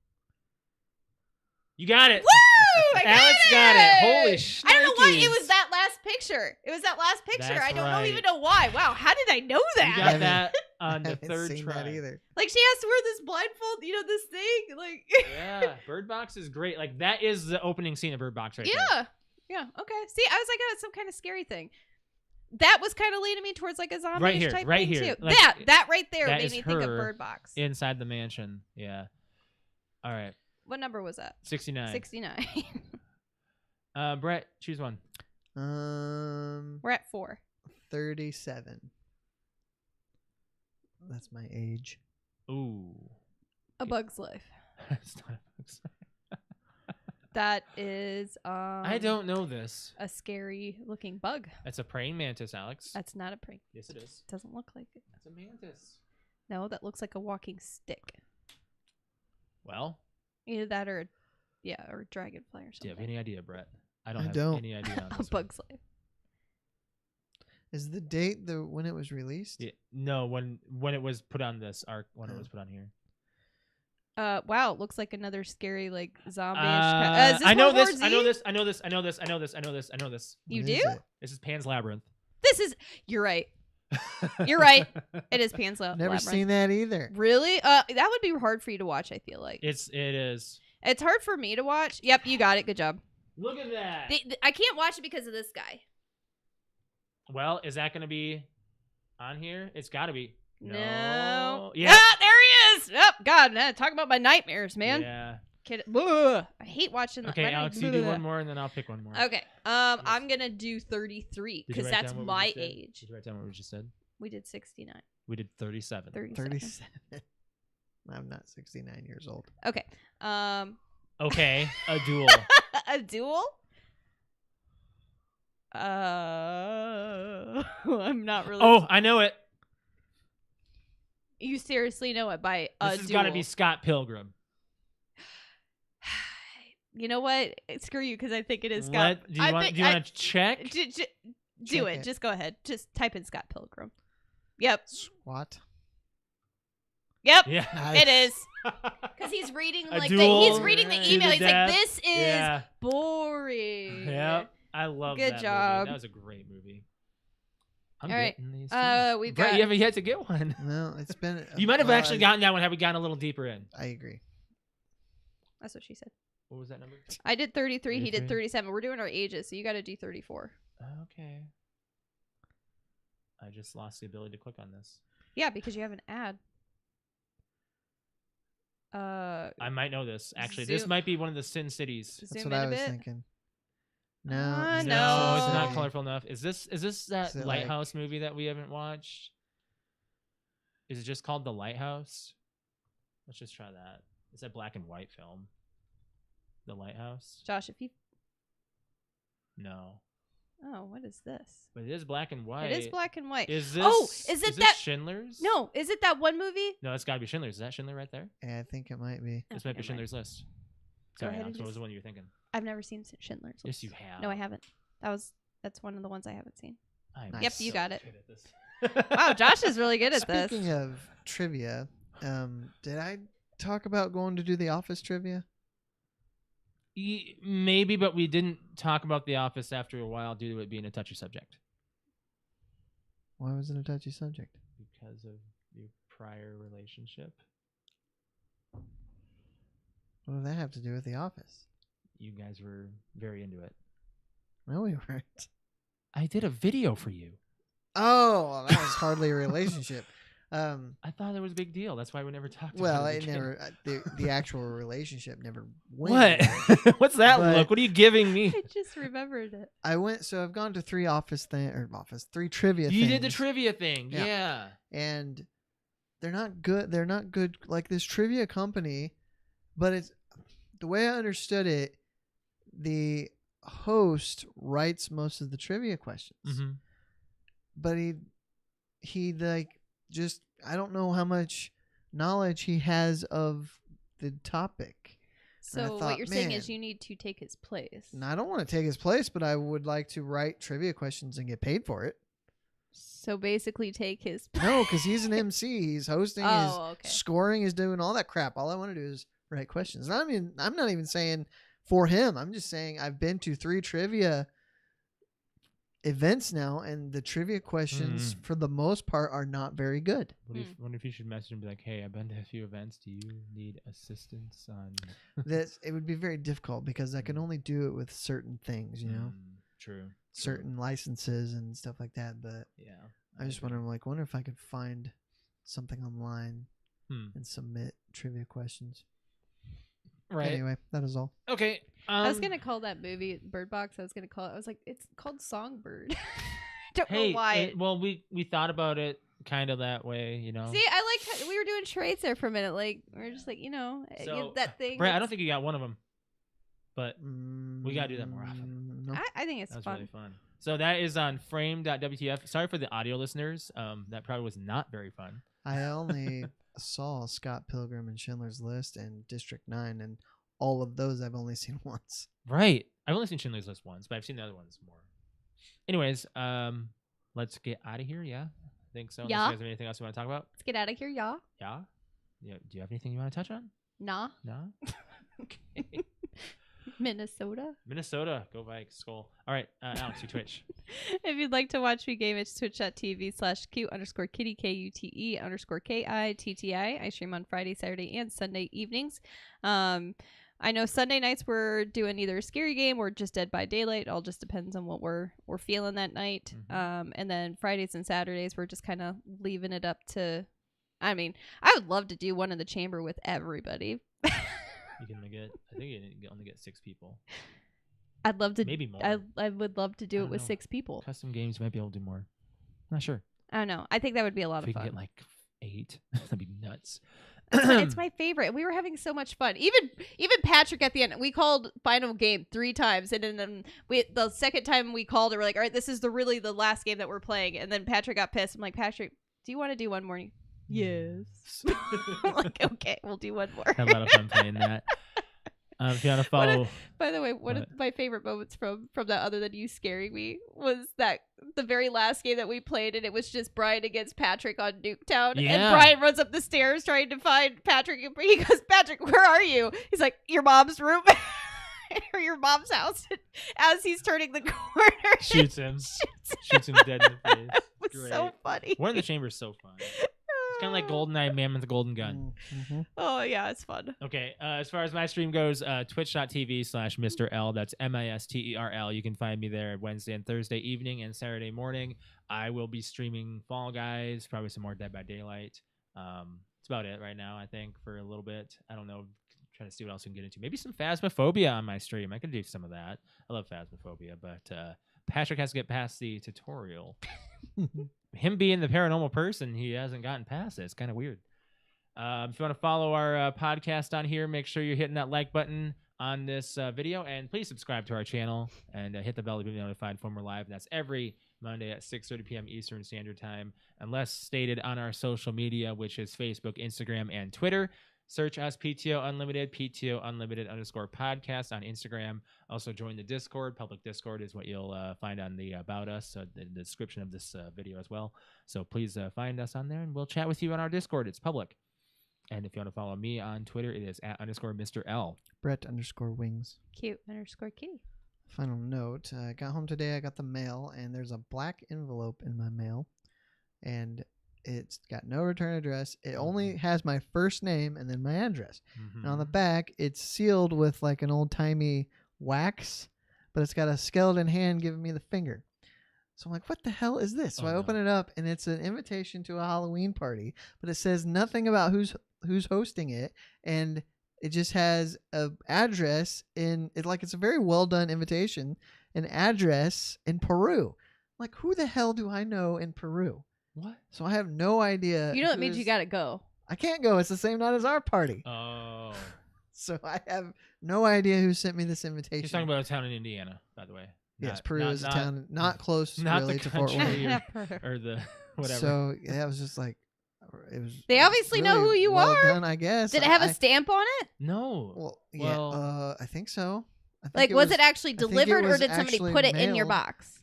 A: You got it.
B: Woo! I
A: Alex
B: got
A: got it. Holy
B: I don't know why it
A: shnikes.
B: was that last picture. It was that last picture.
A: That's
B: I don't
A: right.
B: even know why. Wow, how did I know that?
A: You got
C: haven't-
A: that on
C: I
A: the
C: haven't
A: third
C: seen
A: try.
C: that either.
B: Like she has to wear this blindfold, this thing, like.
A: Yeah, Bird Box is great. Like that is the opening scene of Bird Box right there.
B: Yeah. Yeah. Okay. See, I was like, oh, it's some kind of scary thing. That was kind of leading me towards like a zombie
A: Right here,
B: type
A: right
B: thing
A: here.
B: too.
A: Like,
B: that right there
A: that
B: made
A: is
B: me think of
A: her
B: Bird Box.
A: Inside the mansion. Yeah. All right.
B: What number was that?
A: 69.
B: 69.
A: Brett, choose one.
B: We're at 4.
C: 37. That's my age.
A: Ooh.
B: A Bug's Life.
A: That's not a box.
B: That is
A: I don't know this.
B: a scary looking bug.
A: That's a praying mantis, Alex.
B: That's not a prank.
A: Yes, it is.
B: Doesn't look like it.
A: That's a mantis.
B: No, that looks like a walking stick.
A: Well,
B: Either that or or a dragonfly or
A: do you
B: something.
A: have any idea, Brett? I
C: I
A: don't have
C: don't.
A: any idea on
B: A
A: this one.
B: Bug's Life.
C: Is the date when it was released?
A: Yeah, no, when it was put on this arc, when it was put on here.
B: Wow, it looks like another scary like zombie-ish. Is this
A: I know
B: World War
A: this.
B: Z?
A: I know this. I know this. I know this. I know this. I know this. I know this.
B: You
C: What
B: do?
C: is it?
A: This is Pan's Labyrinth.
B: This is. You're right. You're right. It is Pan's
C: Never
B: Labyrinth.
C: seen that either.
B: Really? That would be hard for you to watch. I feel like
A: It is.
B: it's hard for me to watch. Yep, you got it. Good job.
A: Look at that.
B: I can't watch it because of this guy.
A: Well, is that going to be on here? It's got to be.
B: No.
A: Yeah.
B: Ah, there he is. Oh God, talk about my nightmares, man.
A: Yeah.
B: Kid. Ugh. I hate watching.
A: Okay,
B: why do I
A: Alex, you do one more, and then I'll pick one more.
B: Okay. I'm gonna do 33
A: Did you
B: because
A: write
B: that's
A: down what we
B: my
A: just said?
B: age.
A: Did you write down what we just said?
B: We did 69.
A: We did 37.
B: 37.
C: 37. I'm not 69 years old.
B: Okay.
A: Okay, a duel.
B: A duel? I'm not really.
A: Oh, I know it.
B: You seriously know it by a
A: This has
B: duel?
A: got to be Scott Pilgrim.
B: You know what? Screw you, because I think it is Scott.
A: Do you want to check?
B: Do
C: Check
B: it.
C: it.
B: Just go ahead. Just type in Scott Pilgrim. Yep.
C: SWAT.
B: Yep.
A: Yeah.
B: It is. Because he's reading
A: A
B: like
A: duel
B: he's reading the
A: to
B: email.
A: the
B: He's
A: death.
B: like, this is
A: Yeah.
B: boring.
A: Yep. I love
B: Good
A: that
B: job.
A: movie. That was a great movie. I'm
B: All right.
A: getting these too.
B: We've
A: Brett,
B: got
A: you haven't yet to get one.
C: No, it's been.
A: You might have
C: well,
A: actually gotten that one had we gotten a little deeper in.
C: I agree.
B: That's what she said.
A: What was that number?
B: I did 33. He did
A: 33?
B: 37. We're doing our ages, so you got to do 34.
A: Okay. I just lost the ability to click on this.
B: Yeah, because you have an ad.
A: I might know this. Actually, this
B: Zoom-
A: might be one of the Sin Cities.
C: That's
B: Zoom
C: what
B: in
C: I
B: a
C: was
B: bit.
C: thinking. No,
B: No.
A: No, it's not
C: City.
A: colorful enough. Is this that
C: Is it like-
A: Lighthouse movie that we haven't watched? Is it just called The Lighthouse? Let's just try that. It's a black and white film. The Lighthouse?
B: Josh, if you.
A: No.
B: Oh, what is this?
A: But it is black and white.
B: It is black and white.
A: Is this
B: Oh, is it
A: this
B: that-
A: Schindler's?
B: No, is it that one movie?
A: No, it's gotta be Schindler's. Is that Schindler right there?
C: Yeah, I think it might be.
A: This
B: Oh,
A: might be
B: never mind.
A: Schindler's List.
B: Go
A: Sorry,
B: ahead
A: Alex,
B: and
A: what was
B: just-
A: the one you were thinking?
B: I've never seen Schindler's
A: Yes,
B: List.
A: you have.
B: No, I haven't. That's one of the ones I haven't seen.
A: I'm
C: Yep,
B: you
A: so
B: got it.
A: good at this.
B: Wow, Josh is really good at this.
C: Speaking of trivia, did I talk about going to do the office trivia?
A: Maybe, but we didn't talk about The Office after a while due to it being a touchy subject
C: Why was it a touchy subject?
A: because of your prior relationship.
C: What did that have to do with the office?
A: You guys were very into it.
C: No, we weren't.
A: I did a video for you.
C: Oh, well, that was hardly a relationship.
A: I thought it was a big deal. That's why we never talked
C: Well,
A: about it.
C: it
A: again.
C: never. The actual relationship never went.
A: What?
C: anywhere.
A: What's that
C: But-
A: look? What are you giving me?
B: I just remembered it.
C: I went. So I've gone to three trivia.
A: You did the
C: things,
A: trivia thing.
C: Yeah.
A: Yeah.
C: and they're not good. They're not good. Like this trivia company, but it's the way I understood it. The host writes most of the trivia questions,
A: Mm-hmm.
C: but he like just I don't know how much knowledge he has of the topic. And I
B: So
C: thought,
B: what you're saying is
C: man.
B: you need to take his place.
C: And I don't want to take his place, but I would like to write trivia questions and get paid for it.
B: So basically take his
C: No, because he's an MC. He's hosting.
B: Oh, okay.
C: He's scoring. He's doing all that crap. All I want to do is write questions. And I'm not even saying for him. I'm just saying I've been to 3 trivia events now, and the trivia questions, for the most part, are not very good.
A: Wonder if you should message him and be like, "Hey, I've been to a few events. Do you need assistance on?"
C: It would be very difficult because I can only do it with certain things, you know,
A: True.
C: certain licenses and stuff like that. But
A: Yeah.
C: I just wonder if I could find something online and submit trivia questions.
A: Right.
C: Anyway, that is all.
A: Okay.
B: I was gonna call that movie Bird Box. I was like, it's called Songbird. Don't
A: Hey,
B: know why.
A: well, we thought about it kind of that way, you know.
B: See, I like we were doing charades there for a minute. Like we were just like,
A: So,
B: that thing.
A: Brad, I
B: that's-
A: don't think you got one of them, but we gotta do that more often.
C: No.
B: I think it's
A: That was
B: fun.
A: really fun. So that is on frame.wtf. Sorry for the audio listeners. That probably was not very fun.
C: I only saw Scott Pilgrim and Schindler's List and District 9, and all of those I've only seen once.
A: Right. I've only seen Schindler's List once, but I've seen the other ones more. Anyways, let's get out of here. Yeah, I think so. Unless
B: Yeah.
A: you guys have anything else you want to talk about?
B: Let's get out of here, y'all.
A: Yeah. Yeah. Do you have anything you want to touch on?
B: Nah.
A: No. Okay.
B: Minnesota.
A: Minnesota. Go Vikes. Skull. All right. Alex, you Twitch.
B: If you'd like to watch me game, it's twitch.tv/Q_kitty KUTE_KITTI. I stream on Friday, Saturday, and Sunday evenings. I know Sunday nights we're doing either a scary game or just Dead by Daylight. It all just depends on what we're feeling that night. And then Fridays and Saturdays we're just kind of leaving it up to. I mean, I would love to do one in the chamber with everybody.
A: You can only get. I think you can only get 6 people.
B: I'd love to.
A: Maybe more.
B: I would love to do
A: I
B: it
A: don't
B: with
A: know.
B: 6 people.
A: Custom games you might be able to do more. Not sure.
B: I don't know. I think that would be a lot
A: If
B: of
A: we could
B: fun.
A: get like 8, that'd be nuts.
B: It's my favorite. We were having so much fun. Even Patrick at the end, we called final game 3 times, and then the second time we called it, we're like, all right, this is really the last game that we're playing. And then Patrick got pissed. I'm like, Patrick, do you want to do one more? Yes. I'm like, okay, we'll do one more.
A: Had a lot of fun playing that. If you want to follow,
B: By the way, one of my favorite moments from that, other than you scaring me, was that the very last game that we played, and it was just Brian against Patrick on Nuketown.
A: Yeah.
B: And Brian runs up the stairs trying to find Patrick. And he goes, Patrick, where are you? He's like, your mom's room. Or your mom's house. As he's turning the corner.
A: Shoots him. Shoots him dead in the face.
B: It was so funny.
A: One in the Chamber is so fun. It's kind of like GoldenEye, Man with the Golden Gun.
C: Mm-hmm.
B: Oh, yeah, it's fun.
A: Okay, as far as my stream goes, twitch.tv/Mr. L. That's MISTERL. You can find me there Wednesday and Thursday evening and Saturday morning. I will be streaming Fall Guys, probably some more Dead by Daylight. That's about it right now, I think, for a little bit. I don't know. Trying to see what else we can get into. Maybe some Phasmophobia on my stream. I could do some of that. I love Phasmophobia, but Patrick has to get past the tutorial. Him being the paranormal person, he hasn't gotten past it. It's kind of weird. If you want to follow our podcast on here, make sure you're hitting that like button on this video, and please subscribe to our channel and hit the bell to be notified when we're live. And that's every Monday at 6:30 p.m. Eastern Standard Time, unless stated on our social media, which is Facebook, Instagram, and Twitter. Search us PTOUnlimited, PTOUnlimited_podcast on Instagram. Also join the Discord. Public Discord is what you'll find on the About Us, the description of this video as well. So please find us on there, and we'll chat with you on our Discord. It's public. And if you want to follow me on Twitter, it is @_Mr. L.
C: Brett_Wings.
B: Cute_Kitty.
C: Final note. I got home today. I got the mail, and there's a black envelope in my mail. And it's got no return address. It only has my first name and then my address.
A: Mm-hmm.
C: And on the back, it's sealed with like an old-timey wax, but it's got a skeleton hand giving me the finger. So I'm like, what the hell is this? So I open it up, and it's an invitation to a Halloween party, but it says nothing about who's hosting it, and it just has a address in it. Like, it's a very well done invitation, an address in Peru. Like, who the hell do I know in Peru?
A: What?
C: So I have no idea.
B: You know that means you gotta go.
C: I can't go. It's the same night as our party.
A: Oh.
C: So I have no idea who sent me this invitation.
A: He's talking about a town in Indiana, by the way.
C: Yes, Peru is a town not close
A: not
C: really
A: the
C: to Fort
A: country
C: Wayne.
A: or the whatever.
C: So yeah, it was just like it was.
B: They obviously know
C: really
B: who you
C: well
B: are.
C: done, I guess.
B: Did it have a stamp on it?
A: No.
C: Well,
A: Well-
C: yeah. I think so. I think
B: Like, was it actually
C: think it
B: delivered, or
C: was
B: did somebody
C: actually
B: put it in your
C: mailed.
B: box?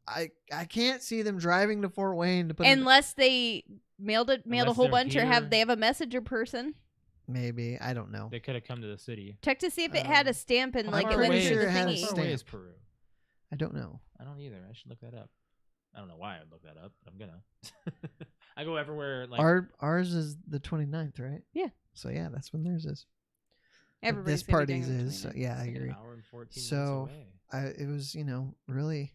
C: I can't see them driving to Fort Wayne to put.
B: Unless they mailed a
A: Unless
B: whole
A: they're
B: bunch, or
A: here.
B: they have a messenger person.
C: Maybe I don't know.
A: They could have come to the city.
B: Check to see if it had a stamp and
A: How
B: like
A: far
B: it went
A: away
B: through
C: sure
B: the
C: it had a
B: thingy.
A: How far away
C: stamp.
A: is Peru?
C: I don't know.
A: I don't either. I should look that up. I don't know why I'd look that up, but I'm gonna. I go everywhere. Like
C: Ours is the 29th, right?
B: Yeah.
C: So yeah, that's when theirs is.
B: Everybody's
C: This
B: gonna be
C: party's
B: doing it
C: is. So,
B: between
C: yeah, I
A: it's like
C: agree.
A: An hour and 14
C: So,
A: minutes away.
C: It was really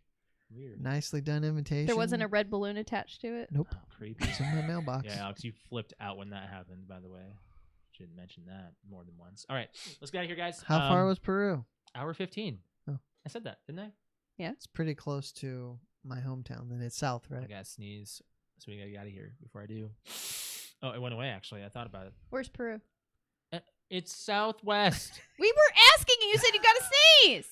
A: Weird.
C: nicely done invitation.
B: There wasn't a red balloon attached to it.
C: Nope.
A: Oh, creepy.
C: It's in my mailbox.
A: Yeah, Alex, you flipped out when that happened. By the way, shouldn't mention that more than once. All right, let's get out of here, guys.
C: How far was Peru?
A: hour 15?
C: Oh.
A: I said that, didn't I?
C: It's pretty close to my hometown. Then it's south,
A: I
C: right?
A: gotta sneeze, so we gotta get out of here before I do. Oh, it went away. Actually, I thought about it.
B: Where's Peru?
A: It's southwest.
B: We were asking, and you said you gotta sneeze.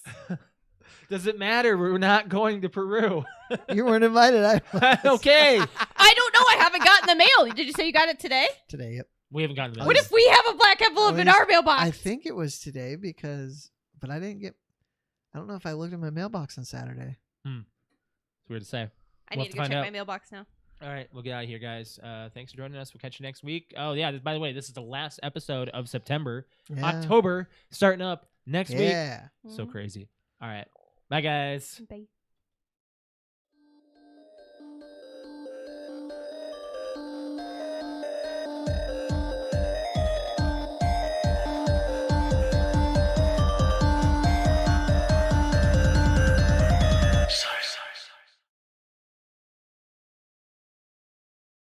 A: Does it matter? We're not going to Peru.
C: You weren't invited. I was.
A: Okay.
B: I don't know. I haven't gotten the mail. Did you say you got it today?
C: Today, yep.
A: We haven't gotten the
B: What if we have a black envelope in
C: Well,
B: our mailbox?
C: I think it was today but I didn't get. I don't know if I looked at my mailbox on Saturday.
A: It's weird to say.
B: I
A: We'll
B: need
A: have
B: to
A: to
B: go
A: find
B: check
A: out.
B: my mailbox now.
A: All right, we'll get out of here, guys. Thanks for joining us. We'll catch you next week. Oh, yeah. By the way, this is the last episode of September.
C: Yeah.
A: October starting up next week.
C: Yeah.
A: So crazy. All right. Bye, guys.
B: Bye.